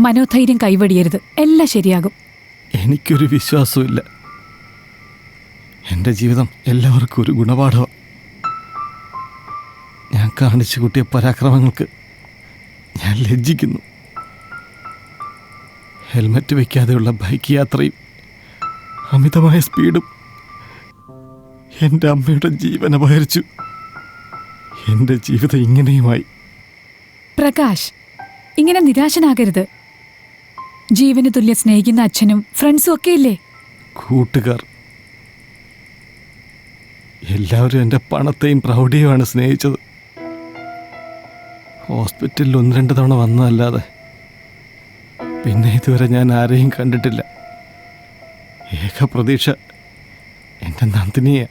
മനോധൈര്യം കൈവടിയരുത്, എല്ലാം ശരിയാകും. എനിക്കൊരു വിശ്വാസമില്ല. എൻ്റെ ജീവിതം എല്ലാവർക്കും ഒരു ഗുണപാഠമാണ്. ഞാൻ കാണിച്ചു കൂട്ടിയ പരാക്രമങ്ങൾക്ക് ഞാൻ ലജ്ജിക്കുന്നു. ഹെൽമറ്റ് വയ്ക്കാതെയുള്ള ബൈക്ക് യാത്രയും അമിതമായ സ്പീഡും എൻ്റെ അമ്മയുടെ ജീവൻ അപഹരിച്ചു. എൻ്റെ ജീവിതം ഇങ്ങനെയുമായി. പ്രകാശ്, ഇങ്ങനെ നിരാശനാകരുത്. ജീവന് തുല്യ സ്നേഹിക്കുന്ന അച്ഛനും ഫ്രണ്ട്സും ഒക്കെ ഇല്ലേ? കൂട്ടുകാർ എല്ലാവരും എൻ്റെ പണത്തെയും പ്രൗഢിയുമാണ് സ്നേഹിച്ചത്. ഹോസ്പിറ്റലിൽ 1-2 തവണ വന്നതല്ലാതെ പിന്നെ ഇതുവരെ ഞാൻ ആരെയും കണ്ടിട്ടില്ല. ഏക പ്രതീക്ഷ എൻ്റെ നന്ദിനിയെ.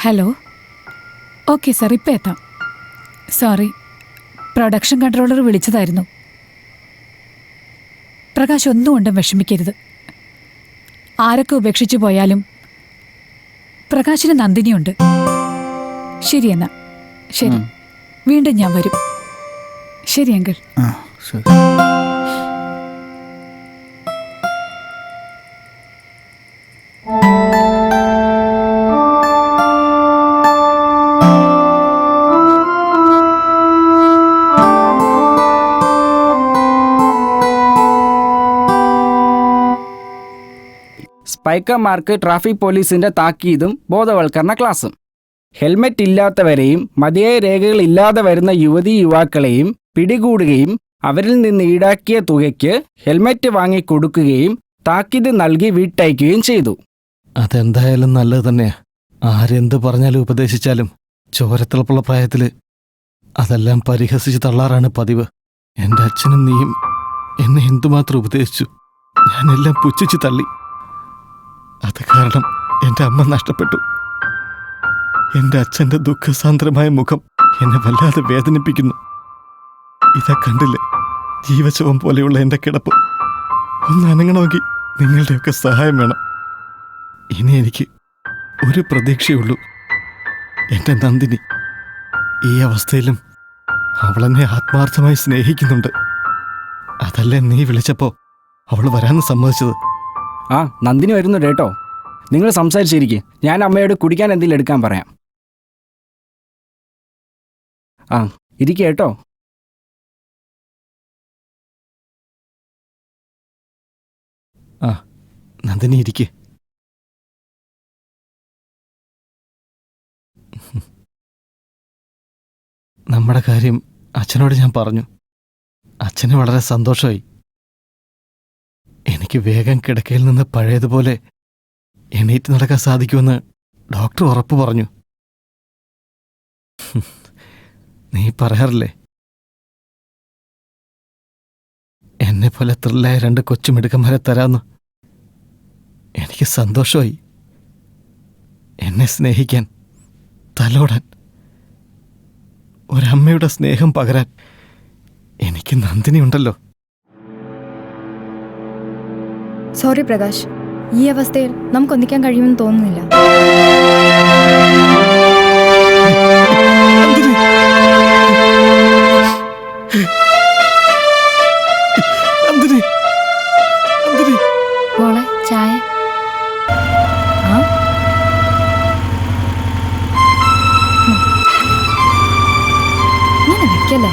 ഹലോ, ഓക്കെ സാർ, ഇപ്പം എത്താം. സോറി, പ്രൊഡക്ഷൻ കൺട്രോളർ വിളിച്ചതായിരുന്നു. പ്രകാശ് ഒന്നും കൊണ്ടും വിഷമിക്കരുത്. ആരൊക്കെ ഉപേക്ഷിച്ചു പോയാലും പ്രകാശിന് നന്ദിനിയുണ്ട്. ശരി എന്നാ, ശരി, വീണ്ടും ഞാൻ വരും. ശരി അങ്കിൾ. സ്പൈക്കർമാർക്ക് ട്രാഫിക് പോലീസിന്റെ താക്കീതും ബോധവൽക്കരണ ക്ലാസും. ഹെൽമെറ്റ് ഇല്ലാത്തവരെയും മതിയായ രേഖകൾ ഇല്ലാതെ വരുന്ന യുവതീ യുവാക്കളെയും പിടികൂടുകയും അവരിൽ നിന്ന് ഈടാക്കിയ തുകയ്ക്ക് ഹെൽമെറ്റ് വാങ്ങിക്കൊടുക്കുകയും താക്കീത് നൽകി വിട്ടയക്കുകയും ചെയ്തു. അതെന്തായാലും നല്ലത് തന്നെയാ. ആരെന്ത് പറഞ്ഞാലും ഉപദേശിച്ചാലും ചോരത്തിളപ്പുള്ള പ്രായത്തിൽ അതെല്ലാം പരിഹസിച്ച് തള്ളാറാണ് പതിവ്. എൻ്റെ അച്ഛനും നീയും എന്നെ എന്തുമാത്രം ഉപദേശിച്ചു. ഞാനെല്ലാം പുച്ഛിച്ച് തള്ളി. അത് കാരണം എൻ്റെ അമ്മ നഷ്ടപ്പെട്ടു. എൻ്റെ അച്ഛൻ്റെ ദുഃഖസാന്ദ്രമായ മുഖം എന്നെ വല്ലാതെ വേദനിപ്പിക്കുന്നു. ഇതാ കണ്ടില്ലേ, ജീവശവം പോലെയുള്ള എൻ്റെ കിടപ്പ്. ഒന്ന് അനങ്ങണമെങ്കിൽ നിങ്ങളുടെയൊക്കെ സഹായം വേണം. ഇനി എനിക്ക് ഒരു പ്രതീക്ഷയുള്ളൂ. എൻ്റെ നന്ദിനി. ഈ അവസ്ഥയിലും അവളെന്നെ ആത്മാർത്ഥമായി സ്നേഹിക്കുന്നുണ്ട്. അതല്ലേ നീ വിളിച്ചപ്പോൾ അവൾ വരാമെന്ന് സമ്മതിച്ചത്. ആ നന്ദിനി വരുന്നുണ്ട് കേട്ടോ. നിങ്ങൾ സംസാരിച്ചിരിക്കും, ഞാൻ അമ്മയോട് കുടിക്കാൻ എന്തെങ്കിലും എടുക്കാൻ പറയാം. ആ ഇരിക്കുക കേട്ടോ. ആ നന്ദിനി ഇരിക്കെ. നമ്മുടെ കാര്യം അച്ഛനോട് ഞാൻ പറഞ്ഞു. അച്ഛന് വളരെ സന്തോഷമായി. എനിക്ക് വേഗം കിടക്കയിൽ നിന്ന് പഴയതുപോലെ എണീറ്റ് നടക്കാൻ സാധിക്കുമെന്ന് ഡോക്ടർ ഉറപ്പ് പറഞ്ഞു. നീ പറയാറില്ലേ, എന്നെപ്പോലെ ത്രില്ലായ 2 കൊച്ചുമിടുക്കന്മാരെ തരാമെന്ന്. എനിക്ക് സന്തോഷമായി. എന്നെ സ്നേഹിക്കാൻ, തലോടാൻ, ഒരമ്മയുടെ സ്നേഹം പകരാൻ എനിക്ക് നന്ദിനി ഉണ്ടല്ലോ. സോറി പ്രകാശ്, ഈ അവസ്ഥയിൽ നമുക്കൊന്നിക്കാൻ കഴിയുമെന്ന് തോന്നുന്നില്ല. മോളെ ചായ. ഇങ്ങനെ വെക്കല്ലേ.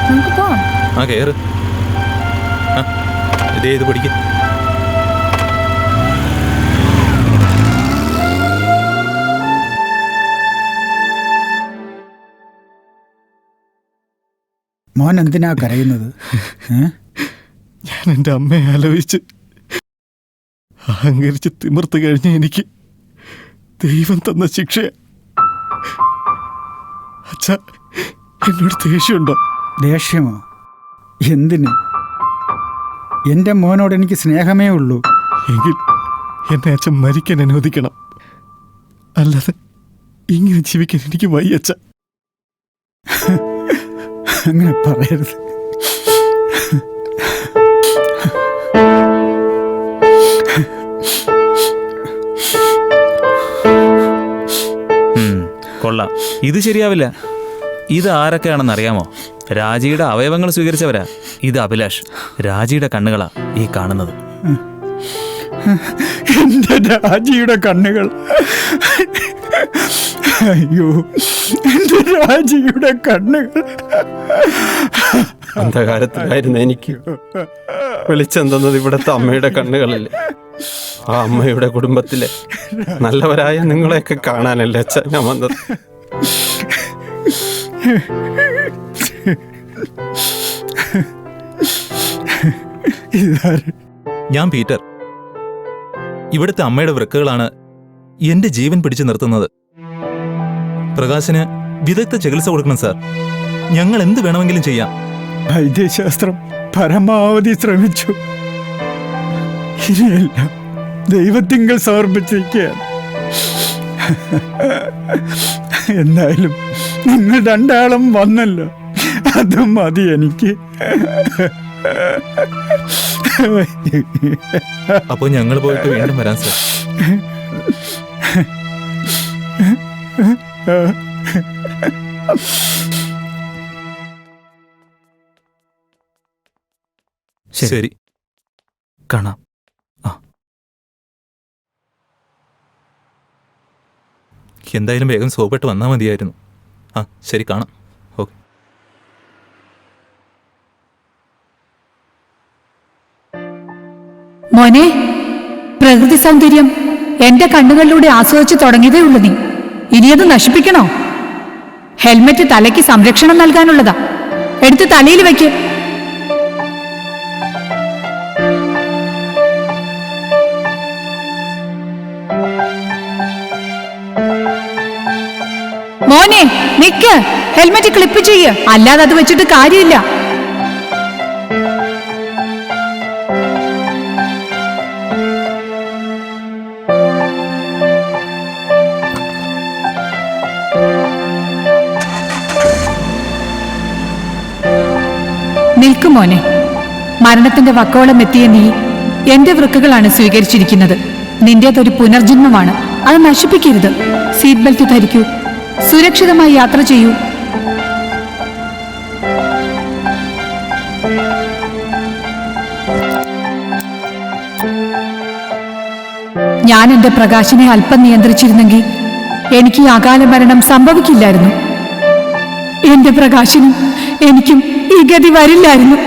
നമുക്ക് പോവാം. ആ കേറ്. ഇതേ ഇത് പിടിക്ക. മോൻ എന്തിനാ കരയുന്നത്? ഞാൻ എൻ്റെ അമ്മയെ ആലോചിച്ച് അഹങ്കരിച്ച് തിമിർത്ത് കഴിഞ്ഞ എനിക്ക് ദൈവം തന്ന ശിക്ഷയാ. അച്ഛാ, എന്നോട് ദേഷ്യമുണ്ടോ? ദേഷ്യമോ? എന്തിന്? എൻ്റെ മോനോട് എനിക്ക് സ്നേഹമേ ഉള്ളൂ. എങ്കിൽ എന്നെ അച്ഛൻ മരിക്കാൻ അനുവദിക്കണം. അല്ലാതെ ഇങ്ങനെ ജീവിക്കാൻ എനിക്ക് വയ്യ അച്ഛ. അങ്ങനെ പറയരുത്. കൊള്ളാം. ഇത് ശരിയാവില്ല. ഇത് ആരൊക്കെയാണെന്ന് അറിയാമോ? രാജിയുടെ അവയവങ്ങൾ സ്വീകരിച്ചവരാ. ഇത് അഭിലാഷ്. രാജിയുടെ കണ്ണുകളാ ഈ കാണുന്നത്. എന്റെ രാജിയുടെ കണ്ണുകൾ. അയ്യോ, എന്റെ രാജിയുടെ കണ്ണുകൾ. അന്ധകാരത്തിലായിരുന്നു എനിക്ക് വെളിച്ചം തന്നത് ഇവിടുത്തെ അമ്മയുടെ കണ്ണുകളല്ലേ. ആ അമ്മയുടെ കുടുംബത്തിലെ നല്ലവരായ നിങ്ങളെയൊക്കെ കാണാനല്ലേ അച്ഛാ ഞാൻ വന്നത്. ഞാൻ പീറ്റർ. ഇവിടുത്തെ അമ്മയുടെ വൃക്കകളാണ് എന്റെ ജീവൻ പിടിച്ചു നിർത്തുന്നത്. പ്രകാശിന് വിദഗ്ധ ചികിത്സ കൊടുക്കണം സാർ. ഞങ്ങൾ എന്ത് വേണമെങ്കിലും ചെയ്യാം. വൈദ്യശാസ്ത്രം പരമാവധി ശ്രമിച്ചു. ഇനിയെല്ലാം ദൈവത്തിങ്കൽ സമർപ്പിച്ചിരിക്കുകയാണ്. എന്തായാലും നിങ്ങൾ 2 ആളും വന്നല്ലോ, അതും മതി എനിക്ക്. അപ്പൊ ഞങ്ങൾ പോയിട്ട് വീണ്ടും വരാം സാർ. ശരി, കാണാം. എന്തായാലും വേഗം സോപ്പിട്ട് വന്നാൽ മതിയായിരുന്നു. ആ ശരി, കാണാം. ഓക്കെ. മോനെ, പ്രകൃതി സൗന്ദര്യം എന്റെ കണ്ണുകളിലൂടെ ആസ്വദിച്ചു തുടങ്ങിയതേ ഉള്ളൂ നീ. ഇനിയത് നശിപ്പിക്കണോ? ഹെൽമെറ്റ് തലയ്ക്ക് സംരക്ഷണം നൽകാനുള്ളതാ. എടുത്ത് തലയിൽ വെക്ക്. മോനെ നിക്ക്, ഹെൽമെറ്റ് ക്ലിപ്പ് ചെയ്യ്, അല്ലാതെ അത് വെച്ചിട്ട് കാര്യമില്ല. നിൽക്കും മോനെ. മരണത്തിന്റെ വക്കോളം എത്തിയ നീ എന്റെ വൃക്കകളാണ് സ്വീകരിച്ചിരിക്കുന്നത്. നിന്റേതൊരു പുനർജന്മമാണ്. അത് നശിപ്പിക്കരുത്. സീറ്റ് ബെൽറ്റ് ധരിക്കൂ. സുരക്ഷിതമായി യാത്ര ചെയ്യൂ. ഞാൻ എന്റെ പ്രകാശനെ അല്പം നിയന്ത്രിച്ചിരുന്നെങ്കിൽ എനിക്ക് ഈ അകാല മരണം സംഭവിക്കില്ലായിരുന്നു. എന്റെ പ്രകാശനും എനിക്കും ഈ ഗതി വരില്ലായിരുന്നു.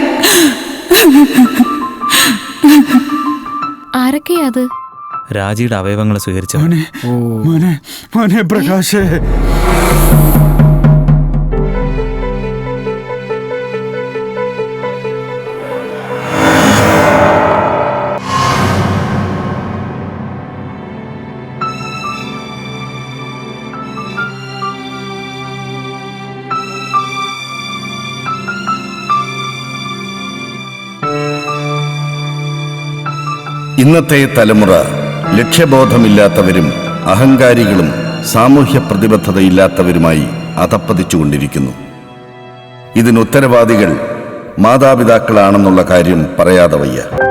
ആരൊക്കെയാ അത്? രാജിയുടെ അവയവങ്ങൾ സ്വീകരിച്ച മോനെ പ്രകാശേ. ഇന്നത്തെ തലമുറ ലക്ഷ്യബോധമില്ലാത്തവരും അഹങ്കാരികളും സാമൂഹ്യ പ്രതിബദ്ധതയില്ലാത്തവരുമായി അധപ്പതിച്ചുകൊണ്ടിരിക്കുന്നു. ഇതിന് ഉത്തരവാദികൾ മാതാപിതാക്കളാണെന്നുള്ള കാര്യം പറയാതെ വയ്യ.